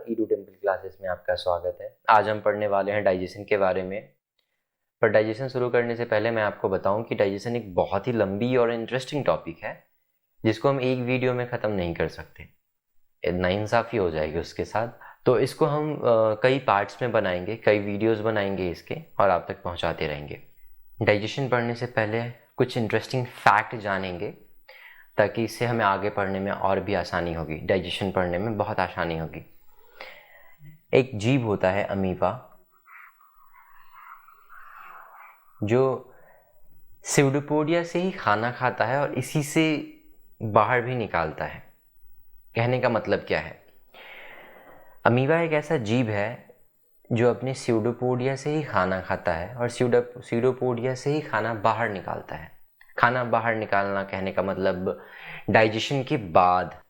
Edu temple classes में आपका स्वागत है। आज हम पढ़ने वाले हैं डाइजेशन के बारे में। पर डाइजेशन शुरू करने से पहले मैं आपको बताऊं कि डाइजेशन एक बहुत ही लंबी और इंटरेस्टिंग टॉपिक है जिसको हम एक वीडियो में ख़त्म नहीं कर सकते, नाइंसाफ़ी हो जाएगी उसके साथ। तो इसको हम कई पार्ट्स में बनाएंगे, कई वीडियोज़ बनाएंगे इसके और आप तक पहुँचाते रहेंगे। डाइजेशन पढ़ने से पहले कुछ इंटरेस्टिंग फैक्ट जानेंगे ताकि इससे हमें आगे पढ़ने में और भी आसानी होगी। डाइजेशन पढ़ने में बहुत आसानी होगी। एक जीव होता है अमीबा, जो स्यूडोपोडिया से ही खाना खाता है और इसी से बाहर भी निकालता है। कहने का मतलब क्या है? अमीबा एक ऐसा जीव है जो अपने स्यूडोपोडिया से ही खाना खाता है और स्यूडोपोडिया से ही खाना बाहर निकालता है। खाना बाहर निकालना कहने का मतलब डाइजेशन के बाद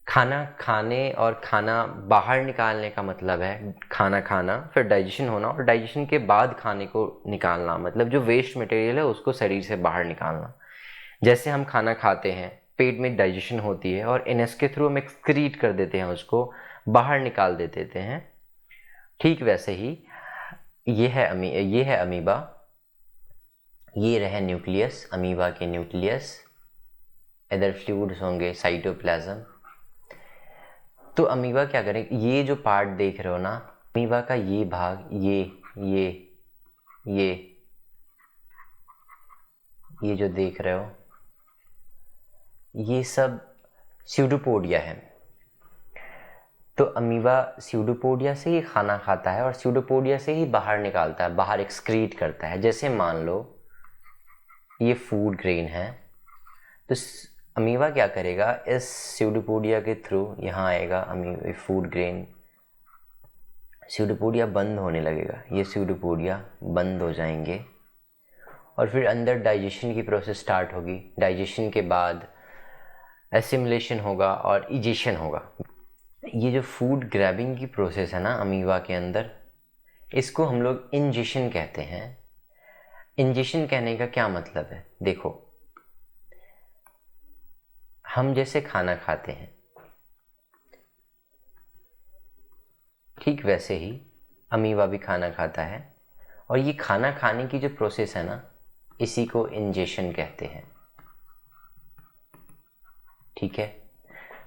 खाना खाने और खाना बाहर निकालने का मतलब है खाना खाना, फिर डाइजेशन होना और डाइजेशन के बाद खाने को निकालना, मतलब जो वेस्ट मटेरियल है उसको शरीर से बाहर निकालना। जैसे हम खाना खाते हैं, पेट में डाइजेशन होती है और एनएस के थ्रू हम एक्सक्रीट कर देते हैं, उसको बाहर निकाल देते हैं। ठीक वैसे ही ये है अमीबा। ये रहे न्यूक्लियस, अमीबा के न्यूक्लियस। इधर फ्लूइड्स होंगे, साइटोप्लाज्म। तो अमीबा क्या करें, ये जो पार्ट देख रहे हो ना, अमीबा का ये भाग, ये ये ये जो देख रहे हो, ये सब स्यूडोपोडिया है। तो अमीबा स्यूडोपोडिया से ही खाना खाता है और स्यूडोपोडिया से ही बाहर निकालता है, बाहर एक्सक्रीट करता है। जैसे मान लो ये फूड ग्रेन है, तो अमीबा क्या करेगा, इस स्यूडोपोडिया के थ्रू यहाँ आएगा फूड ग्रेन। स्यूडोपोडिया बंद होने लगेगा, ये स्यूडोपोडिया बंद हो जाएंगे और फिर अंदर डाइजेशन की प्रोसेस स्टार्ट होगी। डाइजेशन के बाद एसिमिलेशन होगा और इजेशन होगा। ये जो फूड ग्रैबिंग की प्रोसेस है ना अमीबा के अंदर, इसको हम लोग इंजेशन कहते हैं। इंजेशन कहने का क्या मतलब है? देखो, हम जैसे खाना खाते हैं, ठीक वैसे ही अमीबा भी खाना खाता है और ये खाना खाने की जो प्रोसेस है ना, इसी को इंजेशन कहते हैं। ठीक है,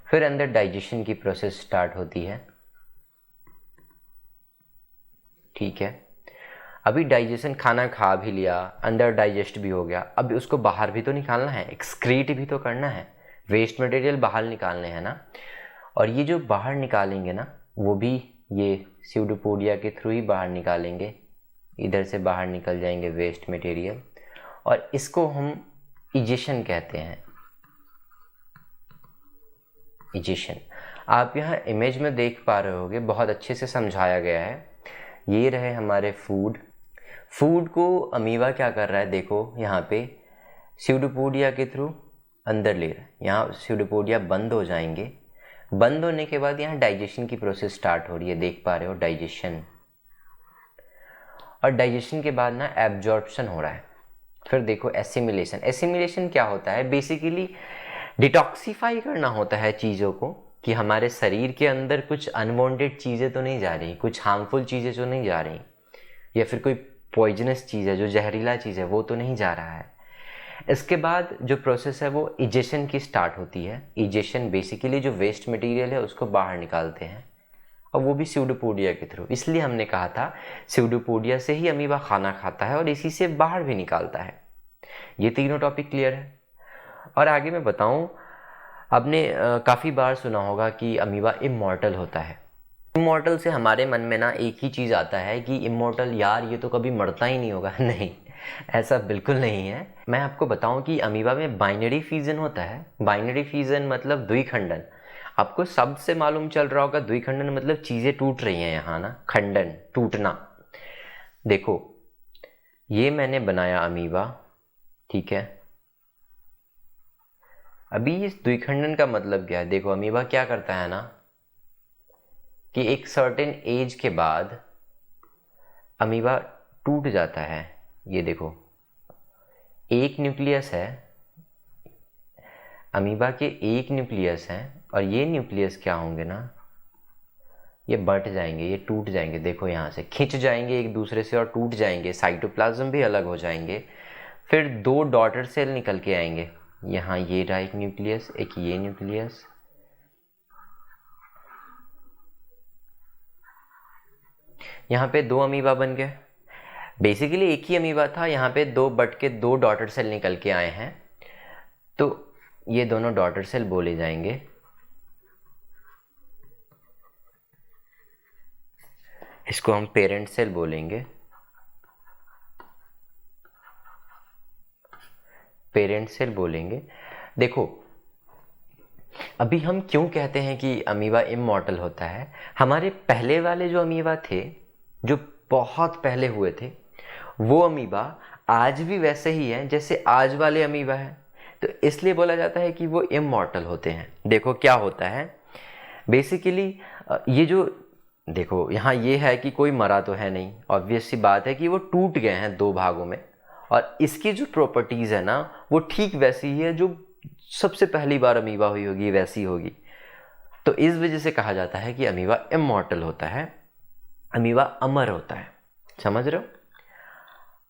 फिर अंदर डाइजेशन की प्रोसेस स्टार्ट होती है। ठीक है, अभी डाइजेशन, खाना खा भी लिया, अंदर डाइजेस्ट भी हो गया, अब उसको बाहर भी तो निकालना है, एक्सक्रीट भी तो करना है, वेस्ट मटेरियल बाहर निकालने हैं ना। और ये जो बाहर निकालेंगे ना, वो भी ये स्यूडोपोडिया के थ्रू ही बाहर निकालेंगे। इधर से बाहर निकल जाएंगे वेस्ट मटेरियल और इसको हम इजेशन कहते हैं। इजेशन आप यहाँ इमेज में देख पा रहे होगे, बहुत अच्छे से समझाया गया है। ये रहे हमारे फूड को अमीबा क्या कर रहा है, देखो यहाँ पे स्यूडोपोडिया के थ्रू अंदर ले रहा है। यहाँ स्यूडोपोडिया बंद हो जाएंगे, बंद होने के बाद यहाँ डाइजेशन की प्रोसेस स्टार्ट हो रही है, देख पा रहे हो डाइजेशन। और डाइजेशन के बाद ना एब्जॉर्प्शन हो रहा है। फिर देखो एसिमिलेशन। एसिमिलेशन क्या होता है? बेसिकली डिटॉक्सिफाई करना होता है चीज़ों को, कि हमारे शरीर के अंदर कुछ अनवांटेड चीज़ें तो नहीं जा रही, कुछ हार्मफुल चीज़ें तो नहीं जा रही, या फिर कोई पॉइजनस चीज़ है, जो जहरीला चीज़ है, वो तो नहीं जा रहा है। इसके बाद जो प्रोसेस है वो इजेशन की स्टार्ट होती है। इजेशन बेसिकली जो वेस्ट मटेरियल है उसको बाहर निकालते हैं और वो भी स्यूडोपोडिया के थ्रू। इसलिए हमने कहा था स्यूडोपोडिया से ही अमीबा खाना खाता है और इसी से बाहर भी निकालता है। ये तीनों टॉपिक क्लियर है। और आगे मैं बताऊं, आपने काफ़ी बार सुना होगा कि अमीबा इमॉर्टल होता है। इमॉर्टल से हमारे मन में ना एक ही चीज़ आता है कि इमॉर्टल, यार ये तो कभी मरता ही नहीं होगा। नहीं, ऐसा बिल्कुल नहीं है। मैं आपको बताऊं कि अमीबा में बाइनरी फ्यूजन होता है। बाइनरी फ्यूजन मतलब द्विखंडन। आपको शब्द से मालूम चल रहा होगा, द्विखंडन मतलब चीज़ें टूट रही हैं यहाँ ना, खंडन, टूटना। देखो, ये मैंने बनाया अमीबा, ठीक है। अभी इस द्विखंडन का मतलब क्या है? देखो, अमीबा क्या करता है ना, कि एक सर्टेन एज के बाद अमीबा टूट जाता है। ये देखो, एक न्यूक्लियस है, अमीबा के एक न्यूक्लियस है और ये न्यूक्लियस क्या होंगे ना, ये बट जाएंगे, ये टूट जाएंगे, देखो यहाँ से खिंच जाएंगे एक दूसरे से और टूट जाएंगे, साइटोप्लाज्म भी अलग हो जाएंगे। फिर 2 डॉटर सेल निकल के आएंगे, यहाँ ये रहा एक न्यूक्लियस, एक ये न्यूक्लियस, यहाँ पे 2 अमीबा बन गए। बेसिकली एक ही अमीबा था, यहाँ पे 2 बट के 2 डॉटर सेल निकल के आए हैं, तो ये दोनों डॉटर सेल बोले जाएंगे। इसको हम पेरेंट सेल बोलेंगे, पेरेंट सेल बोलेंगे। देखो अभी हम क्यों कहते हैं कि अमीबा इमॉर्टल होता है, हमारे पहले वाले जो अमीबा थे, जो बहुत पहले हुए थे, वो अमीबा आज भी वैसे ही हैं जैसे आज वाले अमीबा है, तो इसलिए बोला जाता है कि वो इमॉर्टल होते हैं। देखो क्या होता है बेसिकली, ये जो देखो यहाँ ये है कि कोई मरा तो है नहीं, ऑब्वियस सी बात है कि वो टूट गए हैं 2 भागों में, और इसकी जो प्रॉपर्टीज़ है ना वो ठीक वैसी ही है जो सबसे पहली बार अमीबा हुई होगी वैसी होगी। तो इस वजह से कहा जाता है कि अमीबा इमॉर्टल होता है, अमीबा अमर होता है। समझ रहे हो?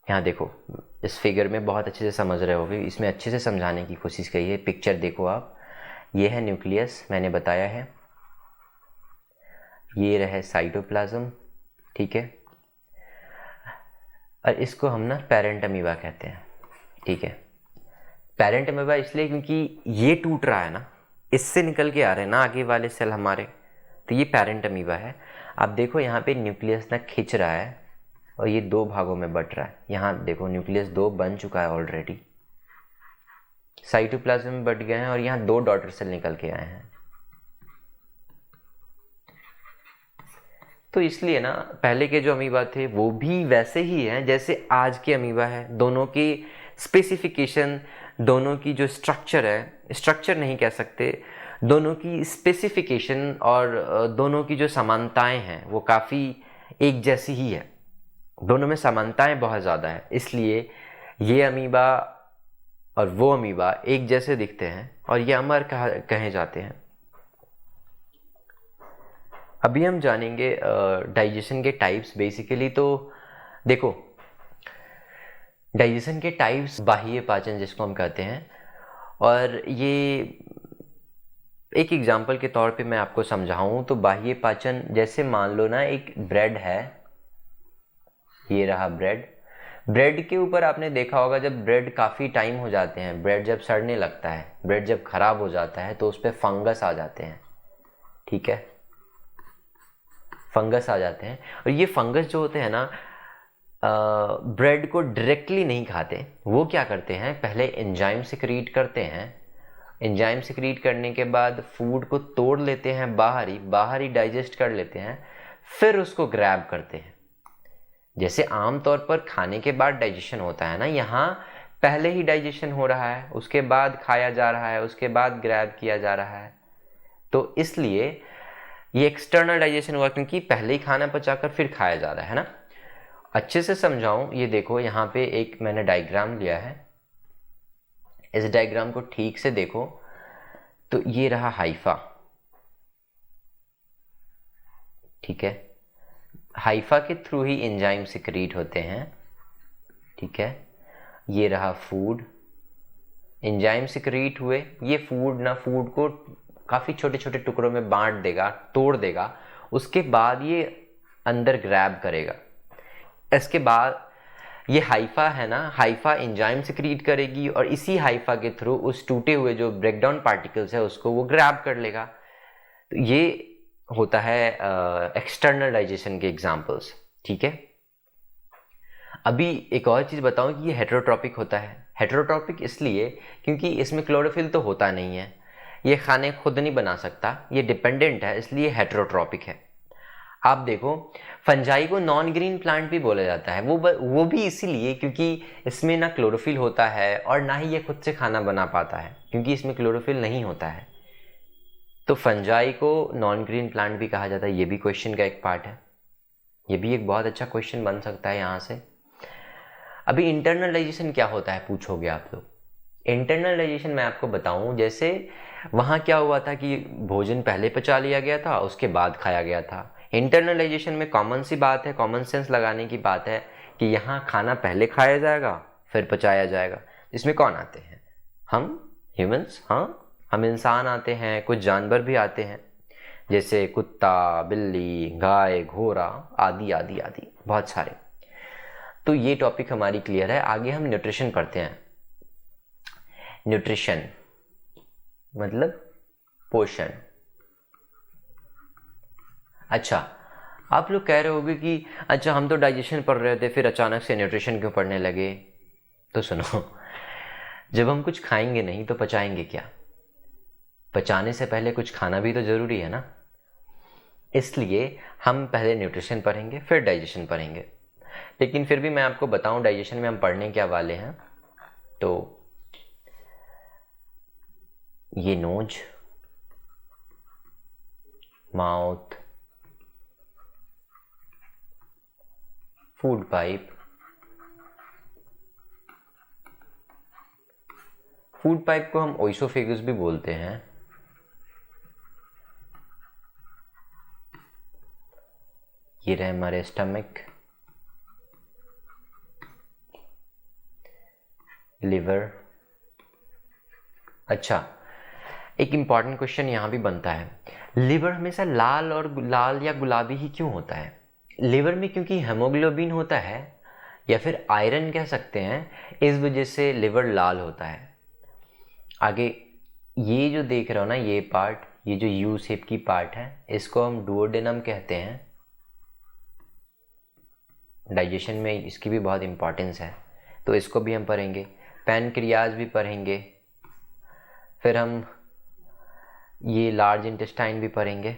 यहाँ देखो इस फिगर में बहुत अच्छे से समझ रहे होगे, इसमें अच्छे से समझाने की कोशिश की है। पिक्चर देखो आप, ये है न्यूक्लियस, मैंने बताया है, ये रहे साइटोप्लाज्म, ठीक है, और इसको हम ना पेरेंट अमीबा कहते हैं, ठीक है। पेरेंट अमीबा इसलिए क्योंकि ये टूट रहा है ना, इससे निकल के आ रहे हैं ना आगे वाले सेल हमारे, तो ये पेरेंट अमीबा है। अब देखो यहाँ पे न्यूक्लियस ना खिंच रहा है और ये 2 भागों में बट रहा है। यहाँ देखो न्यूक्लियस 2 बन चुका है ऑलरेडी, साइटोप्लाज्म में बट गए हैं और यहाँ 2 डॉटर सेल निकल के आए हैं। तो इसलिए ना पहले के जो अमीबा थे वो भी वैसे ही हैं जैसे आज के अमीबा है। दोनों की स्पेसिफिकेशन, दोनों की जो स्ट्रक्चर है, स्ट्रक्चर नहीं कह सकते, दोनों की स्पेसिफिकेशन और दोनों की जो समानताएं हैं वो काफ़ी एक जैसी ही है। दोनों में समानताएं बहुत ज़्यादा है, इसलिए ये अमीबा और वो अमीबा एक जैसे दिखते हैं और ये अमर कहे जाते हैं। अभी हम जानेंगे डाइजेशन के टाइप्स। बेसिकली तो देखो डाइजेशन के टाइप्स, बाह्य पाचन जिसको हम कहते हैं, और ये एक एग्जांपल के तौर पे मैं आपको समझाऊं तो बाह्य पाचन जैसे मान लो ना एक ब्रेड है, ये रहा ब्रेड। ब्रेड के ऊपर आपने देखा होगा जब ब्रेड काफ़ी टाइम हो जाते हैं, ब्रेड जब सड़ने लगता है, ब्रेड जब खराब हो जाता है तो उस पर फंगस आ जाते हैं, ठीक है, फंगस आ जाते हैं। और ये फंगस जो होते हैं ना ब्रेड को डायरेक्टली नहीं खाते, वो क्या करते हैं पहले एंजाइम सिक्रीट करते हैं, एंजाइम सिक्रीट करने के बाद फूड को तोड़ लेते हैं, बाहर ही डाइजेस्ट कर लेते हैं, फिर उसको ग्रैब करते हैं। जैसे आमतौर पर खाने के बाद डाइजेशन होता है ना, यहाँ पहले ही डाइजेशन हो रहा है, उसके बाद खाया जा रहा है, उसके बाद ग्रैब किया जा रहा है, तो इसलिए ये एक्सटर्नल डाइजेशन हुआ क्योंकि पहले ही खाना पचाकर फिर खाया जा रहा है ना। अच्छे से समझाऊं, ये देखो यहाँ पे एक मैंने डायग्राम लिया है, इस डायग्राम को ठीक से देखो तो ये रहा हाइफा, ठीक है, हाइफा के थ्रू ही एंजाइम सिक्रीट होते हैं, ठीक है। ये रहा फूड, एंजाइम सिक्रीट हुए, ये फूड ना फूड को काफ़ी छोटे छोटे टुकड़ों में बांट देगा, तोड़ देगा, उसके बाद ये अंदर ग्रैब करेगा। इसके बाद ये हाइफा है ना, हाइफा एंजाइम सिक्रीट करेगी और इसी हाइफा के थ्रू उस टूटे हुए जो ब्रेकडाउन पार्टिकल्स है उसको वो ग्रैब कर लेगा। तो ये होता है एक्सटर्नल डाइजेशन के एग्जांपल्स, ठीक है। अभी एक और चीज़ बताऊं कि ये हेटेरोट्रॉपिक होता है। हेटेरोट्रॉपिक इसलिए क्योंकि इसमें क्लोरोफिल तो होता नहीं है, ये खाने खुद नहीं बना सकता, ये डिपेंडेंट है, इसलिए हेटेरोट्रॉपिक है। आप देखो फंजाई को नॉन ग्रीन प्लांट भी बोला जाता है, वो भी इसीलिए क्योंकि इसमें ना क्लोरोफिल होता है और ना ही ये खुद से खाना बना पाता है, क्योंकि इसमें क्लोरोफिल नहीं होता है। तो फंजाई को नॉन ग्रीन प्लांट भी कहा जाता है, ये भी क्वेश्चन का एक पार्ट है, ये भी एक बहुत अच्छा क्वेश्चन बन सकता है यहाँ से। अभी इंटरनल डाइजेशन क्या होता है पूछोगे आप लोग। इंटरनल डाइजेशन मैं आपको बताऊं, जैसे वहाँ क्या हुआ था कि भोजन पहले पचा लिया गया था, उसके बाद खाया गया था। इंटरनलाइजेशन में कॉमन सी बात है, कॉमन सेंस लगाने की बात है कि यहाँ खाना पहले खाया जाएगा फिर पचाया जाएगा। इसमें कौन आते हैं? हम ह्यूमंस, हाँ हम इंसान आते हैं, कुछ जानवर भी आते हैं जैसे कुत्ता, बिल्ली, गाय, घोड़ा आदि आदि आदि बहुत सारे। तो ये टॉपिक हमारी क्लियर है। आगे हम न्यूट्रिशन पढ़ते हैं। न्यूट्रिशन मतलब पोषण। अच्छा, आप लोग कह रहे होंगे कि अच्छा हम तो डाइजेशन पढ़ रहे थे फिर अचानक से न्यूट्रिशन क्यों पढ़ने लगे? तो सुनो, जब हम कुछ खाएंगे नहीं तो पचाएंगे क्या? पचाने से पहले कुछ खाना भी तो जरूरी है ना। इसलिए हम पहले न्यूट्रिशन पढ़ेंगे फिर डाइजेशन पढ़ेंगे। लेकिन फिर भी मैं आपको बताऊं डाइजेशन में हम पढ़ने क्या वाले हैं। तो ये nose, mouth, food pipe, food pipe को हम ओइसोफेगस भी बोलते हैं। ये रहे हमारे स्टमक, लिवर। अच्छा, एक इंपॉर्टेंट क्वेश्चन यहां भी बनता है, लिवर हमेशा लाल या गुलाबी ही क्यों होता है? लिवर में क्योंकि हेमोग्लोबिन होता है या फिर आयरन कह सकते हैं, इस वजह से लिवर लाल होता है। आगे ये जो देख रहे हो ना ये पार्ट, ये जो यू शेप की पार्ट है, इसको हम डुओडेनम कहते हैं। डाइजेशन में इसकी भी बहुत इंपॉर्टेंस है, तो इसको भी हम पढ़ेंगे। पैनक्रियाज भी पढ़ेंगे। फिर हम ये लार्ज इंटेस्टाइन भी पढ़ेंगे,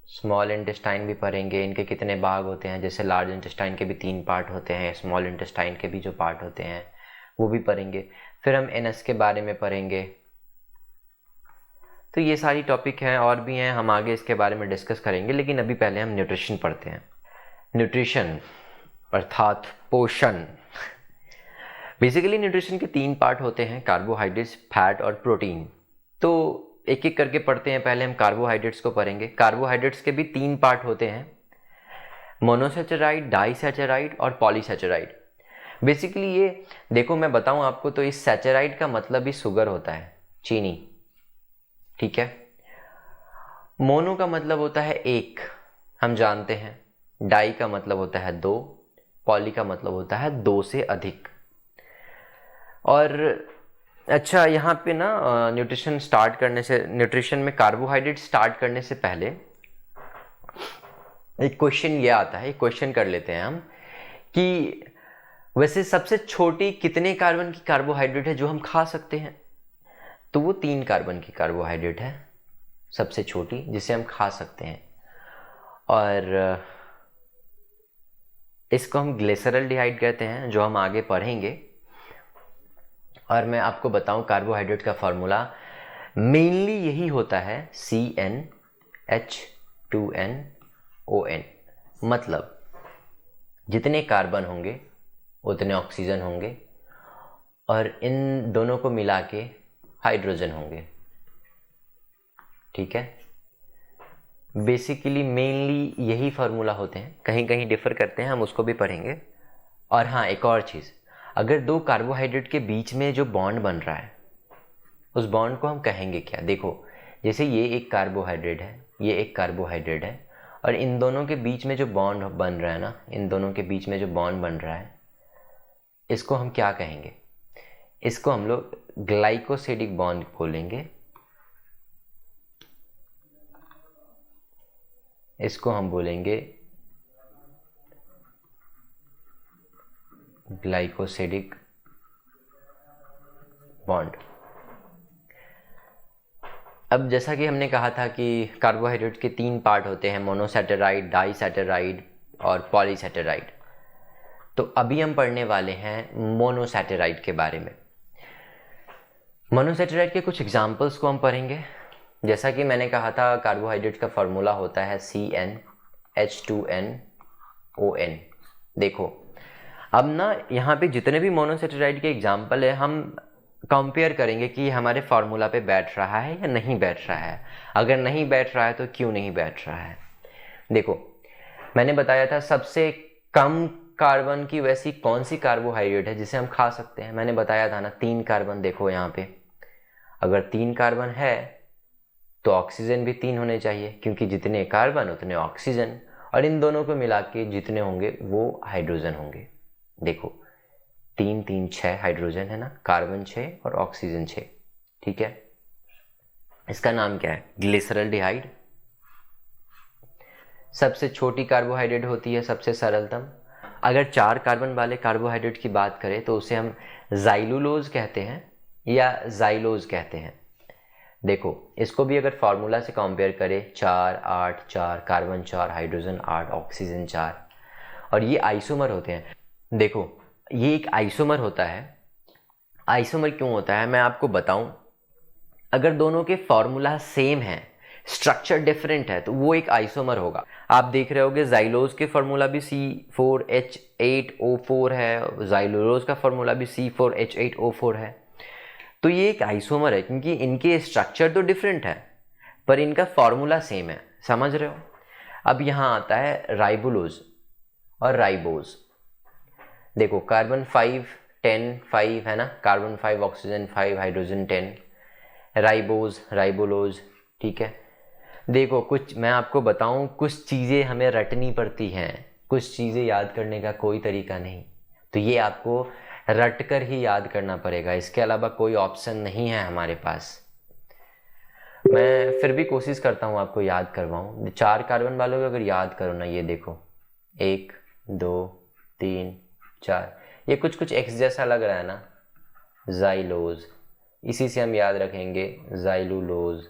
स्मॉल इंटेस्टाइन भी पढ़ेंगे। इनके कितने भाग होते हैं, जैसे लार्ज इंटेस्टाइन के भी 3 पार्ट होते हैं, स्मॉल इंटेस्टाइन के भी जो पार्ट होते हैं वो भी पढ़ेंगे। फिर हम एनएस के बारे में पढ़ेंगे। तो ये सारी टॉपिक हैं, और भी हैं, हम आगे इसके बारे में डिस्कस करेंगे। लेकिन अभी पहले हम न्यूट्रिशन पढ़ते हैं। न्यूट्रिशन अर्थात पोषण। बेसिकली न्यूट्रिशन के 3 पार्ट होते हैं, कार्बोहाइड्रेट्स, फैट और प्रोटीन। तो एक एक करके पढ़ते हैं। पहले हम कार्बोहाइड्रेट्स को पढ़ेंगे। कार्बोहाइड्रेट्स के भी 3 पार्ट होते हैं, मोनोसैचराइड, डाइसैचराइड और पॉलीसैचराइड। बेसिकली ये देखो, मैं बताऊं आपको तो इस सैचराइड का मतलब ही शुगर होता है, चीनी, ठीक है। मोनो का मतलब होता है 1, हम जानते हैं। डाई का मतलब होता है 2, पॉली का मतलब होता है 2 से अधिक। और अच्छा, यहाँ पे ना न्यूट्रिशन में कार्बोहाइड्रेट स्टार्ट करने से पहले एक क्वेश्चन ये आता है, एक क्वेश्चन कर लेते हैं हम कि वैसे सबसे छोटी कितने कार्बन की कार्बोहाइड्रेट है जो हम खा सकते हैं? तो वो 3 कार्बन की कार्बोहाइड्रेट है सबसे छोटी, जिसे हम खा सकते हैं। और इसको हम ग्लिसरॉल्डिहाइड कहते हैं, जो हम आगे पढ़ेंगे। और मैं आपको बताऊं कार्बोहाइड्रेट का फॉर्मूला मेनली यही होता है, CnH2nOn। मतलब जितने कार्बन होंगे उतने ऑक्सीजन होंगे, और इन दोनों को मिला के हाइड्रोजन होंगे, ठीक है। बेसिकली मेनली यही फार्मूला होते हैं, कहीं कहीं डिफर करते हैं, हम उसको भी पढ़ेंगे। और हाँ, एक और चीज़, अगर 2 कार्बोहाइड्रेट के बीच में जो बॉन्ड बन रहा है उस बॉन्ड को हम कहेंगे क्या? देखो, जैसे ये एक कार्बोहाइड्रेट है, ये एक कार्बोहाइड्रेट है, और इन दोनों के बीच में जो बॉन्ड बन रहा है ना, इन दोनों के बीच में जो बॉन्ड बन रहा है, इसको हम क्या कहेंगे? इसको हम लोग ग्लाइकोसिडिक बॉन्ड बोलेंगे। इसको हम बोलेंगे ग्लाइकोसिडिक बॉन्ड। अब जैसा कि हमने कहा था कि कार्बोहाइड्रेट के 3 पार्ट होते हैं, मोनोसैचराइड, डाइसैचराइड और पॉलीसैचराइड। तो अभी हम पढ़ने वाले हैं मोनोसैचराइड के बारे में। मोनोसैचराइड के कुछ एग्जाम्पल्स को हम पढ़ेंगे। जैसा कि मैंने कहा था, कार्बोहाइड्रेट का फॉर्मूला होता है CnH2nOn। देखो, अब ना यहाँ पे जितने भी मोनोसैचराइड के एग्जाम्पल है, हम कंपेयर करेंगे कि हमारे फार्मूला पे बैठ रहा है या नहीं बैठ रहा है। अगर नहीं बैठ रहा है तो क्यों नहीं बैठ रहा है। देखो मैंने बताया था सबसे कम कार्बन की वैसी कौन सी कार्बोहाइड्रेट है जिसे हम खा सकते हैं, मैंने बताया था ना 3 कार्बन। देखो यहाँ पे अगर 3 कार्बन है तो ऑक्सीजन भी 3 होने चाहिए, क्योंकि जितने कार्बन उतने ऑक्सीजन, और इन दोनों को मिला के जितने होंगे वो हाइड्रोजन होंगे। देखो 3 3 6 हाइड्रोजन है ना, कार्बन 6 और ऑक्सीजन 6। ठीक है, इसका नाम क्या है? ग्लिसरल्डिहाइड। सबसे छोटी कार्बोहाइड्रेट होती है, सबसे सरलतम। अगर 4 कार्बन वाले कार्बोहाइड्रेट की बात करें तो उसे हम जाइलुलोज कहते हैं या जाइलोज कहते हैं। देखो इसको भी अगर फॉर्मूला से कंपेयर करें, 4 8 4 कार्बन 4 हाइड्रोजन 8 ऑक्सीजन 4, और ये आइसोमर होते हैं। देखो ये एक आइसोमर होता है। आइसोमर क्यों होता है मैं आपको बताऊं। अगर दोनों के फॉर्मूला सेम है, स्ट्रक्चर डिफरेंट है, तो वो एक आइसोमर होगा। आप देख रहे होगे जाइलोज के फॉर्मूला भी C4H8O4 है, जाइलोज का फॉर्मूला भी C4H8O4 है। तो ये एक आइसोमर है क्योंकि इनके स्ट्रक्चर तो डिफरेंट है पर इनका फॉर्मूला सेम है। समझ रहे हो? अब यहाँ आता है राइबोलोज और राइबोज। देखो कार्बन 5 10 5 है ना, कार्बन 5 ऑक्सीजन 5 हाइड्रोजन 10, राइबोज राइबोलोज। ठीक है, देखो कुछ मैं आपको बताऊं, कुछ चीज़ें हमें रटनी पड़ती हैं, कुछ चीज़ें याद करने का कोई तरीका नहीं, तो ये आपको रट कर ही याद करना पड़ेगा, इसके अलावा कोई ऑप्शन नहीं है हमारे पास। मैं फिर भी कोशिश करता हूँ आपको याद करवाऊँ। 4 कार्बन वालों को अगर याद करो ना, ये देखो 1 2 3 4, ये कुछ कुछ एक्स जैसा लग रहा है ना, जाइलोज, इसी से हम याद रखेंगे जाइलुलोज।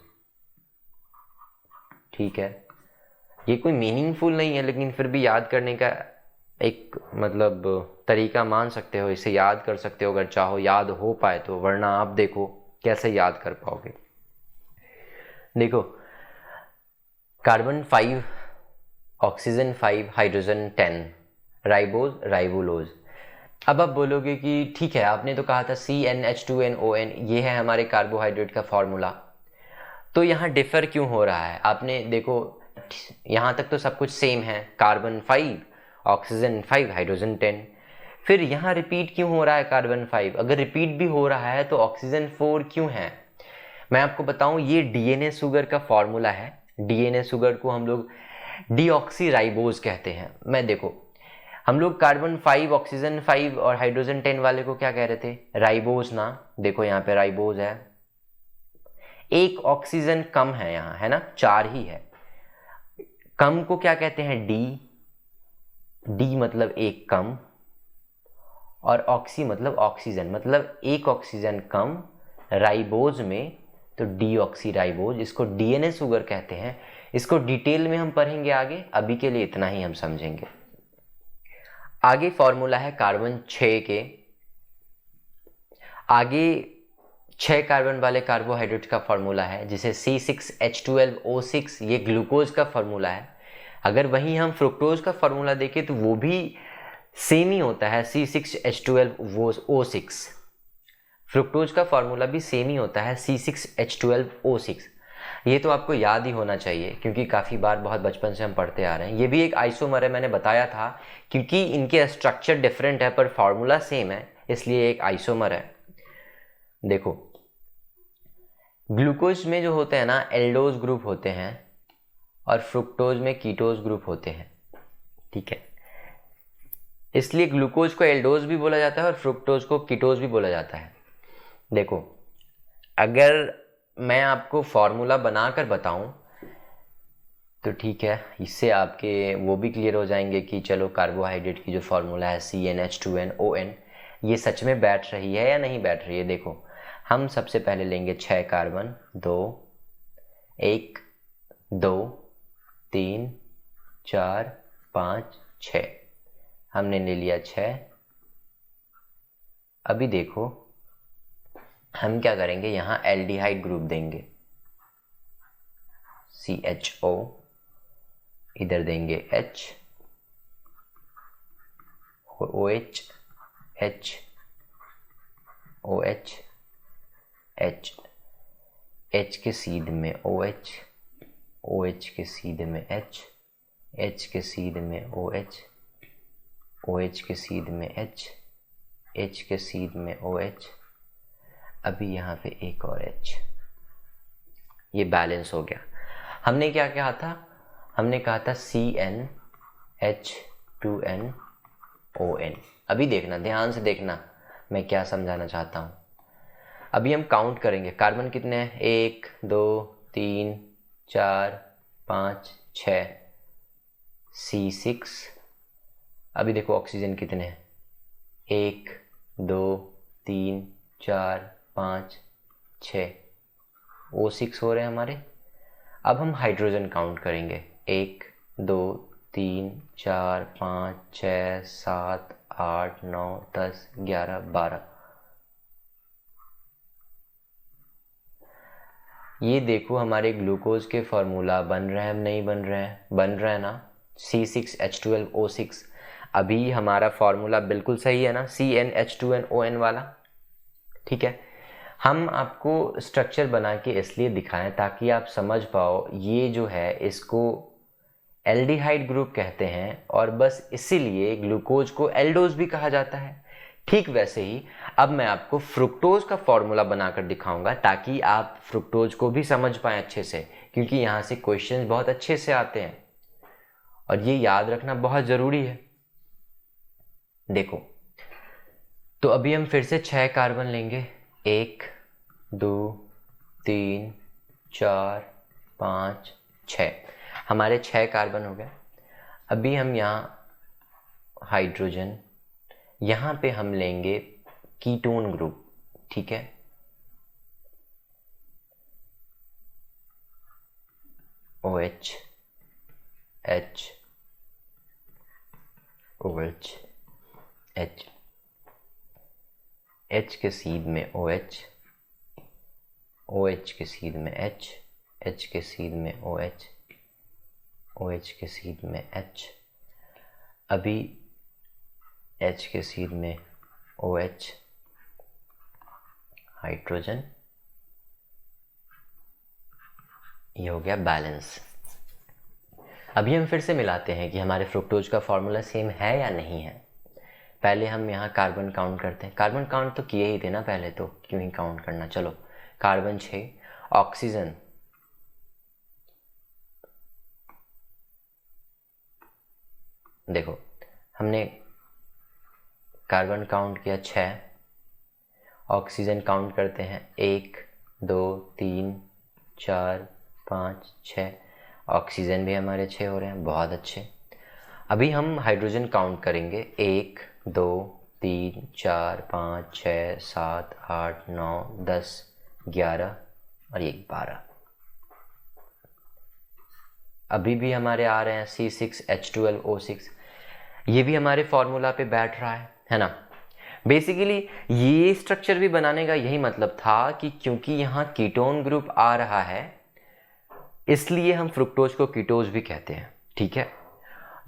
ठीक है, ये कोई मीनिंगफुल नहीं है लेकिन फिर भी याद करने का एक मतलब तरीका मान सकते हो, इसे याद कर सकते हो अगर चाहो, याद हो पाए तो, वरना आप देखो कैसे याद कर पाओगे। देखो कार्बन 5 ऑक्सीजन 5 हाइड्रोजन 10, राइबोज राइबोलोज। अब आप बोलोगे कि ठीक है आपने तो कहा था CnH2nOn, ये है हमारे कार्बोहाइड्रेट का फॉर्मूला, तो यहाँ डिफर क्यों हो रहा है? आपने देखो यहाँ तक तो सब कुछ सेम है, कार्बन 5 ऑक्सीजन 5 हाइड्रोजन 10, फिर यहाँ रिपीट क्यों हो रहा है कार्बन 5? अगर रिपीट भी हो रहा है तो ऑक्सीजन 4 क्यों है? मैं आपको बताऊं, ये डीएनए शुगर का फॉर्मूला है। डीएनए शुगर को हम लोग डीऑक्सीराइबोज कहते हैं। मैं देखो हम लोग कार्बन 5 ऑक्सीजन 5 और हाइड्रोजन 10 वाले को क्या कह रहे थे? राइबोज ना। देखो यहाँ पे राइबोज है, एक ऑक्सीजन कम है यहाँ, है ना, 4 ही है। कम को क्या कहते हैं? डी। डी मतलब एक कम, और ऑक्सी मतलब ऑक्सीजन, मतलब एक ऑक्सीजन कम राइबोज में, तो डीऑक्सीराइबोज, इसको डीएनए शुगर कहते हैं। इसको डिटेल में हम पढ़ेंगे आगे, अभी के लिए इतना ही हम समझेंगे। आगे फॉर्मूला है कार्बन 6 के, आगे 6 कार्बन वाले कार्बोहाइड्रेट का फॉर्मूला है जिसे C6H12O6, ये ग्लूकोज का फॉर्मूला है। अगर वहीं हम फ्रुक्टोज का फॉर्मूला देखें तो वो भी सेम ही होता है, C6H12O6। फ्रुक्टोज का फॉर्मूला भी सेम ही होता है, C6H12O6। ये तो आपको याद ही होना चाहिए क्योंकि काफ़ी बार बहुत बचपन से हम पढ़ते आ रहे हैं। ये भी एक आइसोमर है, मैंने बताया था, क्योंकि इनके स्ट्रक्चर डिफरेंट है पर फॉर्मूला सेम है, इसलिए एक आइसोमर है। देखो ग्लूकोज में जो होते हैं ना, एल्डोज ग्रुप होते हैं, और फ्रुक्टोज में कीटोज ग्रुप होते हैं। ठीक है, इसलिए ग्लूकोज को एल्डोज भी बोला जाता है और फ्रुक्टोज को कीटोज भी बोला जाता है। देखो अगर मैं आपको फॉर्मूला बनाकर बताऊं तो ठीक है, इससे आपके वो भी क्लियर हो जाएंगे कि चलो कार्बोहाइड्रेट की जो फॉर्मूला है CnH2nOn, ये सच में बैठ रही है या नहीं बैठ रही है। देखो हम सबसे पहले लेंगे 6 कार्बन, 2 1 2 3 4 5 6, हमने ले लिया 6। अभी देखो हम क्या करेंगे, यहाँ एल्डिहाइड ग्रुप देंगे, CHO, इधर देंगे H, OH, H, OH, H, H के सीध में OH, OH के सीधे में H, H के सीध में OH, OH के सीध में H, H के सीध में OH, अभी यहाँ पे एक और H। ये बैलेंस हो गया। हमने क्या कहा था? हमने कहा था CnH2nOn। अभी देखना, ध्यान से देखना मैं क्या समझाना चाहता हूँ। अभी हम काउंट करेंगे, कार्बन कितने हैं? 1 2 3 4 5 6, C6। अभी देखो ऑक्सीजन कितने हैं? 1 2 3 4 5 6, O6 हो रहे हैं हमारे। अब हम हाइड्रोजन काउंट करेंगे, 1 2 3 4 5 6 7 8 9 10 11 12। ये देखो हमारे ग्लूकोज के फॉर्मूला बन रहे हैं, नहीं बन रहे हैं? बन रहे हैं ना, C6H12O6। अभी हमारा फॉर्मूला बिल्कुल सही है ना, CnH2nOn वाला। ठीक है, हम आपको स्ट्रक्चर बना के इसलिए दिखाएं ताकि आप समझ पाओ। ये जो है इसको एल्डिहाइड ग्रुप कहते हैं और बस इसीलिए ग्लूकोज को एल्डोज भी कहा जाता है। ठीक वैसे ही अब मैं आपको फ्रुक्टोज का फॉर्मूला बनाकर दिखाऊंगा ताकि आप फ्रुक्टोज को भी समझ पाएं अच्छे से, क्योंकि यहाँ से क्वेश्चंस बहुत अच्छे से आते हैं और ये याद रखना बहुत ज़रूरी है। देखो, तो अभी हम फिर से 6 कार्बन लेंगे, 1 2 3 4 5 6, हमारे 6 कार्बन हो गए। अभी हम यहाँ हाइड्रोजन, यहाँ पे हम लेंगे कीटोन ग्रुप। ठीक है, OH H OH H, H के सीध में OH, OH के सीध में H, H के सीध में OH, OH के सीध में H, अभी H के सीध में OH, हाइड्रोजन। ये हो गया बैलेंस। अभी हम फिर से मिलाते हैं कि हमारे फ्रुक्टोज का फॉर्मूला सेम है या नहीं है। पहले हम यहाँ कार्बन काउंट करते हैं। कार्बन काउंट तो किए ही थे ना पहले, तो क्यों ही काउंट करना। चलो, कार्बन 6, ऑक्सीजन देखो हमने कार्बन काउंट किया 6, ऑक्सीजन काउंट करते हैं 1 2 3 4 5 6, ऑक्सीजन भी हमारे 6 हो रहे हैं, बहुत अच्छे। अभी हम हाइड्रोजन काउंट करेंगे, 1 2 3 4 5 6 7 8 9 10 11 और ये 12। अभी भी हमारे आ रहे हैं C6H12O6, ये भी हमारे फॉर्मूला पे बैठ रहा है ना। बेसिकली ये स्ट्रक्चर भी बनाने का यही मतलब था कि क्योंकि यहाँ कीटोन ग्रुप आ रहा है इसलिए हम फ्रुक्टोज को कीटोज भी कहते हैं। ठीक है,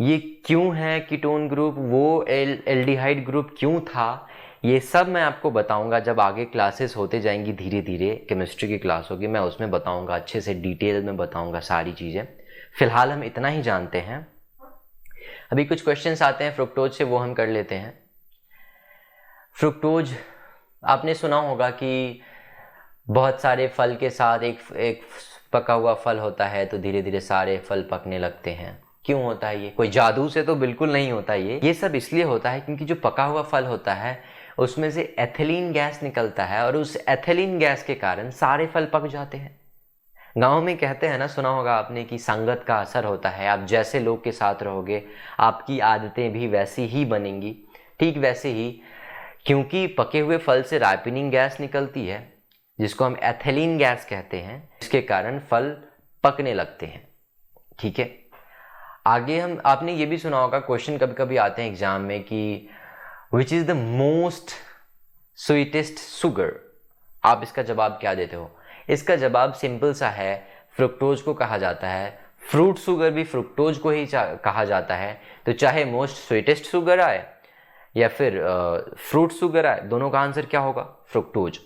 ये क्यों है कीटोन ग्रुप, वो एल्डिहाइड ग्रुप क्यों था, ये सब मैं आपको बताऊंगा जब आगे क्लासेस होते जाएंगी। धीरे धीरे केमिस्ट्री की क्लास होगी, मैं उसमें बताऊंगा, अच्छे से डिटेल में बताऊंगा सारी चीज़ें। फिलहाल हम इतना ही जानते हैं। अभी कुछ क्वेश्चंस आते हैं फ्रुक्टोज से, वो हम कर लेते हैं। फ्रुक्टोज आपने सुना होगा कि बहुत सारे फल के साथ एक पका हुआ फल होता है तो धीरे धीरे सारे फल पकने लगते हैं। क्यों होता है ये? कोई जादू से तो बिल्कुल नहीं होता ये सब इसलिए होता है क्योंकि जो पका हुआ फल होता है उसमें से एथिलीन गैस निकलता है और उस एथिलीन गैस के कारण सारे फल पक जाते हैं। गांव में कहते हैं ना, सुना होगा आपने कि संगत का असर होता है। आप जैसे लोग के साथ रहोगे आपकी आदतें भी वैसी ही बनेंगी। ठीक वैसे ही क्योंकि पके हुए फल से राइपनिंग गैस निकलती है जिसको हम एथिलीन गैस कहते हैं, इसके कारण फल पकने लगते हैं। ठीक है, आगे हम आपने ये भी सुना होगा, क्वेश्चन कभी कभी आते हैं एग्जाम में कि which is the most sweetest sugar. आप इसका जवाब क्या देते हो? इसका जवाब सिंपल सा है, फ्रुक्टोज को कहा जाता है। फ्रूट शुगर भी फ्रुक्टोज को ही कहा जाता है। तो चाहे मोस्ट स्वीटेस्ट शुगर आए या फिर फ्रूट शुगर आए, दोनों का आंसर क्या होगा? फ्रुक्टोज।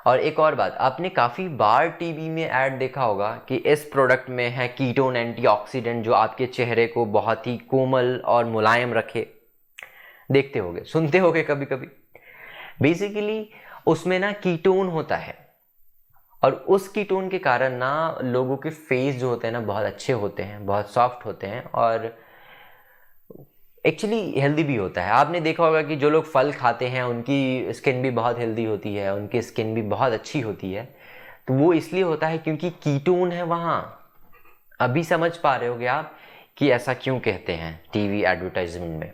और एक और बात, आपने काफ़ी बार टीवी में ऐड देखा होगा कि इस प्रोडक्ट में है कीटोन एंटीऑक्सीडेंट जो आपके चेहरे को बहुत ही कोमल और मुलायम रखे। देखते होगे, सुनते होगे कभी कभी। बेसिकली उसमें ना कीटोन होता है और उस कीटोन के कारण ना लोगों के फेस जो होते हैं ना बहुत अच्छे होते हैं, बहुत सॉफ्ट होते हैं और एक्चुअली हेल्दी भी होता है। आपने देखा होगा कि जो लोग फल खाते हैं उनकी स्किन भी बहुत हेल्दी होती है, उनकी स्किन भी बहुत अच्छी होती है। तो वो इसलिए होता है क्योंकि कीटोन है वहाँ। अभी समझ पा रहे होगे आप कि ऐसा क्यों कहते हैं टीवी एडवर्टाइजमेंट में।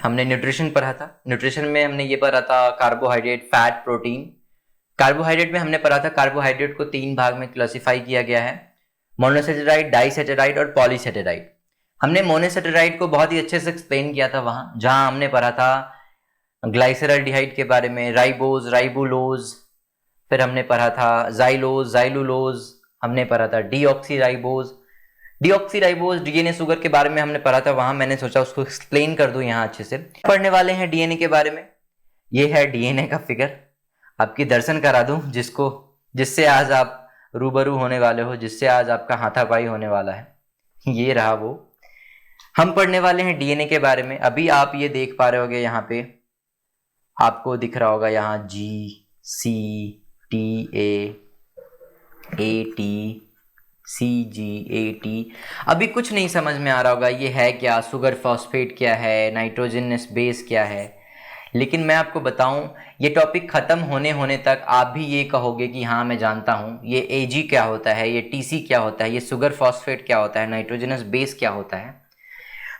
हमने न्यूट्रिशन पढ़ा था, न्यूट्रिशन में हमने ये पढ़ा था कार्बोहाइड्रेट, फैट, प्रोटीन। कार्बोहाइड्रेट में हमने पढ़ा था कार्बोहाइड्रेट को 3 भाग में क्लासिफाई किया गया है, मोनोसेटेराइड, डाइसेटेराइड और पॉलीसेटेराइड। हमने मोनोसेटेराइड को बहुत ही अच्छे से एक्सप्लेन किया था वहां, जहां हमने पढ़ा था ग्लाइसरल्डिहाइड के बारे में, राइबोज, राइबोलोज, फिर हमने पढ़ा था जाइलोज, जाइलुलोज, हमने पढ़ा था डीऑक्सीराइबोज, डीऑक्सीराइबोज, डीएनए शुगर के बारे में हमने पढ़ा था वहां। मैंने सोचा उसको एक्सप्लेन कर दूं यहाँ अच्छे से। पढ़ने वाले हैं डीएनए के बारे में। ये है डीएनए का फिगर, आपकी दर्शन करा दूं जिससे आज आप रूबरू होने वाले हो, जिससे आज आपका हाथापाई होने वाला है। ये रहा वो। हम पढ़ने वाले हैं डीएनए के बारे में। अभी आप ये देख पा रहे होगे, यहाँ पे आपको दिख रहा होगा, यहाँ G, C, T, A T, C, G, A, T. अभी कुछ नहीं समझ में आ रहा होगा ये है क्या, शुगर फॉस्फेट क्या है, नाइट्रोजनस बेस क्या है। लेकिन मैं आपको बताऊं, ये टॉपिक खत्म होने तक आप भी ये कहोगे कि हाँ मैं जानता हूँ ये एजी क्या होता है, ये टीसी क्या होता है, ये शुगर फॉस्फेट क्या होता है, नाइट्रोजनस बेस क्या होता है।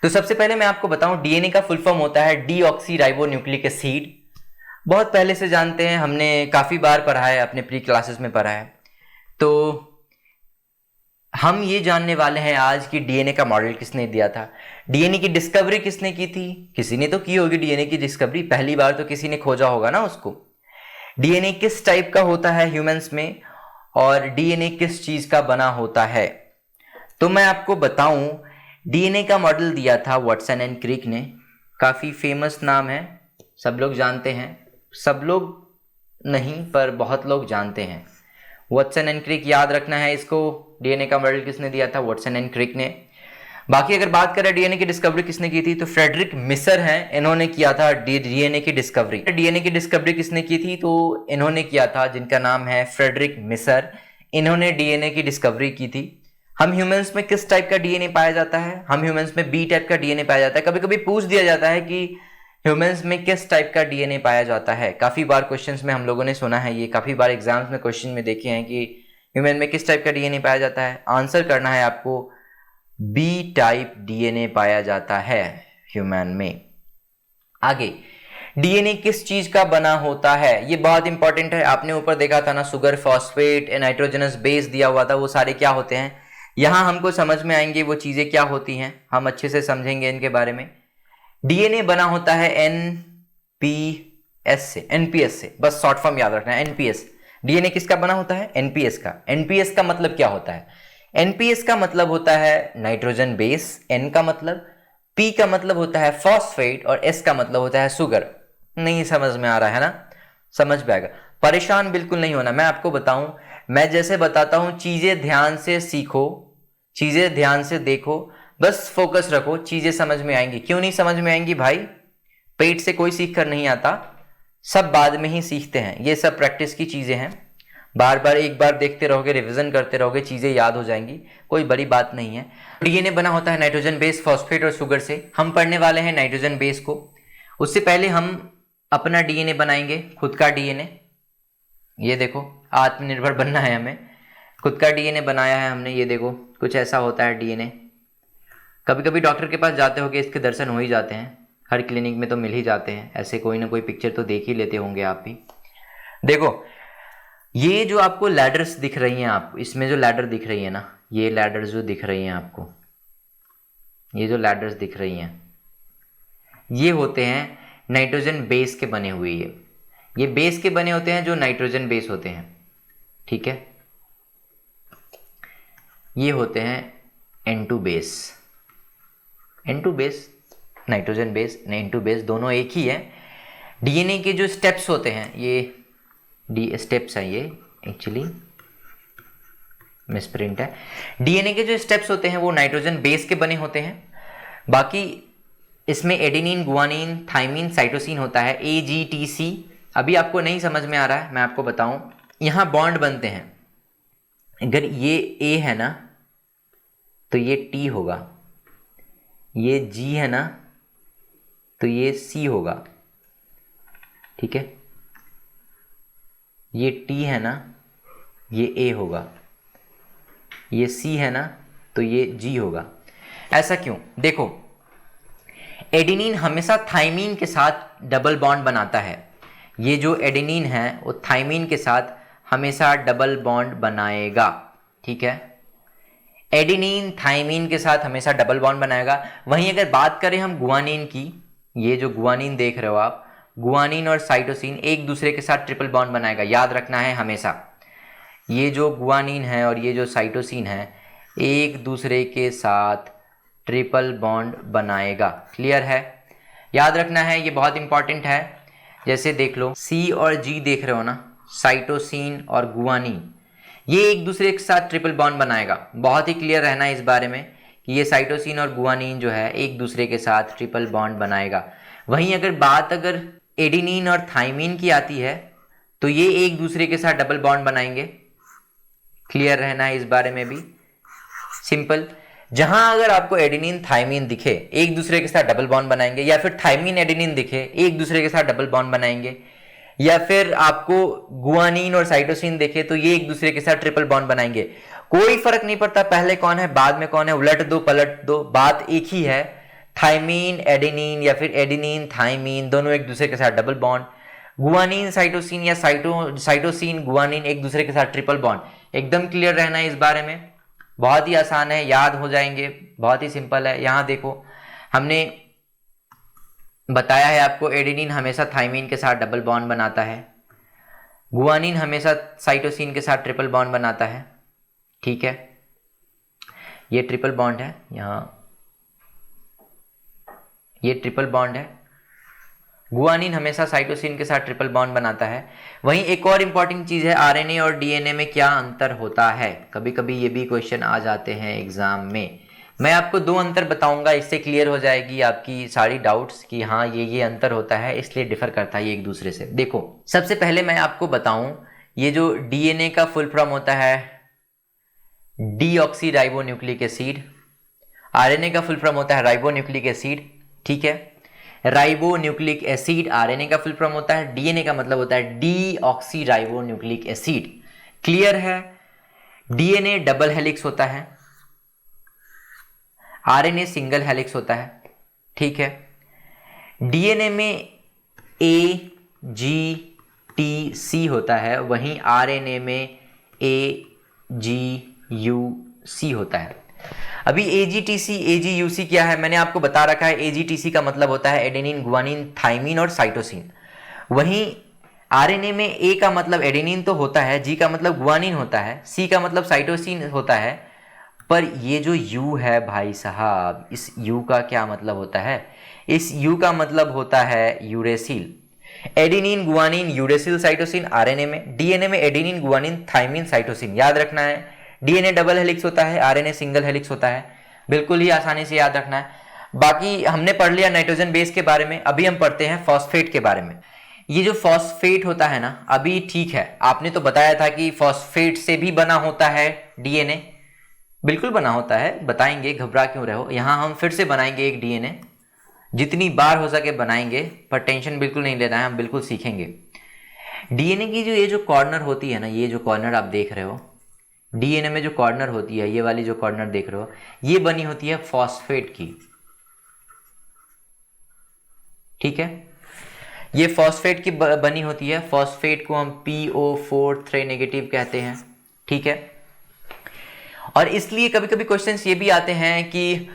तो सबसे पहले मैं आपको बताऊं, डीएनए का फुल फॉर्म होता है डीऑक्सीराइबोन्यूक्लिक एसिड। बहुत पहले से जानते हैं, हमने काफी बार पढ़ा है, अपने प्री क्लासेस में पढ़ा है। तो हम ये जानने वाले हैं आज कि डीएनए का मॉडल किसने दिया था, डीएनए की डिस्कवरी किसने की थी। किसी ने तो की होगी डीएनए की डिस्कवरी, पहली बार तो किसी ने खोजा होगा ना उसको। डीएनए किस टाइप का होता है ह्यूमंस में, और डीएनए किस चीज का बना होता है। तो मैं आपको बताऊं, डीएनए का मॉडल दिया था वाटसन एंड क्रिक ने। काफी फेमस नाम है, सब लोग जानते हैं, सब लोग नहीं पर बहुत लोग जानते हैं। वाटसन एंड क्रिक याद रखना है इसको। डीएनए का मॉडल किसने दिया था, वाटसन एंड क्रिक ने। बाकी अगर बात करें डीएनए की डिस्कवरी किसने की थी, तो फ्रेडरिक मिसर हैं, इन्होंने किया था डीएनए की डिस्कवरी। डीएनए की डिस्कवरी किसने की थी, तो इन्होंने किया था, जिनका नाम है फ्रेडरिक मिसर। इन्होंने डीएनए की डिस्कवरी की थी। हम ह्यूमंस में किस टाइप का डीएनए पाया जाता है, हम ह्यूमंस में बी टाइप का डीएनए पाया जाता है। कभी कभी पूछ दिया जाता है कि ह्यूमंस में किस टाइप का डीएनए पाया जाता है। काफी बार क्वेश्चंस में हम लोगों ने सुना है ये, काफी बार एग्जाम्स में क्वेश्चन में देखे हैं कि ह्यूमन में किस टाइप का डीएनए पाया जाता है। आंसर करना है आपको, बी टाइप डीएनए पाया जाता है ह्यूमन में। आगे, डीएनए किस चीज का बना होता है, ये बहुत इंपॉर्टेंट है। आपने ऊपर देखा था ना, शुगर, फॉस्फेट, नाइट्रोजनस बेस दिया हुआ था, वो सारे क्या होते हैं। यहां हमको समझ में आएंगे वो चीजें क्या होती हैं, हम अच्छे से समझेंगे इनके बारे में। डीएनए बना होता है एनपीएस से, एनपीएस से, बस शॉर्ट फॉर्म याद रखना है, एनपीएस। डीएनए किसका बना होता है, एनपीएस का। एनपीएस का मतलब क्या होता है, एनपीएस का मतलब होता है नाइट्रोजन बेस, एन का मतलब, पी का मतलब होता है फॉस्फेट और एस का मतलब होता है शुगर। नहीं समझ में आ रहा है ना, समझ में आएगा, परेशान बिल्कुल नहीं होना। मैं आपको बताऊं, मैं जैसे बताता हूं चीजें ध्यान से सीखो, चीजें ध्यान से देखो, बस फोकस रखो, चीजें समझ में आएंगी। क्यों नहीं समझ में आएंगी भाई, पेट से कोई सीख कर नहीं आता, सब बाद में ही सीखते हैं। ये सब प्रैक्टिस की चीजें हैं, बार बार एक बार देखते रहोगे, रिवीजन करते रहोगे, चीजें याद हो जाएंगी, कोई बड़ी बात नहीं है। डीएनए बना होता है नाइट्रोजन बेस, फॉस्फेट और शुगर से। हम पढ़ने वाले हैं नाइट्रोजन बेस को। उससे पहले हम अपना डीएनए बनाएंगे, खुद का डीएनए। ये देखो, आत्मनिर्भर बनना है हमें, खुद का डीएनए बनाया है हमने। ये देखो, कुछ ऐसा होता है डीएनए। कभी कभी डॉक्टर के पास जाते होंगे, इसके दर्शन हो ही जाते हैं, हर क्लिनिक में तो मिल ही जाते हैं, ऐसे कोई ना कोई पिक्चर तो देख ही लेते होंगे आप भी। देखो, ये जो आपको लैडर्स दिख रही हैं, आप इसमें जो लैडर दिख रही है ना, ये लैडर्स जो दिख रही हैं आपको, ये जो लैडर्स दिख रही हैं, ये होते हैं नाइट्रोजन बेस के बने हुए। ये बेस के बने होते हैं जो नाइट्रोजन बेस होते हैं, ठीक है। ये होते हैं N2 base, N2 base, nitrogen base, N2 base दोनों एक ही है। डीएनए के जो स्टेप्स होते हैं, ये डी स्टेप्स हैं ये, एक्चुअली मिसप्रिंट है। डीएनए के जो स्टेप्स होते हैं वो नाइट्रोजन बेस के बने होते हैं। बाकी इसमें एडेनिन, गुआनिन, थाइमिन, साइटोसिन होता है, AGTC। अभी आपको नहीं समझ में आ रहा है, मैं आपको बताऊं, यहाँ बॉन्ड बनते हैं। अगर ये A है ना तो ये T होगा, ये G है ना तो ये C होगा, ठीक है। ये T है ना ये A होगा, ये C है ना तो ये G होगा। ऐसा क्यों? देखो, एडेनिन हमेशा थाइमीन के साथ डबल बॉन्ड बनाता है। ये जो एडेनिन है वो थाइमीन के साथ हमेशा डबल बॉन्ड बनाएगा, ठीक है। एडेनिन थाइमीन के साथ हमेशा डबल बॉन्ड बनाएगा। वहीं अगर बात करें हम गुआनिन की, ये जो गुआनिन देख रहे हो आप, गुआनिन और साइटोसिन एक दूसरे के साथ ट्रिपल बॉन्ड बनाएगा, याद रखना है हमेशा। ये जो गुआनिन है और ये जो साइटोसिन है एक दूसरे के साथ ट्रिपल बॉन्ड बनाएगा, क्लियर है? याद रखना है, ये बहुत इंपॉर्टेंट है। जैसे देख लो C और G देख रहे हो ना, साइटोसिन और गुआनिन, ये एक दूसरे के साथ ट्रिपल बॉन्ड बनाएगा। बहुत ही क्लियर रहना है इस बारे में कि ये साइटोसिन और गुआनिन जो है एक दूसरे के साथ ट्रिपल बॉन्ड बनाएगा। वहीं अगर एडेनिन और थाइमीन की आती है तो ये एक दूसरे के साथ डबल बॉन्ड बनाएंगे, क्लियर रहना है इस बारे में भी, सिंपल। जहां अगर आपको एडेनिन थाइमीन दिखे एक दूसरे के साथ डबल बॉन्ड बनाएंगे, या फिर थाइमीन एडेनिन दिखे एक दूसरे के साथ डबल बॉन्ड बनाएंगे, या फिर आपको गुआनिन और साइटोसिन देखे तो ये एक दूसरे के साथ ट्रिपल बॉन्ड बनाएंगे। कोई फर्क नहीं पड़ता पहले कौन है बाद में कौन है, उलट दो पलट दो, बात एक ही है। थाइमीन एडेनिन या फिर एडेनिन थाइमीन दोनों एक दूसरे के साथ डबल बॉन्ड, गुआनिन साइटोसिन या साइटोसिन गुआनिन एक दूसरे के साथ ट्रिपल बॉन्ड। एकदम क्लियर रहना है इस बारे में, बहुत ही आसान है, याद हो जाएंगे, बहुत ही सिंपल है। यहां देखो हमने बताया है आपको, एडेनिन हमेशा थाइमीन के साथ डबल बॉन्ड बनाता है, गुआनिन हमेशा साइटोसिन के साथ ट्रिपल बॉन्ड बनाता है, ठीक है। ये ट्रिपल बॉन्ड है, यहां ये ट्रिपल बॉन्ड है। गुआनिन हमेशा साइटोसिन के साथ ट्रिपल बॉन्ड बनाता है। वहीं एक और इंपॉर्टेंट चीज है, आरएनए और डीएनए में क्या अंतर होता है। कभी कभी ये भी क्वेश्चन आ जाते हैं एग्जाम में। मैं आपको दो अंतर बताऊंगा, इससे क्लियर हो जाएगी आपकी सारी डाउट्स कि हाँ ये अंतर होता है, इसलिए डिफर करता है ये एक दूसरे से। देखो सबसे पहले मैं आपको बताऊं, ये जो डीएनए का फुल फॉर्म होता है deoxy ribo nucleic acid, RNA का फुल फॉर्म होता है राइबो न्यूक्लिक एसिड, ठीक है। राइबो न्यूक्लिक एसिड आरएनए का फुल फॉर्म होता है, डीएनए का मतलब होता है deoxy ribo nucleic acid, clear है। डीएनए डबल हेलिक्स होता है, आरएनए सिंगल हेलिक्स होता है, ठीक है। डीएनए में ए जी टी सी होता है, वहीं आरएनए में ए जी यू सी होता है। अभी AGTC AGUC क्या है मैंने आपको बता रखा है। AGTC का मतलब होता है एडेनिन गुआनिन थाइमीन और साइटोसिन। वहीं आरएनए में A का मतलब एडेनिन तो होता है, G का मतलब गुआनिन होता है, C का मतलब साइटोसिन होता है, पर ये जो U है भाई साहब, इस U का क्या मतलब होता है? इस U का मतलब होता है uracil. Adenine guanine uracil cytosine RNA में, डीएनए में एडेनिन गुआनिन थाइमीन साइटोसिन, याद रखना है। डीएनए डबल हेलिक्स होता है, आरएनए सिंगल हेलिक्स होता है, बिल्कुल ही आसानी से याद रखना है। बाकी हमने पढ़ लिया नाइट्रोजन बेस के बारे में, अभी हम पढ़ते हैं फॉस्फेट के बारे में। ये जो फॉस्फेट होता है ना, अभी ठीक है आपने तो बताया था कि फॉस्फेट से भी बना होता है डीएनए, बिल्कुल बना होता है, बताएंगे, घबरा क्यों रहे हो। यहाँ हम फिर से बनाएंगे एक डीएनए, जितनी बार हो सके बनाएंगे, पर टेंशन बिल्कुल नहीं लेना है, हम बिल्कुल सीखेंगे। डीएनए की जो ये जो कॉर्नर होती है ना, ये जो कॉर्नर आप देख रहे हो डीएनए में, जो कॉर्नर होती है, ये वाली जो कॉर्नर देख रहे हो, ये बनी होती है फॉस्फेट की, ठीक है। ये फॉस्फेट की बनी होती है, फॉस्फेट को हम PO4 नेगेटिव कहते हैं, ठीक है। और इसलिए कभी कभी क्वेश्चंस ये भी आते हैं कि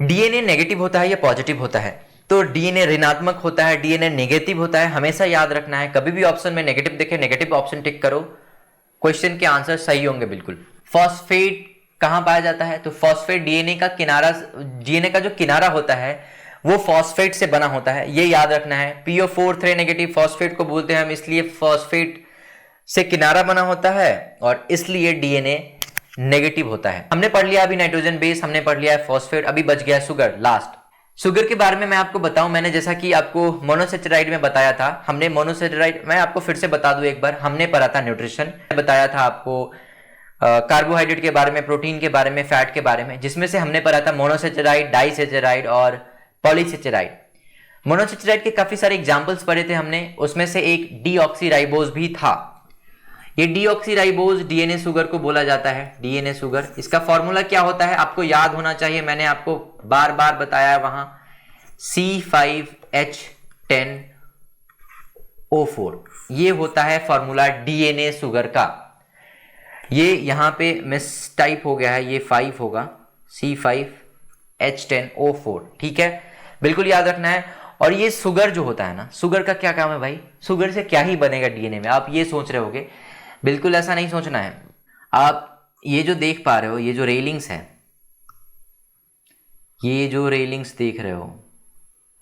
डीएनए नेगेटिव होता है या पॉजिटिव होता है। तो डीएनए ऋणात्मक होता है, डीएनए नेगेटिव होता है, हमेशा याद रखना है। कभी भी ऑप्शन में नेगेटिव देखे, नेगेटिव ऑप्शन टिक करो, क्वेश्चन के आंसर सही होंगे बिल्कुल। फॉस्फेट कहां पाया जाता है? तो फॉस्फेट डीएनए का किनारा, डीएनए का जो किनारा होता है वो फॉस्फेट से बना होता है, ये याद रखना है। PO4 नेगेटिव फॉस्फेट को बोलते हैं हम, इसलिए फॉस्फेट से किनारा बना होता है और इसलिए डीएनए नेगेटिव होता है। हमने पढ़ लिया अभी नाइट्रोजन बेस, हमने पढ़ लिया है फॉस्फेट, अभी बच गया शुगर लास्ट। शुगर के बारे में मैं आपको बताऊं, मैंने जैसा कि आपको मोनोसेचराइड में बताया था, हमने मोनोसेचराइड, मैं आपको फिर से बता दूं एक बार, हमने पढ़ा था न्यूट्रिशन, बताया था आपको कार्बोहाइड्रेट के बारे में, प्रोटीन के बारे में, फैट के बारे में, जिसमें से हमने पढ़ा था मोनोसेचराइड, डाइसेचराइड और पॉलीसेचराइड। मोनोसेचराइड के काफी सारे एग्जांपल्स पढ़े थे हमने, उसमें से एक डीऑक्सीराइबोज भी था। ये डीऑक्सीराइबोज डीएनए शुगर को बोला जाता है, डीएनए शुगर। इसका फॉर्मूला क्या होता है आपको याद होना चाहिए, मैंने आपको बार बार बताया वहां, C5H10O4, ये होता है फॉर्मूला डीएनए शुगर का। ये यहां पे मिस टाइप हो गया है, ये 5 होगा, C5H10O4, ठीक है, बिल्कुल याद रखना है। और ये शुगर जो होता है ना, शुगर का क्या काम है भाई, शुगर से क्या ही बनेगा डीएनए में, आप ये सोच रहे होगे, बिल्कुल ऐसा नहीं सोचना है। आप ये जो देख पा रहे हो, ये जो रेलिंग्स है, ये जो रेलिंग्स देख रहे हो,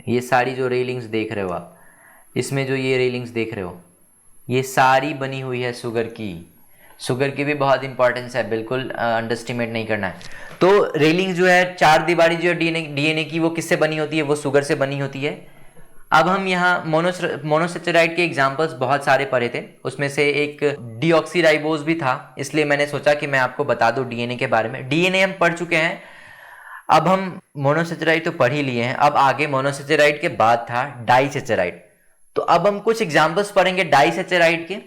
ये सारी जो रेलिंग्स देख रहे हो आप, इसमें जो ये रेलिंग्स देख रहे हो, ये सारी बनी हुई है शुगर की। शुगर की भी बहुत इंपॉर्टेंस है, बिल्कुल अंडरस्टिमेट नहीं करना है। तो रेलिंग जो है, चार दीवारी जो डीएनए की, वो किससे बनी होती है, वो शुगर से बनी होती है। अब हम यहाँ मोनोसेचराइड के एग्जांपल्स बहुत सारे पढ़े थे, उसमें से एक डीऑक्सीराइबोज भी था, इसलिए मैंने सोचा कि मैं आपको बता दूं डीएनए के बारे में। डीएनए हम पढ़ चुके हैं, अब हम मोनोसेचराइड तो पढ़ ही लिए हैं, अब आगे मोनोसेचराइड के बाद था डाइसेचराइड। तो अब हम कुछ एग्जांपल्स पढ़ेंगे डाइसेचराइड के,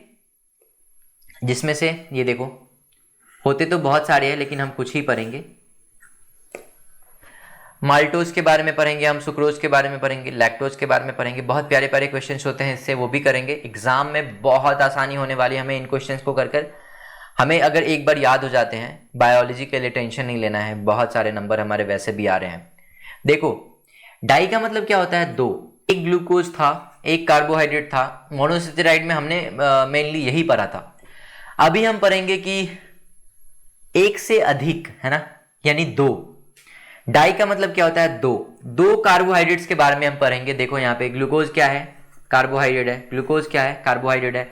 जिसमें से ये देखो, होते तो बहुत सारे हैं लेकिन हम कुछ ही पढ़ेंगे। माल्टोज के बारे में पढ़ेंगे हम, सुक्रोज के बारे में पढ़ेंगे, लैक्टोज के बारे में पढ़ेंगे। बहुत प्यारे प्यारे क्वेश्चंस होते हैं इससे, वो भी करेंगे। एग्जाम में बहुत आसानी होने वाली है हमें इन क्वेश्चंस को कर कर। हमें अगर एक बार याद हो जाते हैं, बायोलॉजी के लिए टेंशन नहीं लेना है, बहुत सारे नंबर हमारे वैसे भी आ रहे हैं। देखो, डाई का मतलब क्या होता है, दो, एक ग्लूकोज था, एक कार्बोहाइड्रेट था। मोनोसेचराइड में हमने मेनली यही पढ़ा था। अभी हम पढ़ेंगे कि एक से अधिक, है ना, यानी दो। डाई का मतलब क्या होता है, दो कार्बोहाइड्रेट्स के बारे में हम पढ़ेंगे। देखो यहाँ पे ग्लूकोज क्या है, कार्बोहाइड्रेट है, ग्लूकोज क्या है, कार्बोहाइड्रेट है।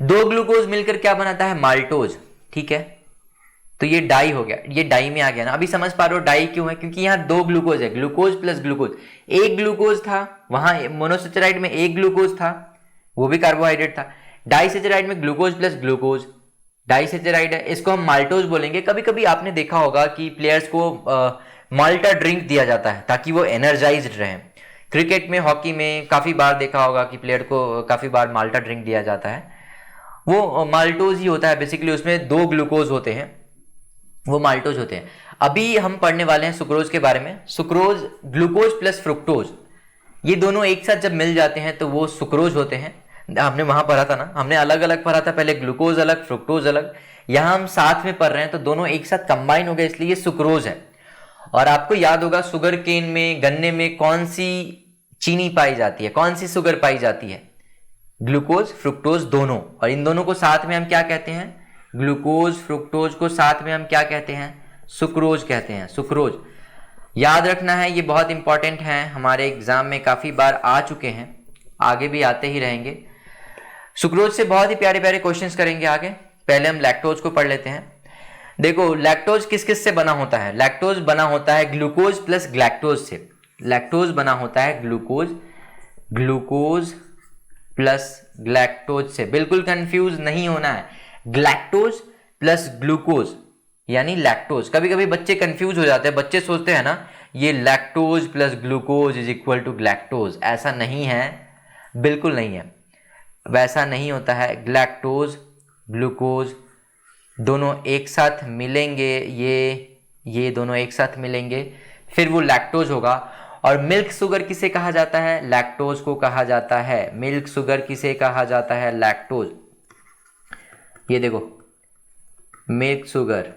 दो ग्लूकोज मिलकर क्या बनाता है, माल्टोज, ठीक है। तो ये डाई हो गया, ये डाई में आ गया ना। अभी समझ पा रहे हो डाई क्यों है, क्योंकि यहाँ दो ग्लूकोज है, ग्लूकोज प्लस ग्लूकोज। एक ग्लूकोज था वहां, मोनोसेचराइड में एक ग्लूकोज था, वो भी कार्बोहाइड्रेट था। डाइसेचराइड में ग्लूकोज प्लस ग्लूकोज, डाइसेचराइड है, इसको हम माल्टोज बोलेंगे। कभी कभी आपने देखा होगा कि प्लेयर्स को माल्टा ड्रिंक दिया जाता है ताकि वो एनर्जाइज्ड रहें। क्रिकेट में, हॉकी में काफी बार देखा होगा कि प्लेयर को काफी बार माल्टा ड्रिंक दिया जाता है, वो माल्टोज ही होता है बेसिकली। उसमें दो ग्लूकोज होते हैं, वो माल्टोज होते हैं। अभी हम पढ़ने वाले हैं सुक्रोज के बारे में। सुक्रोज, ग्लूकोज प्लस फ्रुक्टोज, ये दोनों एक साथ जब मिल जाते हैं तो वो सुक्रोज होते हैं। हमने वहां पढ़ा था ना, हमने अलग अलग पढ़ा था, पहले ग्लूकोज अलग, फ्रुक्टोज अलग। यहां हम साथ में पढ़ रहे हैं तो दोनों एक साथ कंबाइन हो गए, इसलिए ये सुक्रोज है। और आपको याद होगा शुगर केन में, गन्ने में कौन सी चीनी पाई जाती है, कौन सी शुगर पाई जाती है, ग्लूकोज फ्रुक्टोज दोनों। और इन दोनों को साथ में हम क्या कहते हैं, ग्लूकोज फ्रुक्टोज को साथ में हम क्या कहते हैं, सुक्रोज कहते हैं, सुक्रोज। याद रखना है, ये बहुत इंपॉर्टेंट है, हमारे एग्जाम में काफी बार आ चुके हैं, आगे भी आते ही रहेंगे। सुक्रोज से बहुत ही प्यारे प्यारे क्वेश्चंस करेंगे आगे। पहले हम लैक्टोज को पढ़ लेते हैं। देखो, लैक्टोज किस किस से बना होता है, लैक्टोज बना होता है ग्लूकोज प्लस ग्लैक्टोज से। लैक्टोज बना होता है ग्लूकोज प्लस ग्लैक्टोज से, बिल्कुल कंफ्यूज नहीं होना है। ग्लैक्टोज प्लस ग्लूकोज यानी लैक्टोज। कभी कभी बच्चे कंफ्यूज हो जाते हैं, बच्चे सोचते हैं ना ये lactose plus glucose is equal to galactose, ऐसा नहीं है, बिल्कुल नहीं है, वैसा नहीं होता है। ग्लैक्टोज ग्लूकोज दोनों एक साथ मिलेंगे, ये दोनों एक साथ मिलेंगे, फिर वो लैक्टोज होगा। और मिल्क शुगर किसे कहा जाता है, लैक्टोज को कहा जाता है। मिल्क शुगर किसे कहा जाता है, लैक्टोज। ये देखो, मिल्क शुगर,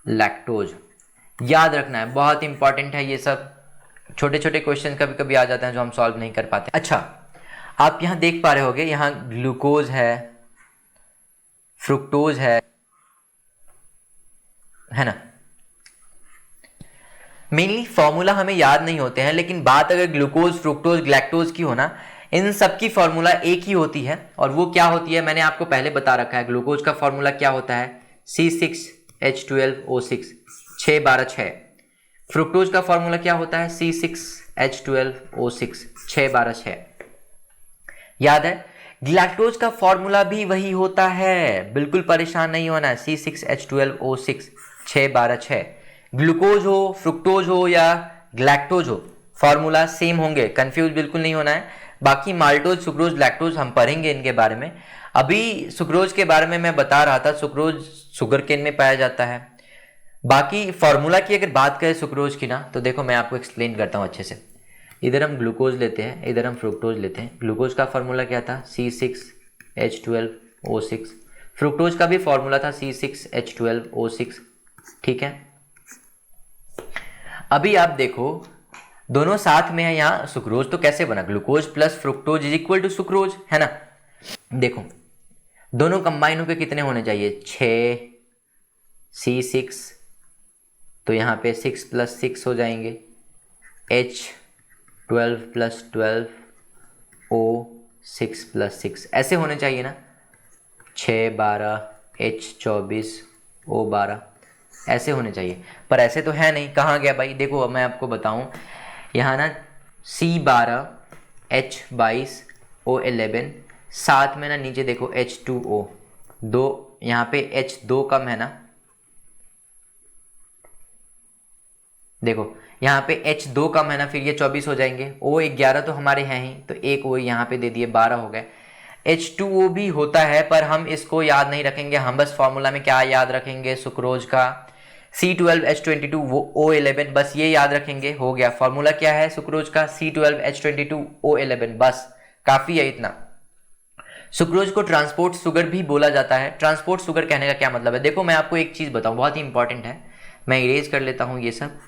लैक्टोज, याद रखना है, बहुत इंपॉर्टेंट है ये सब। छोटे छोटे क्वेश्चन कभी कभी आ जाते हैं जो हम सॉल्व नहीं कर पाते। अच्छा, आप यहां देख पा रहे होगे, यहां ग्लूकोज है, फ्रुक्टोज है ना। मेनली फॉर्मूला हमें याद नहीं होते हैं, लेकिन बात अगर ग्लूकोज फ्रुक्टोज ग्लैक्टोज की हो ना, इन सब की फॉर्मूला एक ही होती है, और वो क्या होती है मैंने आपको पहले बता रखा है। ग्लूकोज का फॉर्मूला क्या होता है, C6H12O6, 6 12 6। फ्रुक्टोज का फॉर्मूला क्या होता है, C6H12O6, 6 12 6। याद है। ग्लैक्टोज का फॉर्मूला भी वही होता है, बिल्कुल परेशान नहीं होना है, C6H12O6, 6 12 6। ग्लूकोज हो, फ्रुक्टोज हो या ग्लैक्टोज हो, फॉर्मूला सेम होंगे, कंफ्यूज बिल्कुल नहीं होना है। बाकी माल्टोज, सुक्रोज, लैक्टोज हम पढ़ेंगे इनके बारे में। अभी सुक्रोज के बारे में मैं बता रहा था, सुक्रोज शुगर केन में पाया जाता है। बाकी फॉर्मूला की अगर बात करें सुक्रोज की ना, तो देखो मैं आपको एक्सप्लेन करता हूँ अच्छे से। इधर हम ग्लूकोज लेते हैं, इधर हम फ्रुक्टोज लेते हैं। ग्लूकोज का फॉर्मूला क्या था, C6H12O6। फ्रुक्टोज का भी फॉर्मूला था C6H12O6, ठीक है। अभी आप देखो दोनों साथ में है, यहाँ सुक्रोज तो कैसे बना, glucose plus fructose is equal to sucrose, है ना। देखो दोनों कंबाइन होकर कितने होने चाहिए, 6 C6, तो यहाँ पे 6 + 6 हो जाएंगे, H12 + 12 O6 + 6, ऐसे होने चाहिए ना, 6 12 H24 O12, ऐसे होने चाहिए। पर ऐसे तो है नहीं, कहाँ गया भाई, देखो अब मैं आपको बताऊं, यहाँ ना C12 H22 O11, साथ में ना नीचे देखो H2O, दो यहाँ पे H2 कम है ना, देखो यहाँ पे H2 कम है ना, फिर ये 24 हो जाएंगे। O11 तो हमारे हैं ही, तो एक O यहाँ पे दे दिए, 12 हो गए। H2O भी होता है पर हम इसको याद नहीं रखेंगे, हम बस फॉर्मूला में क्या याद रखेंगे, सुक्रोज का C12H22 वो O11, बस ये याद रखेंगे, हो गया। फॉर्मूला क्या है सुक्रोज का, C12H22 O11, बस काफी है इतना। सुक्रोज को ट्रांसपोर्ट शुगर भी बोला जाता है। ट्रांसपोर्ट शुगर कहने का क्या मतलब है, देखो मैं आपको एक चीज बताऊं, बहुत ही इंपॉर्टेंट है, मैं इरेज कर लेता हूं ये सब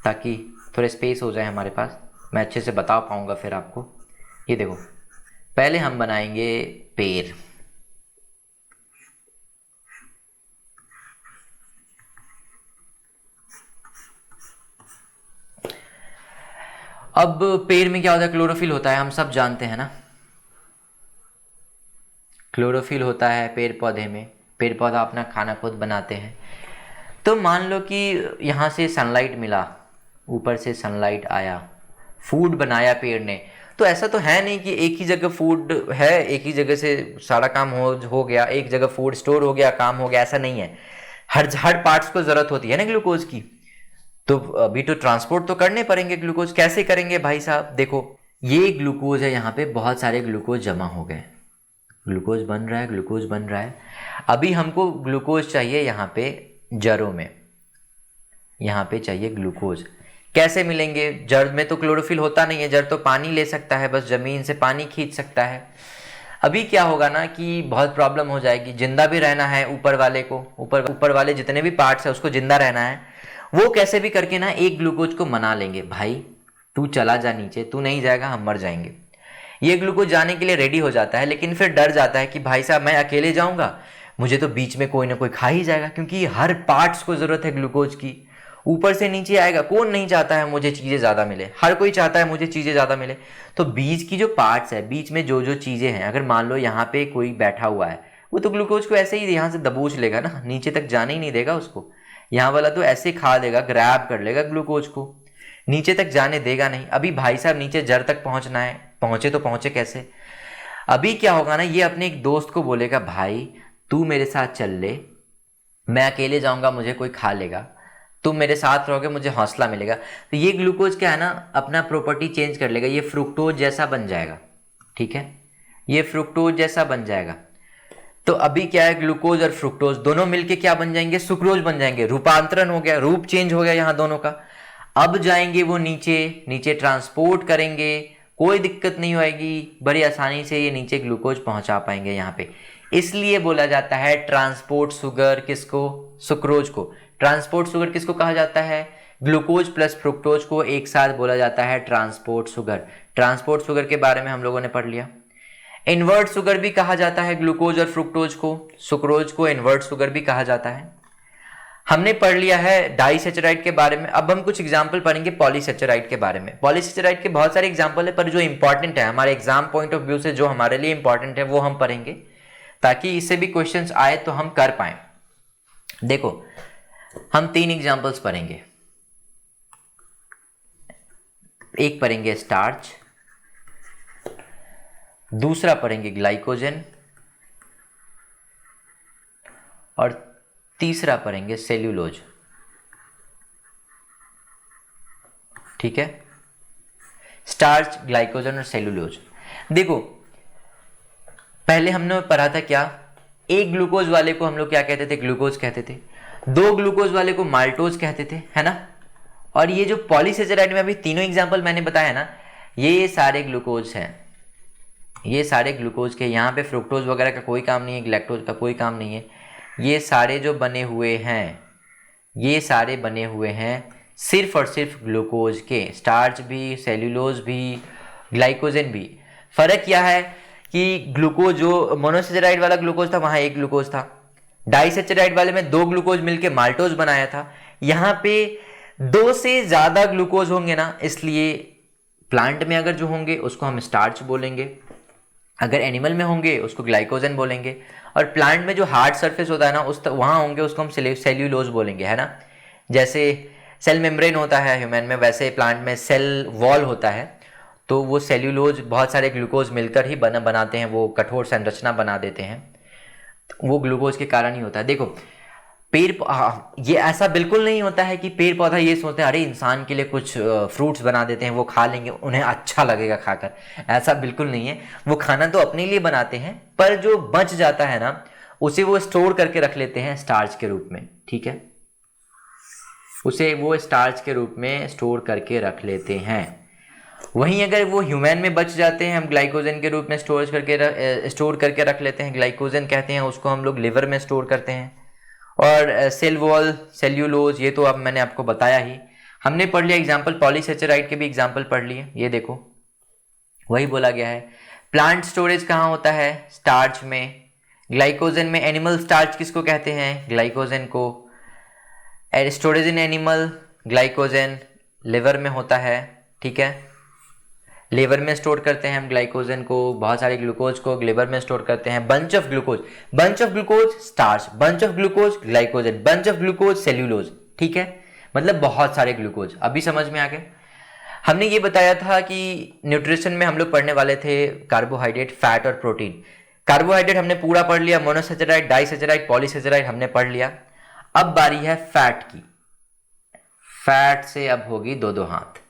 ताकि थोड़े स्पेस हो जाए हमारे पास, मैं अच्छे से बता पाऊंगा फिर आपको। ये देखो पहले हम बनाएंगे पेड़, अब पेड़ में क्या होता है, क्लोरोफिल होता है, हम सब जानते हैं ना, क्लोरोफिल होता है पेड़ पौधे में, पेड़ पौधा अपना खाना खुद बनाते हैं। तो मान लो कि यहाँ से सनलाइट मिला, ऊपर से सनलाइट आया, फूड बनाया पेड़ ने, तो ऐसा तो है नहीं कि एक ही जगह फूड है, एक ही जगह से सारा काम हो गया, एक जगह फूड स्टोर हो गया, काम हो गया, ऐसा नहीं है। हर पार्ट्स को जरूरत होती है ना ग्लूकोज की, तो अभी तो ट्रांसपोर्ट तो करने पड़ेंगे ग्लूकोज, कैसे करेंगे भाई साहब, देखो ये ग्लूकोज है, यहाँ पे बहुत सारे ग्लूकोज जमा हो गए, ग्लूकोज बन रहा है, ग्लूकोज बन रहा है। अभी हमको ग्लूकोज चाहिए यहाँ पे जड़ों में, यहाँ पे चाहिए ग्लूकोज, कैसे मिलेंगे, जड़ में तो क्लोरोफिल होता नहीं है, जड़ तो पानी ले सकता है, बस जमीन से पानी खींच सकता है। अभी क्या होगा ना कि बहुत प्रॉब्लम हो जाएगी, जिंदा भी रहना है ऊपर वाले को, ऊपर वाले जितने भी पार्ट्स है उसको जिंदा रहना है, वो कैसे भी करके ना एक ग्लूकोज को मना लेंगे, भाई तू चला जा नीचे, तू नहीं जाएगा हम मर जाएंगे। ये ग्लूकोज जाने के लिए रेडी हो जाता है, लेकिन फिर डर जाता है कि भाई साहब मैं अकेले जाऊंगा, मुझे तो बीच में कोई ना कोई खा ही जाएगा, क्योंकि हर पार्ट्स को जरूरत है ग्लूकोज की, ऊपर से नीचे आएगा, कौन नहीं चाहता है मुझे चीजें ज्यादा मिले, हर कोई चाहता है मुझे चीजें ज्यादा मिले। तो बीच की जो पार्ट्स है, बीच में जो जो चीजें हैं, अगर मान लो यहाँ पे कोई बैठा हुआ है, वो तो ग्लूकोज को ऐसे ही यहाँ से दबोच लेगा ना, नीचे तक जाने ही नहीं देगा उसको, यहाँ वाला तो ऐसे खा देगा, ग्रैब कर लेगा ग्लूकोज को, नीचे तक जाने देगा नहीं। अभी भाई साहब नीचे जड़ तक पहुंचना है, पहुंचे तो पहुंचे कैसे, अभी क्या होगा ना, ये अपने एक दोस्त को बोलेगा भाई तू मेरे साथ चल ले, मैं अकेले जाऊंगा मुझे कोई खा लेगा, तुम मेरे साथ रहोगे मुझे हौसला मिलेगा। तो ये ग्लूकोज क्या है ना, अपना प्रॉपर्टी चेंज कर लेगा, ये फ्रुक्टोज जैसा बन जाएगा, ठीक है, ये फ्रुक्टोज जैसा बन जाएगा। तो अभी क्या है, ग्लूकोज और फ्रुक्टोज दोनों मिलके क्या बन जाएंगे, सुक्रोज बन जाएंगे, रूपांतरण हो गया, रूप चेंज हो गया यहाँ दोनों का। अब जाएंगे वो नीचे, नीचे ट्रांसपोर्ट करेंगे, कोई दिक्कत नहीं होगी, बड़ी आसानी से ये नीचे ग्लूकोज पहुंचा पाएंगे यहाँ पे, इसलिए बोला जाता है ट्रांसपोर्ट शुगर, किसको, सुक्रोज को। ट्रांसपोर्ट शुगर किसको कहा जाता है, ग्लूकोज प्लस फ्रुक्टोज को एक साथ बोला जाता है ट्रांसपोर्ट शुगर। ट्रांसपोर्ट शुगर के बारे में हम लोगों ने पढ़ लिया। इन्वर्ट शुगर भी कहा जाता है ग्लूकोज और फ्रुक्टोज को, सुक्रोज को इन्वर्ट शुगर भी कहा जाता है। हमने पढ़ लिया है डाइसेचराइड के बारे में। अब हम कुछ एग्जाम्पल पढ़ेंगे पॉलीसेचराइड के बारे में। पॉलीसेचराइड के बहुत सारे एग्जाम्पल है, पर जो इंपॉर्टेंट है हमारे एग्जाम पॉइंट ऑफ व्यू से, जो हमारे लिए इंपॉर्टेंट है वो हम पढ़ेंगे, ताकि इससे भी क्वेश्चंस आए तो हम कर पाए। देखो हम 3 एग्जाम्पल्स पढ़ेंगे। एक पढ़ेंगे स्टार्च, दूसरा पढ़ेंगे ग्लाइकोजन, और तीसरा पढ़ेंगे सेल्यूलोज। ठीक है, स्टार्च, ग्लाइकोजन और सेल्यूलोज। देखो पहले हमने पढ़ा था क्या, एक ग्लूकोज वाले को हम लोग क्या कहते थे, ग्लूकोज कहते थे। 2 ग्लूकोज वाले को माल्टोज कहते थे, है ना। और ये जो पॉलीसेचराइड में अभी तीनों एग्जाम्पल मैंने बताया ना, ये सारे ग्लूकोज हैं, ये सारे ग्लूकोज के। यहाँ पे फ्रुक्टोज वगैरह का कोई काम नहीं है, गैलेक्टोज का कोई काम नहीं है। ये सारे जो बने हुए हैं, ये सारे बने हुए हैं सिर्फ और सिर्फ ग्लूकोज के। स्टार्च भी, सेल्यूलोज भी, ग्लाइकोजन भी। फर्क क्या है कि ग्लूकोज जो मोनोसेचराइड वाला ग्लूकोज था वहां एक ग्लूकोज था, डाइसेचराइड वाले में 2 ग्लूकोज मिलके माल्टोज बनाया था। यहाँ पे 2 से ज्यादा ग्लूकोज होंगे ना, इसलिए प्लांट में अगर जो होंगे उसको हम स्टार्च बोलेंगे, अगर एनिमल में होंगे उसको ग्लाइकोजन बोलेंगे, और प्लांट में जो हार्ड सरफेस होता है ना उस वहां होंगे उसको हम सेल्यूलोज बोलेंगे, है ना। जैसे सेल मेम्ब्रेन होता है ह्यूमन में, वैसे प्लांट में सेल वॉल होता है, तो वो सेल्यूलोज बहुत सारे ग्लूकोज मिलकर ही बनाते हैं, वो कठोर संरचना बना देते हैं। वो ग्लूकोज के कारण ही होता है। देखो ये ऐसा बिल्कुल नहीं होता है कि पेड़ पौधा ये सोचते हैं अरे इंसान के लिए कुछ फ्रूट्स बना देते हैं, वो खा लेंगे, उन्हें अच्छा लगेगा खाकर। ऐसा बिल्कुल नहीं है। वो खाना तो अपने लिए बनाते हैं, पर जो बच जाता है ना उसे वो स्टोर करके रख लेते हैं स्टार्च के रूप में। ठीक है, उसे वो स्टार्च के रूप में स्टोर करके रख लेते हैं। वहीं अगर वो ह्यूमन में बच जाते हैं, हम ग्लाइकोजन के रूप में स्टोर करके रख लेते हैं, ग्लाइकोजन कहते हैं उसको, हम लोग लिवर में स्टोर करते हैं। और सेल वॉल, सेल्यूलोज, ये तो अब मैंने आपको बताया ही। हमने पढ़ लिया एग्जाम्पल, पॉलीसेचराइड के भी एग्जाम्पल पढ़ लिए। ये देखो वही बोला गया है। प्लांट स्टोरेज कहाँ होता है, स्टार्च में। ग्लाइकोजन में एनिमल स्टार्च किसको कहते हैं, ग्लाइकोजन को। Storage in animal, glycogen liver में होता है। ठीक है, लिवर में स्टोर करते हैं हम ग्लाइकोजन को, बहुत सारे ग्लूकोज को लिवर में स्टोर करते हैं। Bunch of glucose starch, bunch of glucose glycogen, bunch of glucose cellulose. ठीक है, मतलब बहुत सारे ग्लूकोज। अभी समझ में आ गए। हमने ये बताया था कि न्यूट्रिशन में हम लोग पढ़ने वाले थे कार्बोहाइड्रेट, फैट और प्रोटीन। कार्बोहाइड्रेट हमने पूरा पढ़ लिया, मोनोसेचराइड, डाइसेचराइड, पॉलीसेचराइड हमने पढ़ लिया। अब बारी है फैट की। फैट से अब होगी 2-2 हाथ।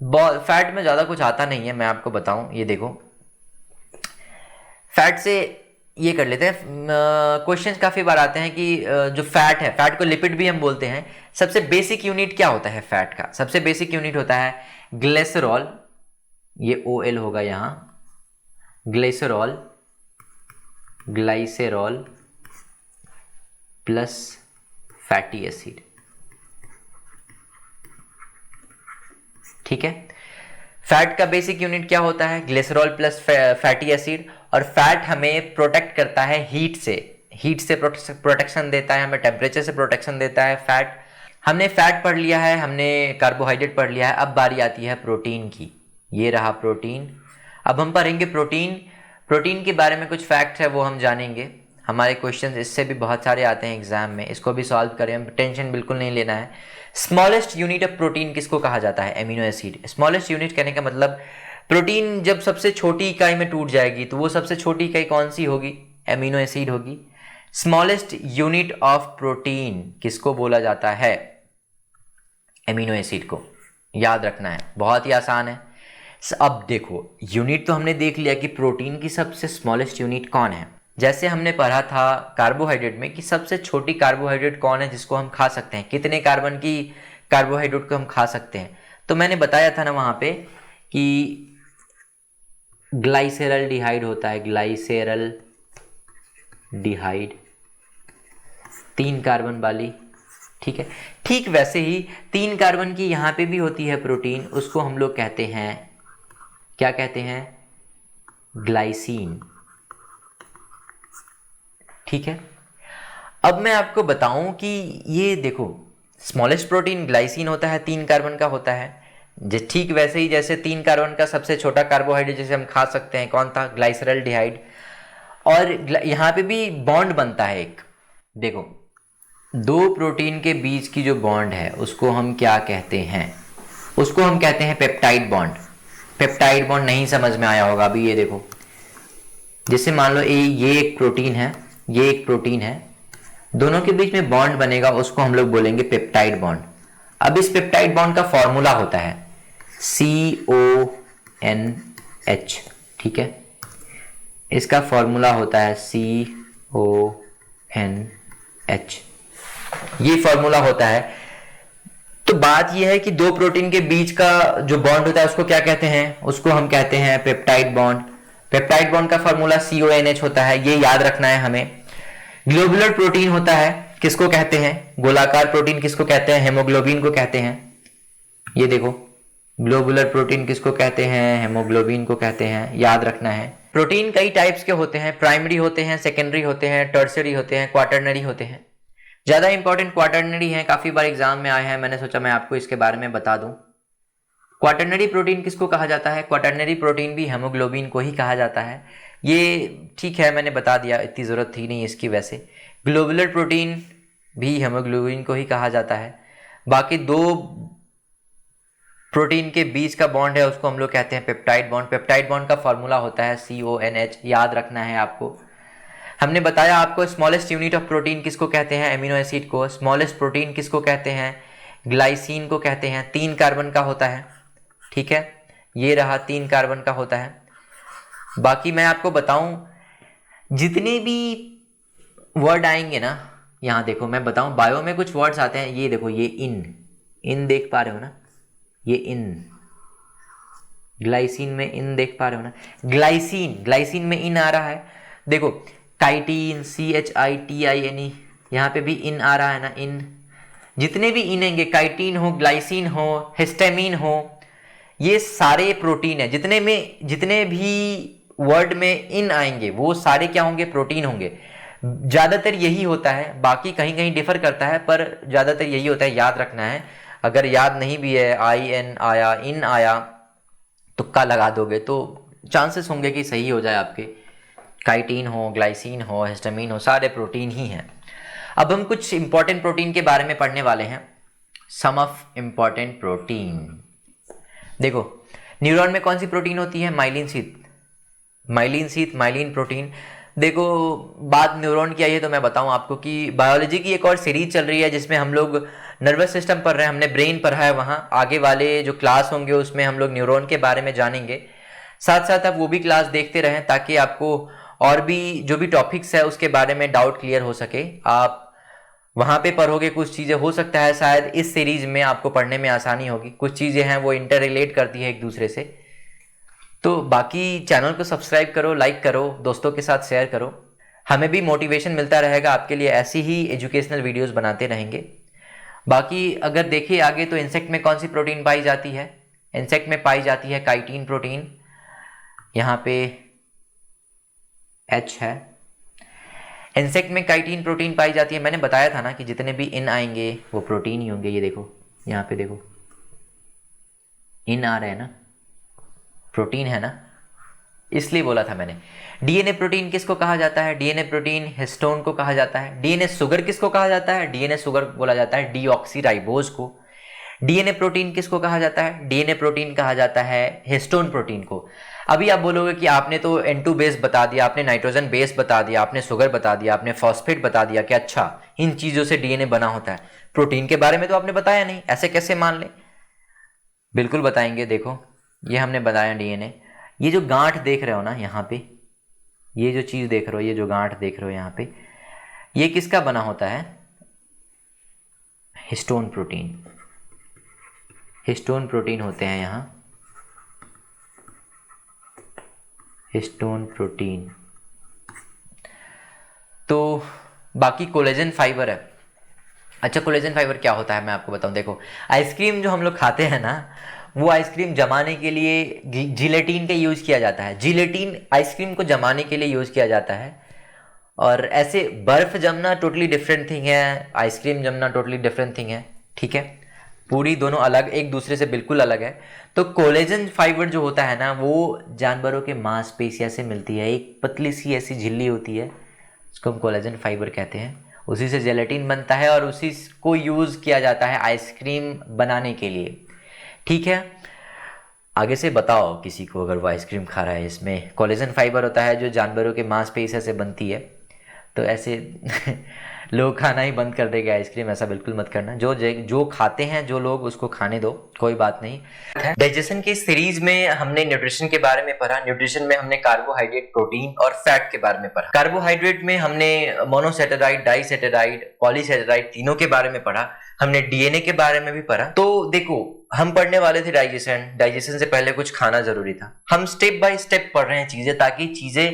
फैट में ज्यादा कुछ आता नहीं है, मैं आपको बताऊं। ये देखो फैट से ये कर लेते हैं। क्वेश्चंस काफी बार आते हैं कि जो फैट है, फैट को लिपिड भी हम बोलते हैं। सबसे बेसिक यूनिट क्या होता है फैट का, सबसे बेसिक यूनिट होता है ग्लिसरॉल, ये OL होगा यहां, ग्लिसरॉल, ग्लाइसेरॉल प्लस फैटी एसिड। ठीक है, फैट का बेसिक यूनिट क्या होता है, ग्लिसरॉल प्लस फैटी एसिड। और फैट हमें प्रोटेक्ट करता है हीट से, प्रोटेक्शन देता है हमें, टेम्परेचर से प्रोटेक्शन देता है फैट। हमने फैट पढ़ लिया है, हमने कार्बोहाइड्रेट पढ़ लिया है। अब बारी आती है प्रोटीन की। ये रहा प्रोटीन। अब हम पढ़ेंगे प्रोटीन के बारे में कुछ फैक्ट है वो हम जानेंगे। हमारे क्वेश्चंस इससे भी बहुत सारे आते हैं एग्जाम में, इसको भी सॉल्व करें, टेंशन बिल्कुल नहीं लेना है। स्मॉलेस्ट यूनिट ऑफ प्रोटीन किसको कहा जाता है, एमिनो एसिड। स्मॉलेस्ट यूनिट कहने का मतलब प्रोटीन जब सबसे छोटी इकाई में टूट जाएगी तो वो सबसे छोटी इकाई कौन सी होगी, एमिनो एसिड होगी। स्मॉलेस्ट यूनिट ऑफ प्रोटीन किसको बोला जाता है, एमिनो एसिड को। याद रखना है, बहुत ही आसान है। अब देखो यूनिट तो हमने देख लिया कि प्रोटीन की सबसे स्मॉलेस्ट यूनिट कौन है। जैसे हमने पढ़ा था कार्बोहाइड्रेट में कि सबसे छोटी कार्बोहाइड्रेट कौन है जिसको हम खा सकते हैं, कितने कार्बन की कार्बोहाइड्रेट को हम खा सकते हैं। तो मैंने बताया था ना वहां पे कि ग्लाइसेरल डिहाइड होता है, ग्लाइसेरल डिहाइड 3 कार्बन वाली। ठीक है, ठीक वैसे ही 3 कार्बन की यहां पे भी होती है प्रोटीन, उसको हम लोग कहते हैं, क्या कहते हैं, ग्लाइसीन। ठीक है, अब मैं आपको बताऊं कि ये देखो, स्मॉलेस्ट प्रोटीन ग्लाइसिन होता है, 3 कार्बन का होता है। ठीक वैसे ही जैसे 3 कार्बन का सबसे छोटा कार्बोहाइड्रेट जिसे हम खा सकते हैं कौन था, ग्लाइसरल्डिहाइड। और यहाँ पे भी बॉन्ड बनता है एक, देखो 2 प्रोटीन के बीच की जो बॉन्ड है उसको हम क्या कहते हैं, उसको हम कहते हैं पेप्टाइड बॉन्ड। पेप्टाइड बॉन्ड नहीं समझ में आया होगा अभी, ये देखो जैसे मान लो ये एक प्रोटीन है, ये एक प्रोटीन है, दोनों के बीच में बॉन्ड बनेगा, उसको हम लोग बोलेंगे पेप्टाइड बॉन्ड। अब इस पेप्टाइड बॉन्ड का फॉर्मूला होता है CONH, ठीक है, इसका फॉर्मूला होता है CONH, ये फॉर्मूला होता है। तो बात यह है कि 2 प्रोटीन के बीच का जो बॉन्ड होता है उसको क्या कहते हैं, उसको हम कहते हैं पेप्टाइड बॉन्ड। पेप्टाइड बॉन्ड का फॉर्मूला CONH होता है, ये याद रखना है हमें। ग्लोबुलर प्रोटीन होता है, किसको कहते हैं, गोलाकार प्रोटीन किसको कहते हैं, हेमोग्लोबिन को कहते हैं। ये देखो ग्लोबुलर प्रोटीन किसको कहते हैं, हेमोग्लोबिन को कहते हैं, याद रखना है। प्रोटीन कई टाइप्स के होते हैं, प्राइमरी होते हैं, सेकेंडरी होते हैं, टर्शियरी होते हैं, क्वाटरनरी होते हैं। ज्यादा इंपॉर्टेंट क्वाटरनरी है, काफी बार एग्जाम में आए हैं, मैंने सोचा मैं आपको इसके बारे में बता दूं। क्वाटरनरी प्रोटीन किसको कहा जाता है, क्वाटरनरी प्रोटीन भी हेमोग्लोबिन को ही कहा जाता है। ये ठीक है, मैंने बता दिया, इतनी ज़रूरत थी नहीं इसकी। वैसे ग्लोबुलर प्रोटीन भी हेमोग्लोबिन को ही कहा जाता है। बाकी 2 प्रोटीन के बीच का बॉन्ड है उसको हम लोग कहते हैं पेप्टाइड बॉन्ड। पेप्टाइड बॉन्ड का फॉर्मूला होता है CONH, याद रखना है आपको। हमने बताया आपको स्मॉलेस्ट यूनिट ऑफ प्रोटीन किसको कहते हैं, एमिनो एसिड को। स्मॉलेस्ट प्रोटीन किसको कहते हैं, ग्लाइसिन को कहते हैं, 3 कार्बन का होता है, ठीक है, ये रहा 3 कार्बन का होता है। बाकी मैं आपको बताऊं जितने भी वर्ड आएंगे ना, यहाँ देखो मैं बताऊं, बायो में कुछ वर्ड्स आते हैं, ये देखो ये इन देख पा रहे हो ना, ये इन, ग्लाइसिन में इन देख पा रहे हो ना, ग्लाइसिन में इन आ रहा है। देखो काइटिन CHITINE, यहाँ पे भी इन आ रहा है ना, इन, जितने भी इनेंगे, काइटिन हो, ग्लाइसिन हो, हिस्टामिन हो, ये सारे प्रोटीन है। जितने भी वर्ड में इन आएंगे वो सारे क्या होंगे, प्रोटीन होंगे। ज्यादातर यही होता है, बाकी कहीं कहीं डिफर करता है, पर ज्यादातर यही होता है, याद रखना है। अगर याद नहीं भी है, IN आया, इन आया, तुक्का लगा दोगे तो चांसेस होंगे कि सही हो जाए आपके। काइटिन हो, ग्लाइसिन हो, हिस्टामिन हो, सारे प्रोटीन ही हैं। अब हम कुछ इंपॉर्टेंट प्रोटीन के बारे में पढ़ने वाले हैं, सम ऑफ इंपॉर्टेंट प्रोटीन। देखो न्यूरॉन में कौन सी प्रोटीन होती है, माइलिन शीथ, माइलिन प्रोटीन। देखो बात न्यूरॉन की आई है तो मैं बताऊं आपको कि बायोलॉजी की एक और सीरीज चल रही है जिसमें हम लोग नर्वस सिस्टम पढ़ रहे हैं, हमने ब्रेन पढ़ा है, वहाँ आगे वाले जो क्लास होंगे उसमें हम लोग न्यूरॉन के बारे में जानेंगे। साथ साथ आप वो भी क्लास देखते रहें ताकि आपको और भी जो भी टॉपिक्स है उसके बारे में डाउट क्लियर हो सके। आप वहाँ पे पढ़ोगे कुछ चीज़ें, हो सकता है शायद इस सीरीज में आपको पढ़ने में आसानी होगी, कुछ चीज़ें हैं वो इंटर रिलेट करती है एक दूसरे से। तो बाकी चैनल को सब्सक्राइब करो, लाइक करो, दोस्तों के साथ शेयर करो, हमें भी मोटिवेशन मिलता रहेगा आपके लिए, ऐसी ही एजुकेशनल वीडियोस बनाते रहेंगे। बाकी अगर देखिए आगे तो इंसेक्ट में कौन सी प्रोटीन पाई जाती है, इंसेक्ट में पाई जाती है काइटिन प्रोटीन, यहाँ पे H है, इंसेक्ट में काइटिन प्रोटीन पाई जाती है। मैंने बताया था ना कि जितने भी इन आएंगे वो प्रोटीन ही होंगे। ये देखो यहाँ पे देखो इन आ रहे हैं ना, प्रोटीन है ना, इसलिए बोला था मैंने। डीएनए प्रोटीन किसको कहा जाता है, डीएनए प्रोटीन हिस्टोन को कहा जाता है। डीएनए शुगर किसको कहा जाता है, डीएनए शुगर बोला जाता है डीऑक्सीराइबोज को। डीएनए प्रोटीन किसको कहा जाता है, डीएनए प्रोटीन कहा जाता है हिस्टोन प्रोटीन को। अभी आप बोलोगे कि आपने तो N2 बेस बता दिया, आपने नाइट्रोजन बेस बता दिया, आपने शुगर बता दिया, आपने फॉस्फेट बता दिया कि अच्छा इन चीजों से डीएनए बना होता है, प्रोटीन के बारे में तो आपने बताया नहीं, ऐसे कैसे मान लें। बिल्कुल बताएंगे। देखो ये हमने बताया डीएनए, ये जो गांठ देख रहे हो ना यहाँ पे, ये जो चीज देख रहे हो, ये जो गांठ देख रहे हो यहाँ पे, ये किसका बना होता है, हिस्टोन प्रोटीन। हिस्टोन प्रोटीन होते हैं यहाँ, हिस्टोन प्रोटीन। तो बाकी कोलेजन फाइबर है। अच्छा कोलेजन फाइबर क्या होता है मैं आपको बताऊं। देखो आइसक्रीम जो हम लोग खाते हैं ना, वो आइसक्रीम जमाने के लिए जिलेटिन का यूज किया जाता है। जिलेटिन आइसक्रीम को जमाने के लिए यूज किया जाता है और ऐसे बर्फ जमना टोटली डिफरेंट थिंग है, आइसक्रीम जमना टोटली डिफरेंट थिंग है, ठीक है, पूरी दोनों अलग, एक दूसरे से बिल्कुल अलग है। तो कोलेजन फाइबर जो होता है ना, वो जानवरों के मांसपेशियों से मिलती है, एक पतली सी ऐसी झिल्ली होती है, उसको हम कोलेजन फाइबर कहते हैं, उसी से जेलेटिन बनता है और उसी को यूज़ किया जाता है आइसक्रीम बनाने के लिए, ठीक है। आगे से बताओ किसी को अगर वो आइसक्रीम खा रहा है, इसमें कोलेजन फाइबर होता है जो जानवरों के मांसपेशियों से बनती है, तो ऐसे लोग खाना ही बंद कर देंगे आइसक्रीम, ऐसा बिल्कुल मत करना। जो खाते हैं जो लोग, उसको खाने दो, कोई बात नहीं। डाइजेशन की सीरीज में हमने न्यूट्रिशन के बारे में पढ़ा। न्यूट्रिशन में हमने कार्बोहाइड्रेट, प्रोटीन और फैट के बारे में पढ़ा। कार्बोहाइड्रेट में हमने मोनोसैटेराइड, डाइसैटेराइड, पॉलीसैटेराइड तीनों के बारे में पढ़ा। हमने डीएनए के बारे में भी पढ़ा। तो देखो, हम पढ़ने वाले थे डाइजेशन से पहले कुछ खाना जरूरी था। हम स्टेप बाय स्टेप पढ़ रहे हैं चीजें, ताकि चीजें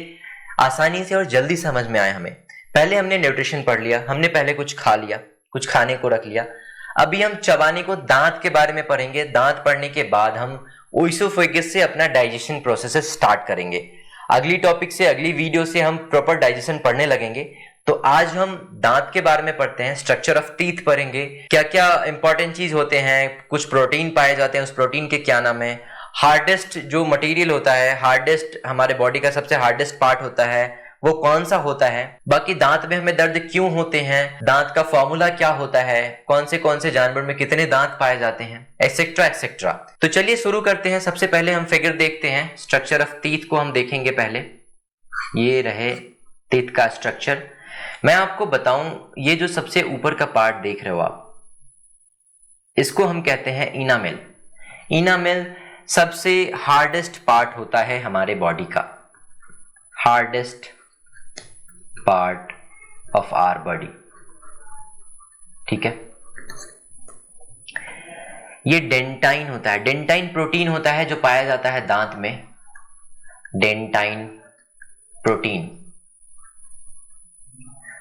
आसानी से और जल्दी समझ में आए हमें। पहले हमने न्यूट्रिशन पढ़ लिया, हमने पहले कुछ खा लिया, कुछ खाने को रख लिया। अभी हम चबाने को, दांत के बारे में पढ़ेंगे। दांत पढ़ने के बाद हम ओइसोफेगस से अपना डाइजेशन प्रोसेस स्टार्ट करेंगे। अगली टॉपिक से, अगली वीडियो से हम प्रॉपर डाइजेशन पढ़ने लगेंगे। तो आज हम दांत के बारे में पढ़ते हैं, स्ट्रक्चर ऑफ टीथ पढ़ेंगे, क्या क्या इंपॉर्टेंट चीज होते हैं, कुछ प्रोटीन पाए जाते हैं, उस प्रोटीन के क्या नाम है, हार्डेस्ट जो मटेरियल होता है, हार्डेस्ट हमारे बॉडी का सबसे हार्डेस्ट पार्ट होता है, वो कौन सा होता है, बाकी दांत में हमें दर्द क्यों होते हैं, दांत का फॉर्मूला क्या होता है, कौन से जानवर में कितने दांत पाए जाते हैं, एक्सेट्रा एक्सेट्रा। तो चलिए शुरू करते हैं। सबसे पहले हम फिगर देखते हैं, स्ट्रक्चर ऑफ टीथ को हम देखेंगे पहले। ये रहे टीथ का स्ट्रक्चर। मैं आपको बताऊं, ये जो सबसे ऊपर का पार्ट देख रहे हो आप, इसको हम कहते हैं इनामेल। इनामेल सबसे हार्डेस्ट पार्ट होता है हमारे बॉडी का, hardest part of our body, ठीक है। ये डेंटाइन होता है, डेंटाइन प्रोटीन होता है जो पाया जाता है दांत में, डेंटाइन प्रोटीन।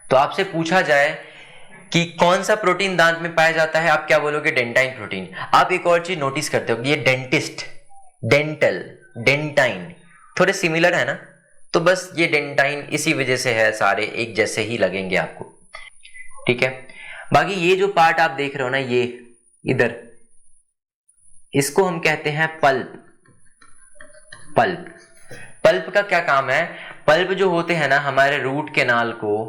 तो आपसे पूछा जाए कि कौन सा प्रोटीन दांत में पाया जाता है, आप क्या बोलोगे? Dentine protein. आप एक और चीज नोटिस करते हो, ये डेंटिस्ट, डेंटल, डेंटाइन थोड़े सिमिलर है ना, तो बस ये डेंटाइन इसी वजह से है, सारे एक जैसे ही लगेंगे आपको, ठीक है। बाकी ये जो पार्ट आप देख रहे हो ना, ये इधर, इसको हम कहते हैं पल्प। पल्प, पल्प का क्या काम है? पल्प जो होते हैं ना, हमारे रूट कैनाल को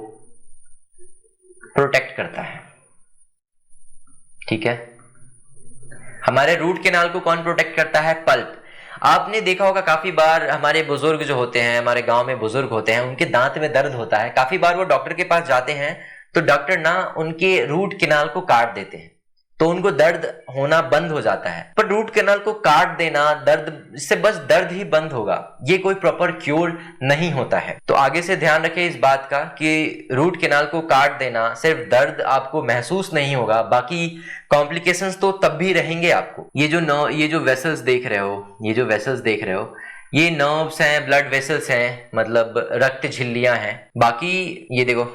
प्रोटेक्ट करता है, ठीक है। हमारे रूट कैनाल को कौन प्रोटेक्ट करता है? पल्प। आपने देखा होगा काफी बार हमारे बुजुर्ग जो होते हैं, हमारे गांव में बुजुर्ग होते हैं, उनके दांत में दर्द होता है, काफी बार वो डॉक्टर के पास जाते हैं तो डॉक्टर ना उनके रूट कैनाल को काट देते हैं, तो उनको दर्द होना बंद हो जाता है। पर रूट कैनाल को काट देना, दर्द, इससे बस दर्द ही बंद होगा, ये कोई प्रॉपर क्योर नहीं होता है। तो आगे से ध्यान रखें इस बात का कि रूट कैनाल को काट देना, सिर्फ दर्द आपको महसूस नहीं होगा, बाकी कॉम्प्लिकेशंस तो तब भी रहेंगे आपको। ये जो वेसल्स देख रहे हो, ये जो वेसल्स देख रहे हो, ये नर्व्स हैं, ब्लड वेसल्स हैं, मतलब रक्त झिल्लियां हैं। बाकी ये देखो,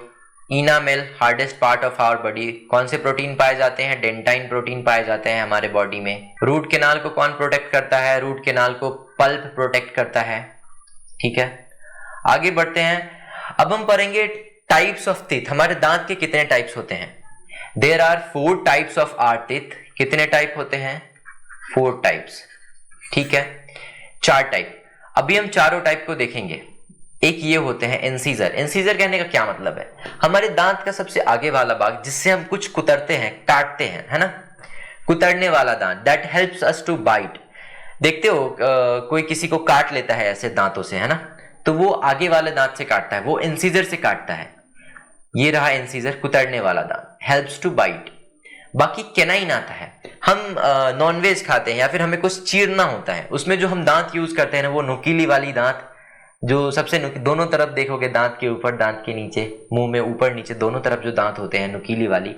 enamel, hardest part of our body, कौन से प्रोटीन पाए जाते हैं? डेंटाइन प्रोटीन पाए जाते हैं हमारे बॉडी में। रूट कैनाल को कौन प्रोटेक्ट करता है? रूट कैनाल को पल्प प्रोटेक्ट करता है, ठीक है। आगे बढ़ते हैं, अब हम पढ़ेंगे टाइप्स ऑफ टीथ। हमारे दांत के कितने टाइप्स होते हैं? There are 4 types of our teeth. कितने टाइप होते हैं? 4 टाइप्स, ठीक है, 4 टाइप। अभी हम चारों टाइप को देखेंगे। एक ये होते हैं इंसीजर। इंसीजर कहने का क्या मतलब है? हमारे दांत का सबसे आगे वाला भाग, जिससे हम कुछ कुतरते हैं, काटते हैं, है ना, कुतरने वाला दांत, that helps us to bite. देखते हो कोई किसी को काट लेता है ऐसे दांतों से, है ना, तो वो आगे वाले दांत से काटता है, वो इंसीजर से काटता है। ये रहा इंसीजर, कुतरने वाला दांत, हेल्प्स टू बाइट। बाकी कैनाइन आता है, हम नॉनवेज खाते हैं या फिर हमें कुछ चीरना होता है, उसमें जो हम दांत यूज करते हैं ना, वो नुकीली वाली दांत, जो सबसे दोनों तरफ देखोगे, दांत के ऊपर, दांत के नीचे, मुंह में ऊपर नीचे दोनों तरफ जो दांत होते हैं नुकीली वाली,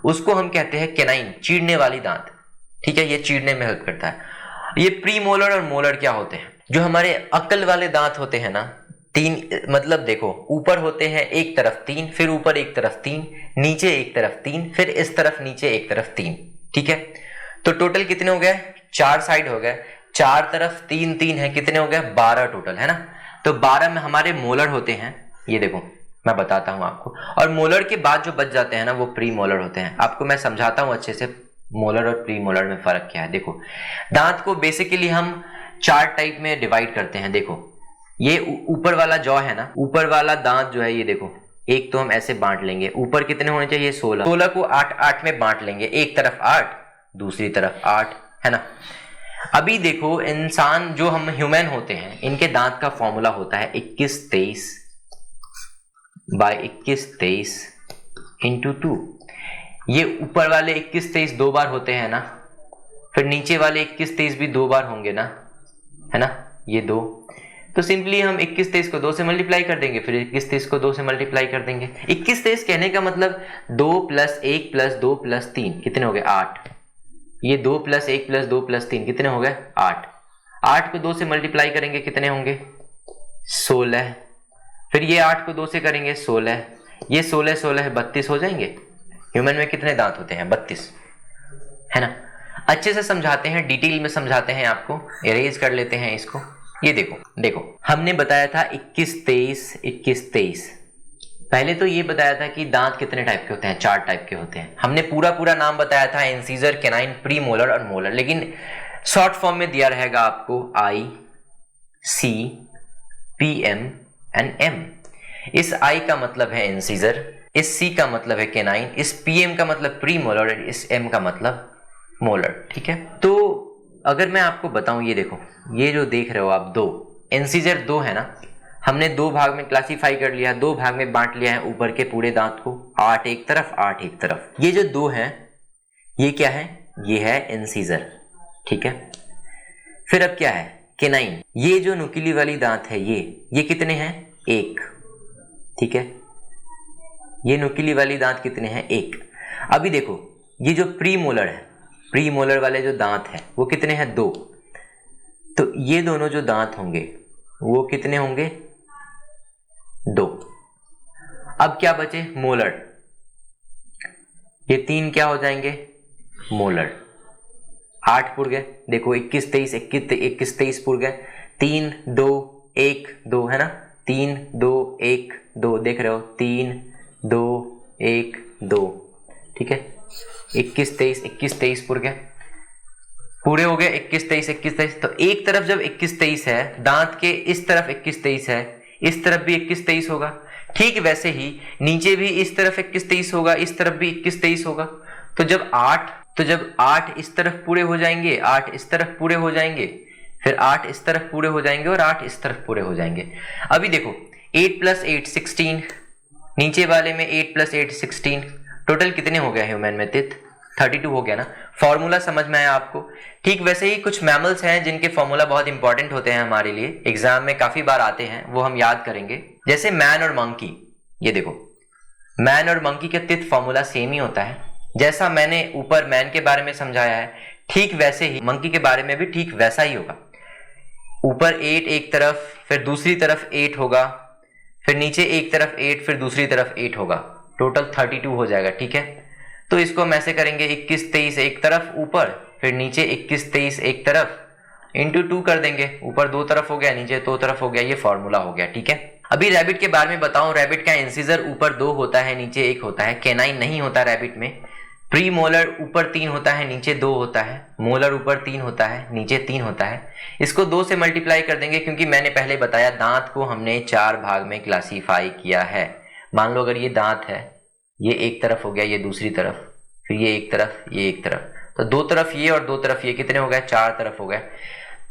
उसको हम कहते हैं कैनाइन, चीरने वाली दांत, ठीक है। ये चीरने में हेल्प करता है। ये प्री मोलर और मोलर क्या होते हैं? जो हमारे अक्ल वाले दांत होते हैं ना, 3, मतलब देखो, ऊपर होते हैं एक तरफ 3, फिर ऊपर एक तरफ 3, नीचे एक तरफ 3, फिर इस तरफ नीचे एक तरफ 3, ठीक है। तो टोटल कितने हो गए? 4 साइड हो गए, 4 तरफ 3 3 है, कितने हो गए? 12 टोटल, है ना। तो 12 में हमारे मोलर होते हैं, ये देखो मैं बताता हूं आपको। और मोलर के बाद जो बच जाते हैं ना वो प्री मोलर होते हैं। आपको मैं समझाता हूं अच्छे से मोलर और प्री मोलर में फर्क क्या है। देखो, दांत को बेसिकली हम 4 टाइप में डिवाइड करते हैं। देखो, ये ऊपर वाला जॉ है ना, ऊपर वाला दांत जो है ये देखो, एक तो हम ऐसे बांट लेंगे। ऊपर कितने होने चाहिए? 16 को 8 में बांट लेंगे। एक तरफ 8, दूसरी तरफ 8, है ना। अभी देखो, इंसान जो हम ह्यूमन होते हैं, इनके दांत का फॉर्मूला होता है 21-23 बाय 21-23 इंटू 2। ये ऊपर वाले 21-23 दो बार होते हैं ना, फिर नीचे वाले 21-23 भी दो बार होंगे ना, है ना, ये दो। तो सिंपली हम 21-23 को 2 से मल्टीप्लाई कर देंगे, फिर 21-23 को 2 से मल्टीप्लाई कर देंगे। 21-23 कहने का मतलब 2 + 1 + 2 + 3 कितने हो गए? 8। ये 2 + 1 + 2 + 3 कितने हो गए? 8। 8 को 2 से मल्टीप्लाई करेंगे कितने होंगे? 16। फिर ये 8 को 2 से करेंगे 16, ये 16 16 32 हो जाएंगे। ह्यूमन में कितने दांत होते हैं? 32, है ना। अच्छे से समझाते हैं, डिटेल में समझाते हैं आपको। इरेज कर लेते हैं इसको। ये देखो हमने बताया था 21-23 पहले तो ये बताया था कि दांत कितने टाइप के होते हैं? 4 टाइप के होते हैं। हमने पूरा नाम बताया था, इंसीजर, कैनाइन, प्री मोलर और मोलर, लेकिन शॉर्ट फॉर्म में दिया रहेगा आपको I, C, PM and M। इस I का मतलब है इंसीजर, इस C का मतलब है कैनाइन, इस PM का मतलब प्री मोलर, इस M का मतलब मोलर। ठीक है, तो अगर मैं आपको बताऊं, ये देखो, ये जो देख रहे हो आप, 2 इंसीजर 2 है ना, हमने 2 भाग में क्लासिफाई कर लिया, 2 भाग में बांट लिया है ऊपर के पूरे दांत को, 8 एक तरफ 8 एक तरफ। ये जो 2 है ये क्या है? ये है इंसीजर। ठीक है, फिर अब क्या है? कैनाइन। ये जो नुकीली वाली दांत है ये कितने हैं? 1। ठीक है, ये नुकीली वाली दांत कितने हैं? 1। अभी देखो, ये जो प्री मोलर है, प्री मोलर वाले जो दांत है वो कितने हैं? 2। तो ये दोनों जो दांत होंगे वो कितने होंगे? 2। अब क्या बचे? मोलर। ये 3 क्या हो जाएंगे? मोलर। 8 पुर गए। देखो 21-23 पुर गए। 3 2 1 2, है ना। 3 2 1 2, देख रहे हो, 3 2 1 2। ठीक है, 21-23 पुर गए, पूरे हो गए। 21-23 तो एक तरफ जब 21-23 है, दांत के इस तरफ 21-23 है, इस तरफ भी 21-23 होगा। ठीक वैसे ही नीचे भी इस तरफ 21-23 होगा, इस तरफ भी 21-23 होगा। तो जब 8 इस तरफ पूरे हो जाएंगे, 8 इस तरफ पूरे हो जाएंगे, फिर 8 इस तरफ पूरे हो जाएंगे और 8 इस तरफ पूरे हो जाएंगे। अभी देखो, 8 + 8 16, नीचे वाले में 8 + 8 16, टोटल कितने हो गए ह्यूमन में? 32 हो गया ना। फॉर्मूला समझ में आया आपको? ठीक वैसे ही कुछ मैमल्स हैं जिनके फॉर्मूला बहुत इंपॉर्टेंट होते हैं हमारे लिए, एग्जाम में काफी बार आते हैं, वो हम याद करेंगे। जैसे मैन और मंकी। ये देखो, मैन और मंकी का तिथ फॉर्मूला सेम ही होता है। जैसा मैंने ऊपर मैन के बारे में समझाया है, ठीक वैसे ही मंकी के बारे में भी ठीक वैसा ही होगा। ऊपर 8 एक तरफ, फिर दूसरी तरफ 8 होगा, फिर नीचे एक तरफ 8, फिर दूसरी तरफ 8 होगा, टोटल 32 हो जाएगा। ठीक है, तो इसको हम ऐसे करेंगे, 21-23 एक तरफ ऊपर, फिर नीचे 21-23 एक तरफ, इंटू 2 कर देंगे। ऊपर 2 तरफ हो गया, नीचे 2 तरफ हो गया, ये फॉर्मूला हो गया। ठीक है, अभी रैबिट के बारे में बताऊं। रैबिट का इंसीजर ऊपर 2 होता है, नीचे 1 होता है। कैनाइन नहीं होता रैबिट में। प्री मोलर ऊपर 3 होता है, नीचे 2 होता है। मोलर ऊपर 3 होता है, नीचे 3 होता है। इसको 2 से मल्टीप्लाई कर देंगे, क्योंकि मैंने पहले बताया दांत को हमने 4 भाग में क्लासीफाई किया है। मान लो अगर ये दांत है, ये एक तरफ हो गया, ये दूसरी तरफ, फिर ये एक तरफ, ये एक तरफ, तो 2 तरफ ये और 2 तरफ ये, कितने हो गए? 4 तरफ हो गए।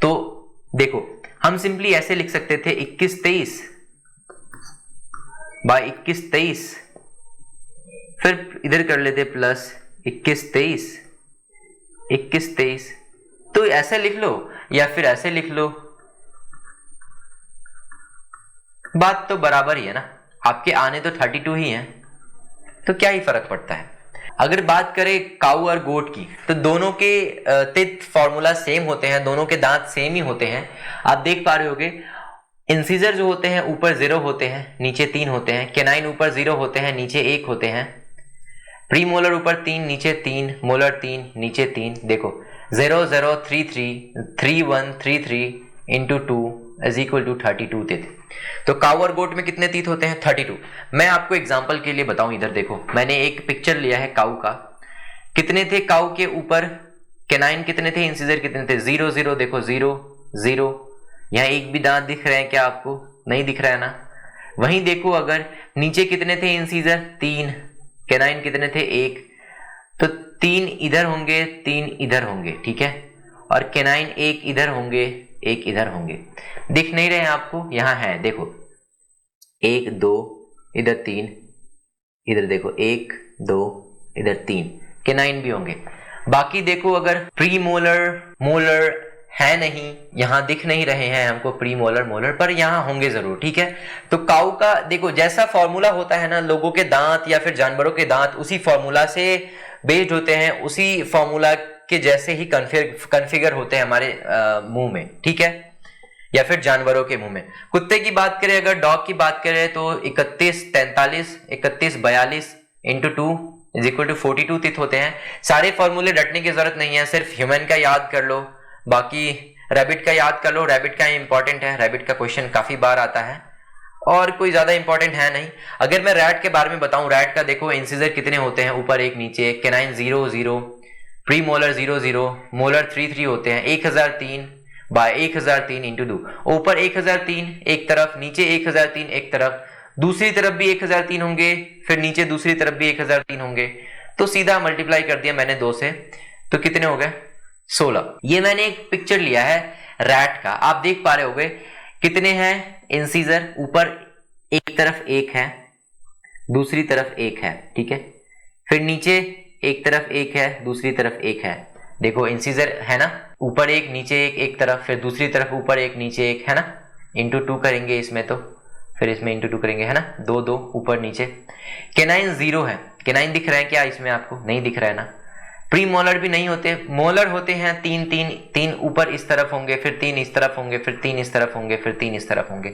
तो देखो, हम सिंपली ऐसे लिख सकते थे 21-23 बाय 21-23, फिर इधर कर लेते प्लस 21-23, तो ऐसे लिख लो या फिर ऐसे लिख लो, बात तो बराबर ही है ना। आपके आने तो 32 ही हैं, तो क्या ही फर्क पड़ता है। अगर बात करें काऊ और गोट की, तो दोनों के तिथ फॉर्मूला सेम होते हैं, दोनों के दांत सेम ही होते हैं। आप देख पा रहे होगे, इंसीजर जो होते हैं ऊपर 0 होते हैं, नीचे 3 होते हैं। कैनाइन ऊपर 0 होते हैं, नीचे 1 होते हैं। प्री मोलर ऊपर 3, नीचे 3, मोलर 3, नीचे 3। देखो 0 0 3 3 3 1 3 3 into 2 is equal to 32 teeth. तो काऊ और गोट में कितने टीथ होते हैं? 32। मैं आपको एग्जांपल के लिए बताऊं, इधर देखो मैंने एक पिक्चर लिया है काऊ का। कितने थे काऊ के ऊपर कैनाइन, कितने थे इंसिजर, कितने थे? 0 0। देखो 0 0। यहाँ एक भी दांत दिख रहे हैं क्या आपको? नहीं दिख रहा है ना। वहीं देखो अगर नीचे कितने थे इंसिजर? 3। कैनाइन कितने थे? 1। तो 3 इधर होंगे, 3 इधर होंगे, ठीक है। और कैनाइन 1 इधर होंगे, 1 इधर होंगे। दिख नहीं रहे हैं आपको? यहां है, देखो 1 2, इधर 3, इधर देखो 1 2, इधर 3। कैनाइन भी होंगे। बाकी देखो अगर प्री मोलर, मोलर है नहीं, यहां दिख नहीं रहे हैं हमको प्री मोलर, मोलर, पर यहां होंगे जरूर, ठीक है। तो काऊ का देखो जैसा फॉर्मूला होता है ना, लोगों के दांत या फिर जानवरों के दांत उसी फॉर्मूला से बेस्ड होते हैं, उसी फॉर्मूला के जैसे ही कन्फिगर होते हैं हमारे मुंह में, ठीक है, या फिर जानवरों के मुंह में। कुत्ते की बात करें, अगर डॉग की बात करें तो 31 43 31 42 into 2 is equal to 42 teeth होते हैं। सारे फॉर्मूले रटने की जरूरत नहीं है, सिर्फ ह्यूमन का याद कर लो, बाकी रैबिट का याद कर लो। रैबिट का इंपॉर्टेंट है, रैबिट का क्वेश्चन काफी बार आता है, और कोई ज्यादा इंपॉर्टेंट है नहीं। अगर मैं रैट के बारे में बताऊं, रैट का देखो इंसिजर कितने होते हैं? ऊपर 1 नीचे 1। कैनाइन 0 0, प्री मोलर 0 0, मोलर 3 3 होते हैं। 1003 बाय 1003 इंटू 2। ऊपर 1003 एक तरफ, नीचे 1003 एक तरफ, दूसरी तरफ भी 1003 होंगे, फिर नीचे दूसरी तरफ भी 1003 होंगे। तो सीधा मल्टीप्लाई कर दिया मैंने 2 से, तो कितने हो गए? 16। ये मैंने एक पिक्चर लिया है रैट का, आप देख पा रहे होगे कितने हैं इंसिजर? ऊपर एक तरफ 1 है, दूसरी तरफ 1 है, ठीक है। फिर नीचे एक तरफ 1 है, दूसरी तरफ 1 है। देखो इंसिजर है ना, ऊपर 1 नीचे 1 एक तरफ, फिर दूसरी तरफ ऊपर 1 नीचे 1, है ना। इंटू 2 करेंगे इसमें, तो फिर इसमें इंटू 2 करेंगे, है ना। 2 2 ऊपर नीचे। कैनाइन 0 है। कैनाइन दिख रहा है क्या इसमें आपको? नहीं दिख रहा है ना। प्री मोलर भी नहीं होते, मोलर होते हैं 3 3 3 ऊपर इस तरफ होंगे, फिर 3 इस तरफ होंगे, फिर 3 इस तरफ होंगे, फिर 3 इस तरफ होंगे।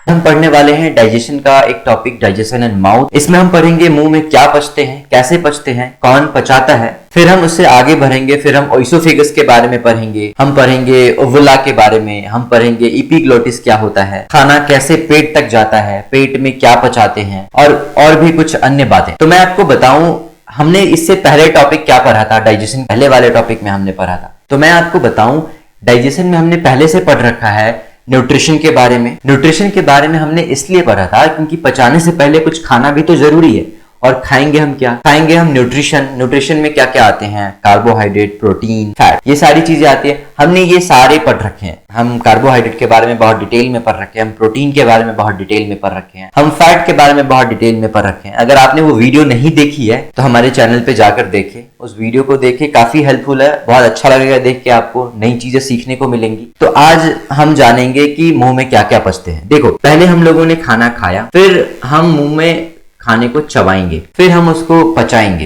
हम पढ़ने वाले हैं डाइजेशन का एक टॉपिक, डाइजेशन एंड माउथ। इसमें हम पढ़ेंगे मुंह में क्या पचते हैं, कैसे पचते हैं, कौन पचाता है। फिर हम उससे आगे बढ़ेंगे, फिर हम ओइसोफेगस के बारे में पढ़ेंगे, हम पढ़ेंगे ओवुला के बारे में, हम पढ़ेंगे इपिग्लोटिस क्या होता है, खाना कैसे पेट तक जाता है, पेट में क्या पचाते हैं, और भी कुछ अन्य बातें। तो मैं आपको बताऊं, हमने इससे पहले टॉपिक क्या पढ़ा था, डाइजेशन पहले वाले टॉपिक में हमने पढ़ा था। तो मैं आपको बताऊं, डाइजेशन में हमने पहले से पढ़ रखा है न्यूट्रिशन के बारे में। न्यूट्रिशन के बारे में हमने इसलिए पढ़ा था क्योंकि पचाने से पहले कुछ खाना भी तो जरूरी है। और खाएंगे हम क्या? खाएंगे हम न्यूट्रिशन। न्यूट्रिशन में क्या क्या आते हैं? कार्बोहाइड्रेट, प्रोटीन, फैट, ये सारी चीजें आती है। हमने ये सारे पढ़ रखे हैं। हम कार्बोहाइड्रेट के बारे में बहुत डिटेल में पढ़ रखे हैं, हम प्रोटीन के बारे में बहुत डिटेल में पढ़ रखे हैं, हम फैट के बारे में बहुत डिटेल में पढ़ रखे हैं। अगर आपने वो वीडियो नहीं देखी है तो हमारे चैनल पे जाकर देखें, उस वीडियो को देखें, काफी हेल्पफुल है, बहुत अच्छा लगेगा देख के, आपको नई चीजें सीखने को मिलेंगी। तो आज हम जानेंगे कि मुंह में क्या क्या पचते हैं। देखो, पहले हम लोगों ने खाना खाया, फिर हम मुंह में खाने को चबाएंगे, फिर हम उसको पचाएंगे,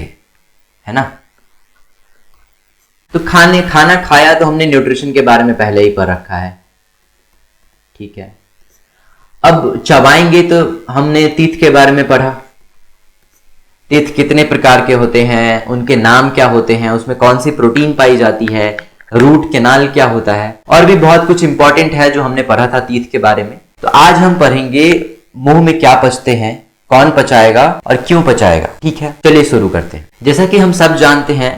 है ना। तो खाना खाया तो हमने न्यूट्रिशन के बारे में पहले ही पढ़ रखा है, ठीक है। अब चबाएंगे तो हमने तीत के बारे में पढ़ा। तीत कितने प्रकार के होते हैं, उनके नाम क्या होते हैं, उसमें कौन सी प्रोटीन पाई जाती है, रूट कैनाल क्या होता है, और भी बहुत कुछ इंपॉर्टेंट है जो हमने पढ़ा था तीत के बारे में। तो आज हम पढ़ेंगे मुंह में क्या पचते हैं, कौन पचाएगा और क्यों पचाएगा, ठीक है। चलिए शुरू करते हैं। जैसा कि हम सब जानते हैं,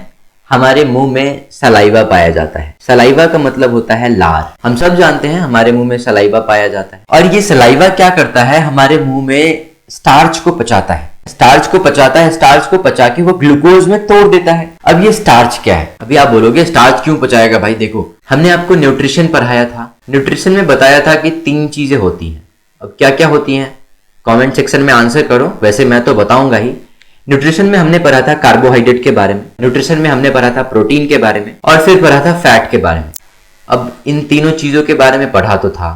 हमारे मुंह में सलाइवा पाया जाता है। सलाइवा का मतलब होता है लार। हम सब जानते हैं हमारे मुंह में सलाइवा पाया जाता है, और ये सलाइवा क्या करता है? हमारे मुंह में स्टार्च को पचाता है। स्टार्च को पचाता है, स्टार्च को पचा के वो ग्लूकोज में तोड़ देता है। अब ये स्टार्च क्या है? अभी आप बोलोगे स्टार्च क्यों पचाएगा भाई? देखो, हमने आपको न्यूट्रिशन पढ़ाया था। न्यूट्रिशन में बताया था कि 3 चीजें होती हैं। अब क्या क्या होती हैं? कमेंट सेक्शन में आंसर करो, वैसे मैं तो बताऊंगा ही। न्यूट्रिशन में हमने पढ़ा था कार्बोहाइड्रेट के बारे में, न्यूट्रिशन में हमने पढ़ा था प्रोटीन के बारे में, और फिर पढ़ा था फैट के बारे में। अब इन तीनों चीजों के बारे में पढ़ा तो था।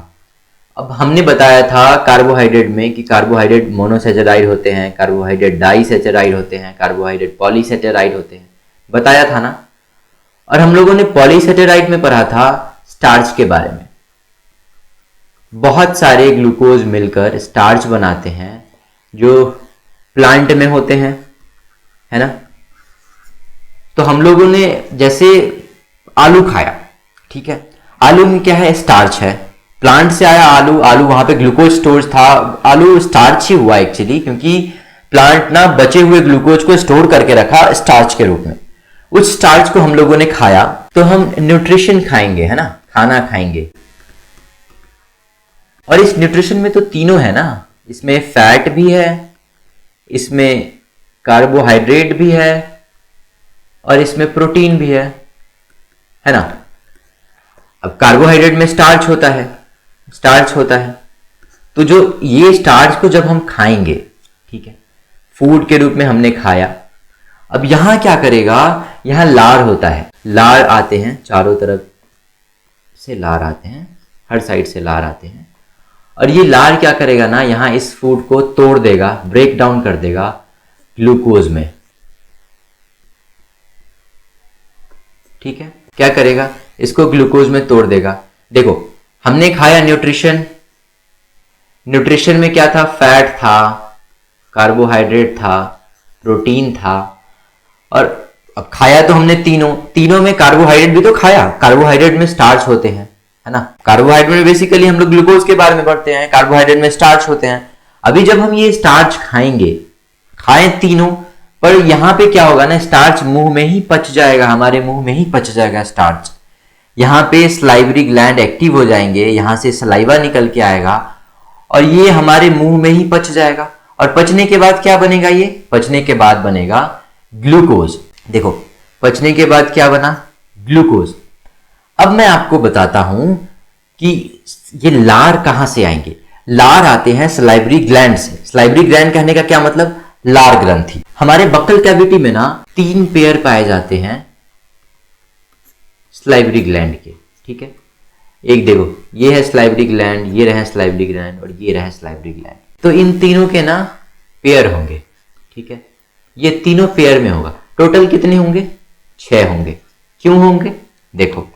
अब हमने बताया था कार्बोहाइड्रेट में कि कार्बोहाइड्रेट मोनोसेचराइड होते हैं, कार्बोहाइड्रेट डाइसेचराइड होते हैं, कार्बोहाइड्रेट पॉलीसेचराइड होते हैं, बताया था ना। और हम लोगों ने पॉलीसेचराइड में पढ़ा था स्टार्च के बारे में। बहुत सारे ग्लूकोज मिलकर स्टार्च बनाते हैं जो प्लांट में होते हैं, है ना। तो हम लोगों ने जैसे आलू खाया, ठीक है, आलू में क्या है? स्टार्च है, प्लांट से आया आलू, आलू वहां पे ग्लूकोज स्टोर था, आलू स्टार्च ही हुआ एक्चुअली, क्योंकि प्लांट ना बचे हुए ग्लूकोज को स्टोर करके रखा स्टार्च के रूप में। उस स्टार्च को हम लोगों ने खाया, तो हम न्यूट्रिशन खाएंगे, है ना, खाना खाएंगे। और इस न्यूट्रिशन में तो तीनों है ना, इसमें फैट भी है, इसमें कार्बोहाइड्रेट भी है और इसमें प्रोटीन भी है ना। अब कार्बोहाइड्रेट में स्टार्च होता है, तो जो ये स्टार्च को जब हम खाएंगे, ठीक है, फूड के रूप में हमने खाया, अब यहां क्या करेगा, यहां लार होता है, लार आते हैं चारों तरफ से, लार आते हैं, हर साइड से लार आते हैं, और ये लार क्या करेगा ना, यहां इस फूड को तोड़ देगा, ब्रेक डाउन कर देगा ग्लूकोज में, ठीक है, क्या करेगा, इसको ग्लूकोज में तोड़ देगा। देखो हमने खाया न्यूट्रिशन, न्यूट्रिशन में क्या था, फैट था, कार्बोहाइड्रेट था, प्रोटीन था, और अब खाया तो हमने तीनों में कार्बोहाइड्रेट भी तो खाया, कार्बोहाइड्रेट में स्टार्च होते हैं, है ना, कार्बोहाइड्रेट में बेसिकली हम लोग ग्लूकोज के बारे में पढ़ते हैं, कार्बोहाइड्रेट में स्टार्च होते हैं। अभी जब हम ये स्टार्च खाएं तीनों, पर यहां पे क्या होगा ना, स्टार्च मुंह में ही पच जाएगा, हमारे मुंह में ही पच जाएगा स्टार्च, यहाँ पे सलाइवरी ग्लैंड एक्टिव हो जाएंगे, यहां से सलाइवा निकल के आएगा और ये हमारे मुंह में ही पच जाएगा। और पचने के बाद क्या बनेगा, ये पचने के बाद बनेगा ग्लूकोज। देखो पचने के बाद क्या बना, ग्लूकोज। अब मैं आपको बताता हूं कि ये लार कहां से आएंगे। लार आते हैं सलाइवरी ग्लैंड से। सलाइवरी ग्लैंड कहने का क्या मतलब, लार ग्रंथि। हमारे बक्कल कैविटी में ना 3 पेयर पाए जाते हैं सलाइवरी ग्लैंड के, ठीक है। एक देखो ये है सलाइवरी ग्लैंड, ये रहे सलाइवरी ग्लैंड और ये रहे सलाइवरी ग्लैंड। तो इन तीनों के ना पेयर होंगे, ठीक है, ये तीनों पेयर में होगा। टोटल कितने होंगे, 6 होंगे। क्यों होंगे, देखो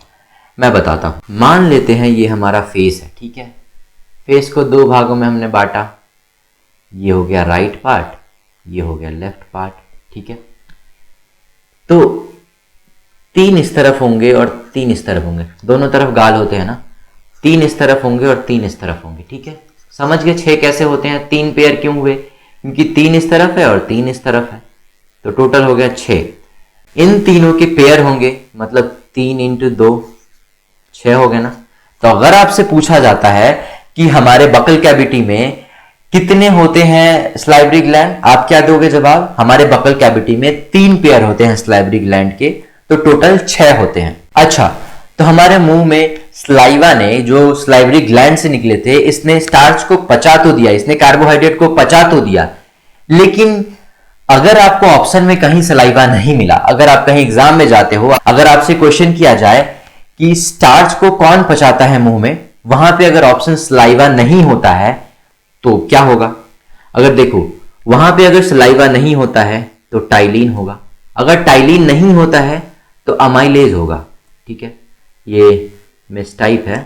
मैं बताता हूं। मान लेते हैं ये हमारा फेस है, ठीक है, फेस को 2 भागों में हमने बांटा, ये हो गया राइट पार्ट, ये हो गया लेफ्ट पार्ट, ठीक है। तो 3 इस तरफ होंगे और 3 इस तरफ होंगे, दोनों तरफ गाल होते हैं ना, 3 इस तरफ होंगे और 3 इस तरफ होंगे, ठीक है। समझ गए 6 कैसे होते हैं, 3 पेयर क्यों हुए, क्योंकि 3 इस तरफ है और 3 इस तरफ है, तो टोटल हो गया 6। इन तीनों के पेयर होंगे, मतलब 3 × 2 6 हो गए ना। तो अगर आपसे पूछा जाता है कि हमारे बकल कैविटी में कितने होते हैं सलाइवरी ग्लैंड, आप क्या दोगे जवाब, हमारे बकल कैविटी में 3 पेयर होते हैं सलाइवरी ग्लैंड के, तो टोटल 6 होते हैं। अच्छा, तो हमारे मुंह में सलाइवा ने जो सलाइवरी ग्लैंड से निकले थे, इसने स्टार्च को पचा तो दिया, इसने कार्बोहाइड्रेट को पचा तो दिया, लेकिन अगर आपको ऑप्शन में कहीं सलाइवा नहीं मिला, अगर आप कहीं एग्जाम में जाते हो, अगर आपसे क्वेश्चन किया जाए कि स्टार्च को कौन पचाता है मुंह में, वहां पे अगर ऑप्शन सलाइवा नहीं होता है तो क्या होगा। अगर देखो वहां पे अगर सलाइवा नहीं होता है तो टाइलिन होगा, अगर टाइलिन नहीं होता है तो अमाइलेज होगा, ठीक है। ये मिस टाइप है,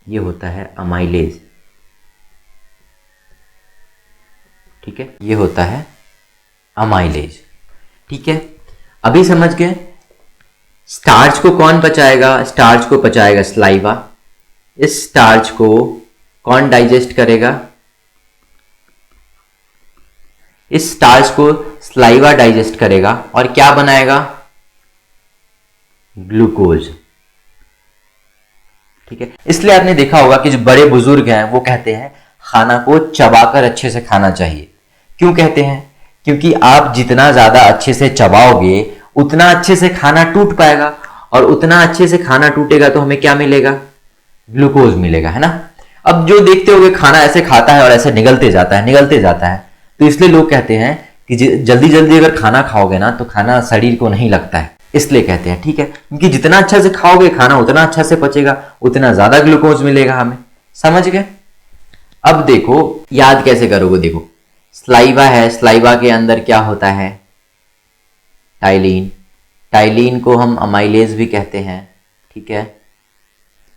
ये होता है अमाइलेज, ठीक है, ये होता है अमाइलेज, ठीक है। अभी समझ गए स्टार्च को कौन पचाएगा, स्टार्च को पचाएगा सलाइवा। इस स्टार्च को कौन डाइजेस्ट करेगा, इस स्टार्च को सलाइवा डाइजेस्ट करेगा और क्या बनाएगा, ग्लूकोज, ठीक है। इसलिए आपने देखा होगा कि जो बड़े बुजुर्ग हैं वो कहते हैं खाना को चबाकर अच्छे से खाना चाहिए। क्यों कहते हैं, क्योंकि आप जितना ज्यादा अच्छे से चबाओगे उतना अच्छे से खाना टूट पाएगा, और उतना अच्छे से खाना टूटेगा तो हमें क्या मिलेगा, ग्लूकोज मिलेगा, है ना। अब जो देखते होगे खाना ऐसे खाता है और ऐसे निगलते जाता है, तो इसलिए लोग कहते हैं कि जल्दी जल्दी अगर खाना खाओगे ना तो खाना शरीर को नहीं लगता है, इसलिए कहते हैं, ठीक है, क्योंकि जितना अच्छा से खाओगे खाना उतना अच्छा से पचेगा, उतना ज्यादा ग्लूकोज मिलेगा हमें। समझ गए। अब देखो याद कैसे करोगे, देखो सलाइवा है, सलाइवा के अंदर क्या होता है, टाइलिन, टाइलिन को हम अमाइलेज भी कहते हैं, ठीक है,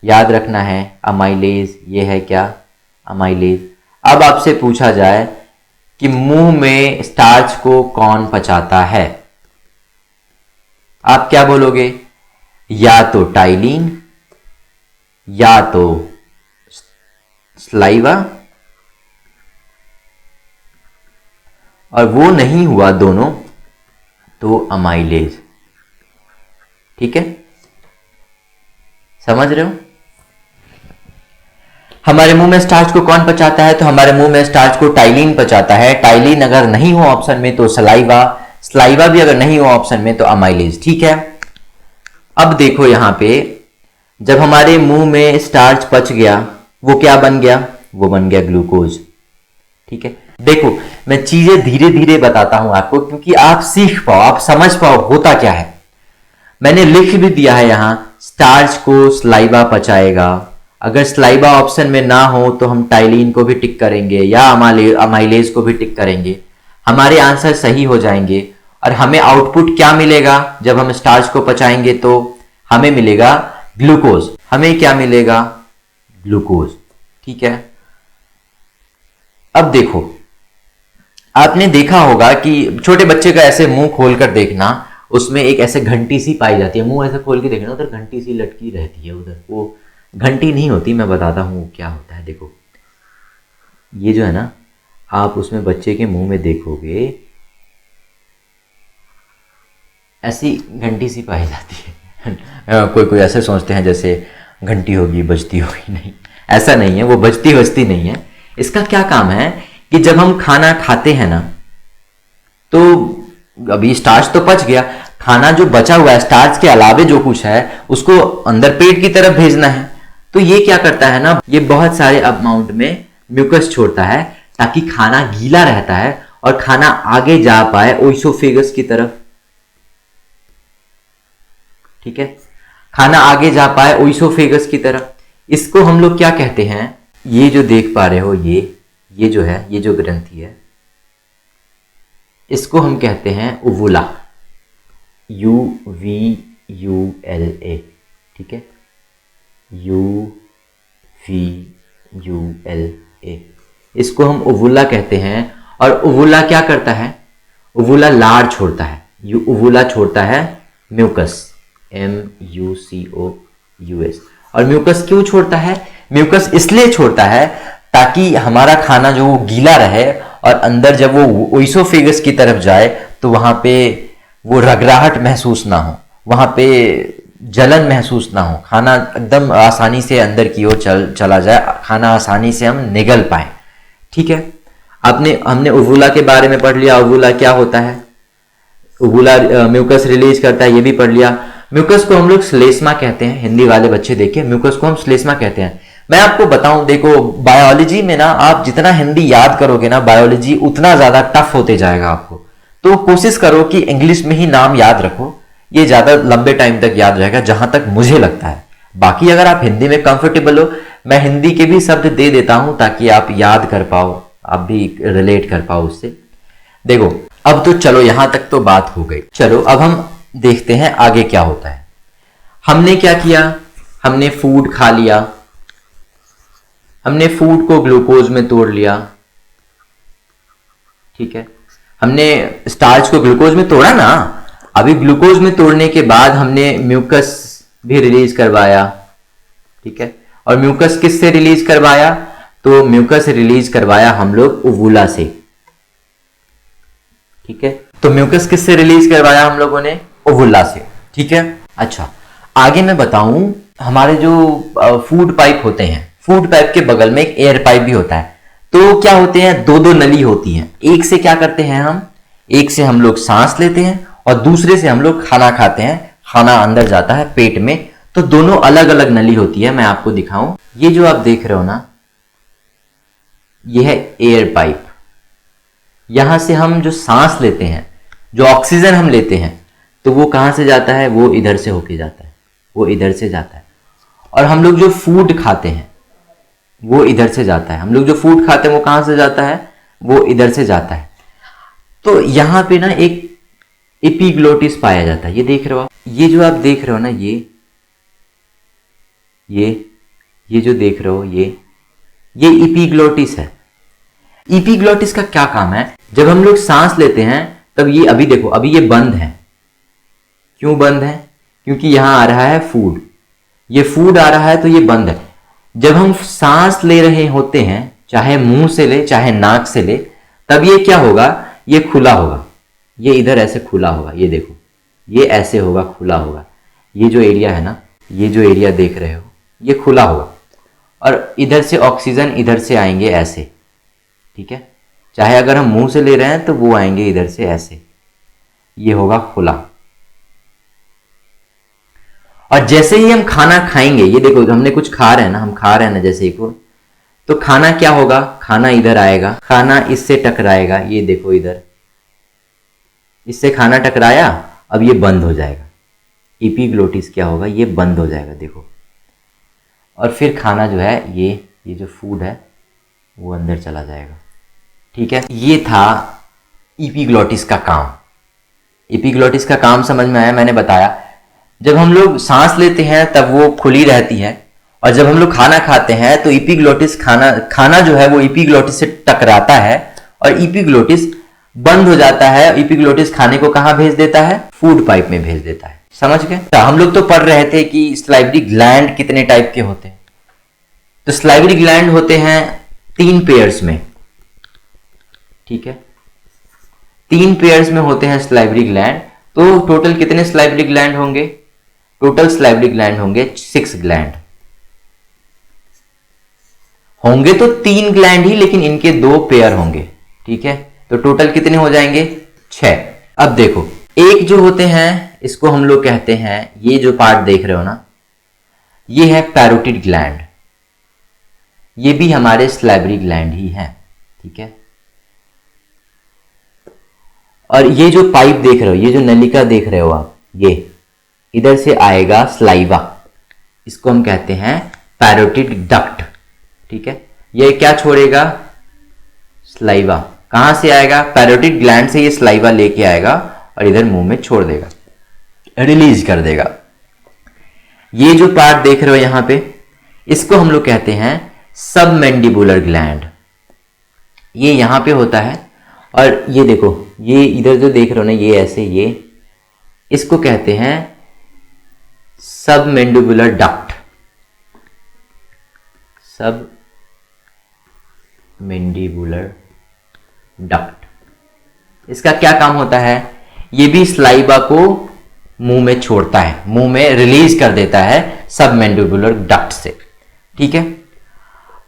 याद रखना है अमाइलेज, ये है क्या, अमाइलेज। अब आपसे पूछा जाए कि मुंह में स्टार्च को कौन पचाता है, आप क्या बोलोगे, या तो टाइलिन या तो स्लाइवा, और वो नहीं हुआ दोनों तो अमाइलेज। ठीक है, समझ रहे हो? हमारे मुंह में स्टार्च को कौन पचाता है? तो हमारे मुंह में स्टार्च को टाइलिन पचाता है। टाइलिन अगर नहीं हो ऑप्शन में तो सलाइवा, सलाइवा भी अगर नहीं हो ऑप्शन में तो अमाइलेज। ठीक है, अब देखो यहां पे जब हमारे मुंह में स्टार्च पच गया वो क्या बन गया? वो बन गया ग्लूकोज। ठीक है, देखो मैं चीजें धीरे धीरे बताता हूं आपको क्योंकि आप सीख पाओ, आप समझ पाओ होता क्या है। मैंने लिख भी दिया है यहां, स्टार्च को स्लाइवा पचाएगा। अगर स्लाइवा ऑप्शन में ना हो तो हम टाइलिन को भी टिक करेंगे या अमाइलेज को भी टिक करेंगे, हमारे आंसर सही हो जाएंगे। और हमें आउटपुट क्या मिलेगा जब हम स्टार्च को पचाएंगे? तो हमें मिलेगा ग्लूकोज। हमें क्या मिलेगा? ग्लूकोज। ठीक है, अब देखो आपने देखा होगा कि छोटे बच्चे का ऐसे मुंह खोलकर देखना, उसमें एक ऐसे घंटी सी पाई जाती है। मुंह ऐसे खोल के देखना, उधर घंटी सी लटकी रहती है। उधर वो घंटी नहीं होती, मैं बताता हूँ क्या होता है। देखो ये जो है ना, आप उसमें बच्चे के मुंह में देखोगे ऐसी घंटी सी पाई जाती है। कोई कोई ऐसे सोचते हैं जैसे घंटी होगी बजती होगी, नहीं ऐसा नहीं है, वो बजती बजती नहीं है। इसका क्या काम है कि जब हम खाना खाते हैं ना, तो अभी स्टार्च तो पच गया, खाना जो बचा हुआ है स्टार्च के अलावे जो कुछ है उसको अंदर पेट की तरफ भेजना है। तो ये क्या करता है ना, ये बहुत सारे अमाउंट में म्यूकस छोड़ता है ताकि खाना गीला रहता है और खाना आगे जा पाए ओइसोफेगस की तरफ। ठीक है, खाना आगे जा पाए ओइसोफेगस की तरफ। इसको हम लोग क्या कहते हैं? ये जो देख पा रहे हो, ये जो है, ये जो ग्रंथि है, इसको हम कहते हैं उवुला, UVULA। ठीक है, UVULA, इसको हम उवुला कहते हैं। और उवुला क्या करता है? उवुला लार छोड़ता है। उवुला छोड़ता है म्यूकस, MUCOUS। और म्यूकस क्यों छोड़ता है? म्यूकस इसलिए छोड़ता है ताकि हमारा खाना जो वो गीला रहे और अंदर जब वो ओइसोफेगस की तरफ जाए तो वहां पे वो रगड़ाहट महसूस ना हो, वहां पे जलन महसूस ना हो, खाना एकदम आसानी से अंदर की ओर चला जाए, खाना आसानी से हम निगल पाए। ठीक है, हमने उवुला के बारे में पढ़ लिया। उवुला क्या होता है? उवुला म्यूकस रिलीज करता है, ये भी पढ़ लिया। म्यूकस को हम लोग श्लेष्मा कहते हैं। हिंदी वाले बच्चे देखिए, म्यूकस को हम श्लेष्मा कहते हैं। मैं आपको बताऊं, देखो बायोलॉजी में ना आप जितना हिंदी याद करोगे ना, बायोलॉजी उतना ज्यादा टफ होते जाएगा आपको। तो कोशिश करो कि इंग्लिश में ही नाम याद रखो, ये ज्यादा लंबे टाइम तक याद रहेगा जहां तक मुझे लगता है। बाकी अगर आप हिंदी में कंफर्टेबल हो, मैं हिंदी के भी शब्द दे देता हूं ताकि आप याद कर पाओ, आप भी रिलेट कर पाओ उससे। देखो अब तो चलो यहां तक तो बात हो गई। चलो अब हम देखते हैं आगे क्या होता है। हमने क्या किया? हमने फूड खा लिया, हमने फूड को ग्लूकोज में तोड़ लिया। ठीक है, हमने स्टार्च को ग्लूकोज में तोड़ा ना। अभी ग्लूकोज में तोड़ने के बाद हमने म्यूकस भी रिलीज करवाया। ठीक है, और म्यूकस किससे रिलीज करवाया? तो म्यूकस रिलीज करवाया हम लोग उवुला से। ठीक है, तो म्यूकस किससे रिलीज करवाया हम लोगों ने? उवुला से। ठीक है, अच्छा आगे मैं बताऊं, हमारे जो फूड पाइप होते हैं, फूड पाइप के बगल में एक एयर पाइप भी होता है। तो क्या होते हैं? दो नली होती हैं। एक से क्या करते हैं हम? एक से हम लोग सांस लेते हैं और दूसरे से हम लोग खाना खाते हैं, खाना अंदर जाता है पेट में। तो दोनों अलग अलग नली होती है। मैं आपको दिखाऊं, ये जो आप देख रहे हो ना, ये है एयर पाइप। यहां से हम जो सांस लेते हैं, जो ऑक्सीजन हम लेते हैं, तो वो कहां से जाता है? वो इधर से होके जाता है, वो इधर से जाता है। और हम लोग जो फूड खाते हैं वो इधर से जाता है। हम लोग जो फूड खाते हैं वो कहां से जाता है? वो इधर से जाता है। तो यहां पे ना एक एपिग्लोटिस पाया जाता है। ये देख रहे हो आप, ये जो आप देख रहे हो ना, ये जो देख रहे हो, ये एपिग्लोटिस है। एपिग्लोटिस का क्या काम है? जब हम लोग सांस लेते हैं तब ये, अभी देखो अभी ये बंद है। क्यों बंद है? क्योंकि यहां आ रहा है फूड, ये फूड आ रहा है तो ये बंद है। जब हम सांस ले रहे होते हैं, चाहे मुंह से ले चाहे नाक से ले, तब ये क्या होगा, ये खुला होगा, ये इधर ऐसे खुला होगा, ये देखो ये ऐसे होगा, खुला होगा। ये जो एरिया है ना, ये जो एरिया देख रहे हो ये खुला होगा, और इधर से ऑक्सीजन इधर से आएंगे ऐसे, ठीक है। चाहे अगर हम मुंह से ले रहे हैं तो वो आएंगे इधर से ऐसे, ये होगा खुला। और जैसे ही हम खाना खाएंगे, ये देखो हमने कुछ खा रहे हैं ना, हम खा रहे हैं ना जैसे ही को, तो खाना क्या होगा, खाना इधर आएगा, खाना इससे टकराएगा, ये देखो इधर इससे खाना टकराया, अब ये बंद हो जाएगा, एपिग्लोटिस क्या होगा, ये बंद हो जाएगा, देखो। और फिर खाना जो है ये जो फूड है वो अंदर चला जाएगा, ठीक है। ये था एपिग्लोटिस का काम। एपिग्लोटिस का काम समझ में आया, मैंने बताया। जब हम लोग सांस लेते हैं तब वो खुली रहती है, और जब हम लोग खाना खाते हैं तो एपिग्लोटिस खाना जो है वो एपिग्लोटिस से टकराता है और एपिग्लोटिस बंद हो जाता है। एपिग्लोटिस खाने को कहाँ भेज देता है, फूड पाइप में भेज देता है, समझ गए। तो हम लोग तो पढ़ रहे थे कि सलाइवरी ग्लैंड कितने टाइप के होते हैं। तो सलाइवरी ग्लैंड होते हैं 3 पेयर्स में, ठीक है, 3 पेयर्स में होते हैं सलाइवरी ग्लैंड। तो टोटल कितने सलाइवरी ग्लैंड होंगे, टोटल सलाइवरी ग्लैंड होंगे 6 ग्लैंड होंगे। तो 3 ग्लैंड ही, लेकिन इनके 2 पेयर होंगे, ठीक है। तो टोटल कितने हो जाएंगे, 6। अब देखो, एक जो होते हैं इसको हम लोग कहते हैं, ये जो पार्ट देख रहे हो ना, ये है पैरोटिड ग्लैंड। ये भी हमारे सलाइवरी ग्लैंड ही है, ठीक है। और ये जो पाइप देख रहे हो, ये जो नलिका देख रहे हो आप, ये इधर से आएगा सलाइवा, इसको हम कहते हैं पैरोटिड डक्ट, ठीक है। ये क्या छोड़ेगा, सलाइवा। कहां से आएगा, पैरोटिड ग्लैंड से ये सलाइवा लेके आएगा और इधर मुंह में छोड़ देगा, रिलीज कर देगा। ये जो पार्ट देख रहे हो यहां पे, इसको हम लोग कहते हैं सबमैंडिबुलर ग्लैंड। ये यहां पे होता है, और ये देखो, ये इधर जो देख रहे हो ना, ये ऐसे, ये इसको कहते हैं सबमैंडिबुलर डक्ट, सबमैंडिबुलर डक्ट। इसका क्या काम होता है, ये भी सलाइवा को मुंह में छोड़ता है, मुंह में रिलीज कर देता है सबमैंडिबुलर डक्ट से, ठीक है।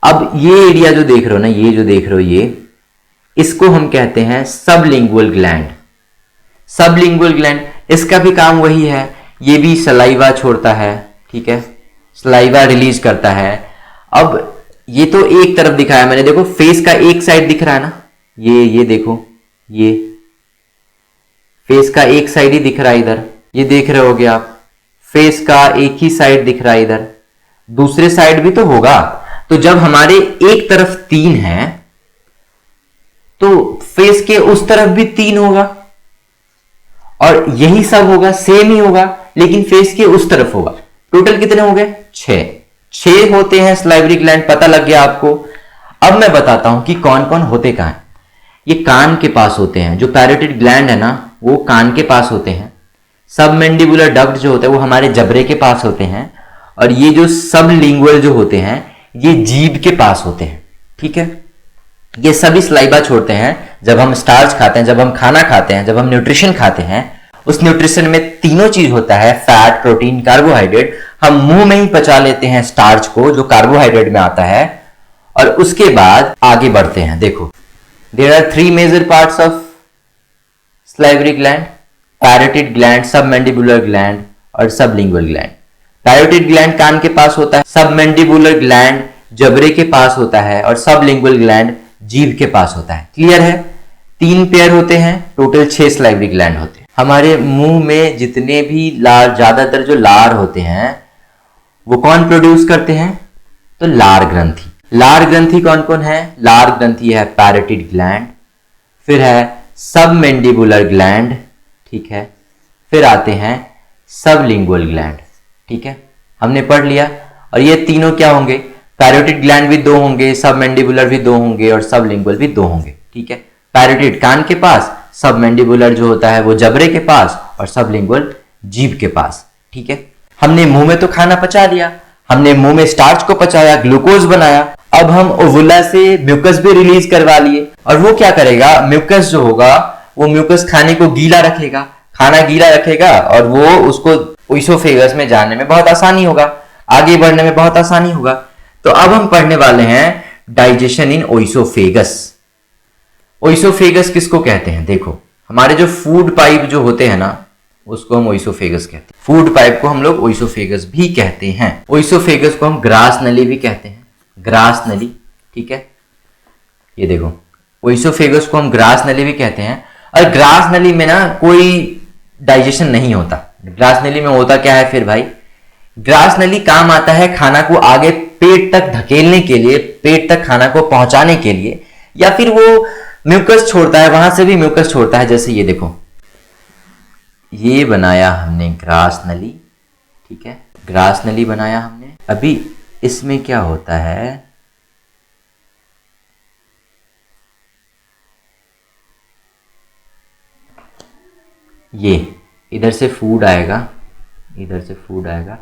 अब ये एरिया जो देख रहे हो ना, ये जो देख रहे हो, ये इसको हम कहते हैं सबलिंगुअल ग्लैंड। सबलिंगुअल ग्लैंड, इसका भी काम वही है, ये भी सलाइवा छोड़ता है, ठीक है, सलाइवा रिलीज करता है। अब ये तो एक तरफ दिखाया मैंने, देखो फेस का एक साइड दिख रहा है ना, ये देखो, ये फेस का एक साइड ही दिख रहा है इधर, ये देख रहे होगे आप, फेस का एक ही साइड दिख रहा है इधर, दूसरे साइड भी तो होगा। तो जब हमारे एक तरफ 3 है तो फेस के उस तरफ भी 3 होगा, और यही सब होगा, सेम ही होगा, लेकिन फेस के उस तरफ होगा। टोटल कितने हो गए, 6 होते हैं सलाइवरी ग्लैंड, पता लग गया आपको। अब मैं बताता हूं कि कौन कौन होते कहां हैं। ये कान के पास होते हैं, जो पैरोटिड ग्लैंड है ना, वो कान के पास होते हैं। सबमैंडिबुलर डक्ट जो होता है वो हमारे जबड़े के पास होते हैं, और ये जो सबलिंगुअल जो होते हैं ये जीभ के पास होते हैं, ठीक है। ये सभी सलाइवा छोड़ते हैं जब हम स्टार्च खाते हैं, जब हम खाना खाते हैं, जब हम न्यूट्रिशन खाते हैं। उस न्यूट्रिशन में तीनों चीज होता है, फैट, प्रोटीन, कार्बोहाइड्रेट। हम मुंह में ही पचा लेते हैं स्टार्च को, जो कार्बोहाइड्रेट में आता है, और उसके बाद आगे बढ़ते हैं। देखो, there are 3 major parts of salivary gland, parotid gland, submandibular gland और सबलिंगुअल ग्लैंड। पैरोटिड ग्लैंड कान के पास होता है, सबमैंडिबुलर ग्लैंड जबड़े के पास होता है, और सबलिंगुअल ग्लैंड जीभ के पास होता है। क्लियर है, 3 पेयर होते हैं, टोटल 6 सलाइवरी ग्लैंड होते हैं। हमारे मुंह में जितने भी लार, ज्यादातर जो लार होते हैं वो कौन प्रोड्यूस करते हैं, तो लार ग्रंथि। लार ग्रंथि कौन कौन है, लार ग्रंथि है पैरोटिड ग्लैंड, फिर है सबमैंडिबुलर ग्लैंड, ठीक है, फिर आते हैं सबलिंगुअल ग्लैंड, ठीक है, हमने पढ़ लिया। और ये तीनों क्या होंगे, पैरोटिड ग्लैंड भी 2 होंगे, सबमैंडिबुलर भी 2 होंगे, और सबलिंगुअल भी 2 होंगे, ठीक है। पैरोटिड कान के पास, सबमैंडिबुलर जो होता है वो जबड़े के पास, और सबलिंगुअल जीभ के पास, ठीक है। हमने मुंह में तो खाना पचा लिया, हमने मुंह में स्टार्च को पचाया, ग्लूकोज बनाया। अब हम ओवुला से म्यूकस भी रिलीज करवा लिए, और वो क्या करेगा, म्यूकस जो होगा वो म्यूकस खाने को गीला रखेगा, खाना गीला रखेगा, और वो उसको ओइसोफेगस में जाने में बहुत आसानी होगा, आगे बढ़ने में बहुत आसानी होगा। तो अब हम पढ़ने वाले हैं डाइजेशन इन ओइसोफेगस। ओइसोफेगस किसको कहते हैं? देखो, हमारे जो फूड पाइप जो होते हैं ना, उसको हम ओइसोफेगस कहते हैं। फूड पाइप को हम लोग ओइसोफेगस भी कहते हैं। ओइसोफेगस को हम ग्रास नली भी कहते हैं, ग्रास नली, ठीक है। ये देखो, ओइसोफेगस को हम ग्रास नली भी कहते हैं। और ग्रास नली में ना कोई डाइजेशन नहीं होता। ग्रास नली में होता क्या है फिर भाई? ग्रास नली काम आता है खाना को आगे पेट तक धकेलने के लिए, पेट तक खाना को पहुंचाने के लिए, या फिर वो म्यूकस छोड़ता है, वहां से भी म्यूकस छोड़ता है। जैसे ये देखो, ये बनाया हमने ग्रास नली, ठीक है, ग्रास नली बनाया हमने। अभी इसमें क्या होता है, ये इधर से फूड आएगा, इधर से फूड आएगा,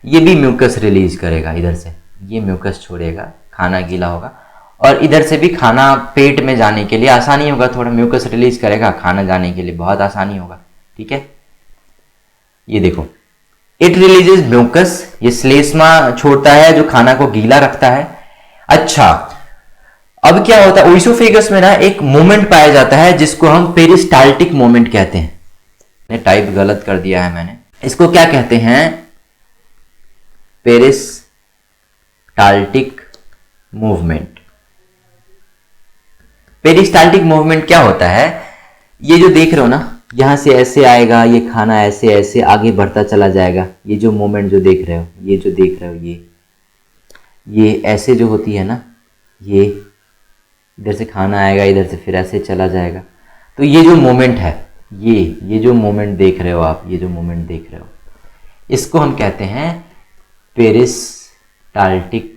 ये भी म्यूकस रिलीज करेगा इधर से, ये म्यूकस छोड़ेगा, खाना गीला होगा, और इधर से भी खाना पेट में जाने के लिए आसानी होगा, थोड़ा म्यूकस रिलीज करेगा, खाना जाने के लिए बहुत आसानी होगा, ठीक है। ये देखो, इट रिलीजेस म्यूकस, ये श्लेष्मा छोड़ता है जो खाना को गीला रखता है। अच्छा, अब क्या होता है, ओइसोफेगस में ना एक मोमेंट पाया जाता है जिसको हम पेरिस्टाल्टिक मोमेंट कहते हैं। टाइप गलत कर दिया है मैंने, इसको क्या कहते हैं? Peristaltic movement. पेरिस्टाल्टिक मूवमेंट क्या होता है? ये जो देख रहे हो ना, यहां से ऐसे आएगा, ये खाना ऐसे ऐसे आगे बढ़ता चला जाएगा। ये जो मूवमेंट जो देख रहे हो, ये जो देख रहे हो, ये ऐसे जो होती है ना, ये इधर से खाना आएगा, इधर से फिर ऐसे चला जाएगा। तो ये जो मोमेंट है, ये जो मोमेंट देख रहे हो आप, ये जो मोमेंट देख रहे हो, इसको हम कहते हैं पेरिस्टाल्टिक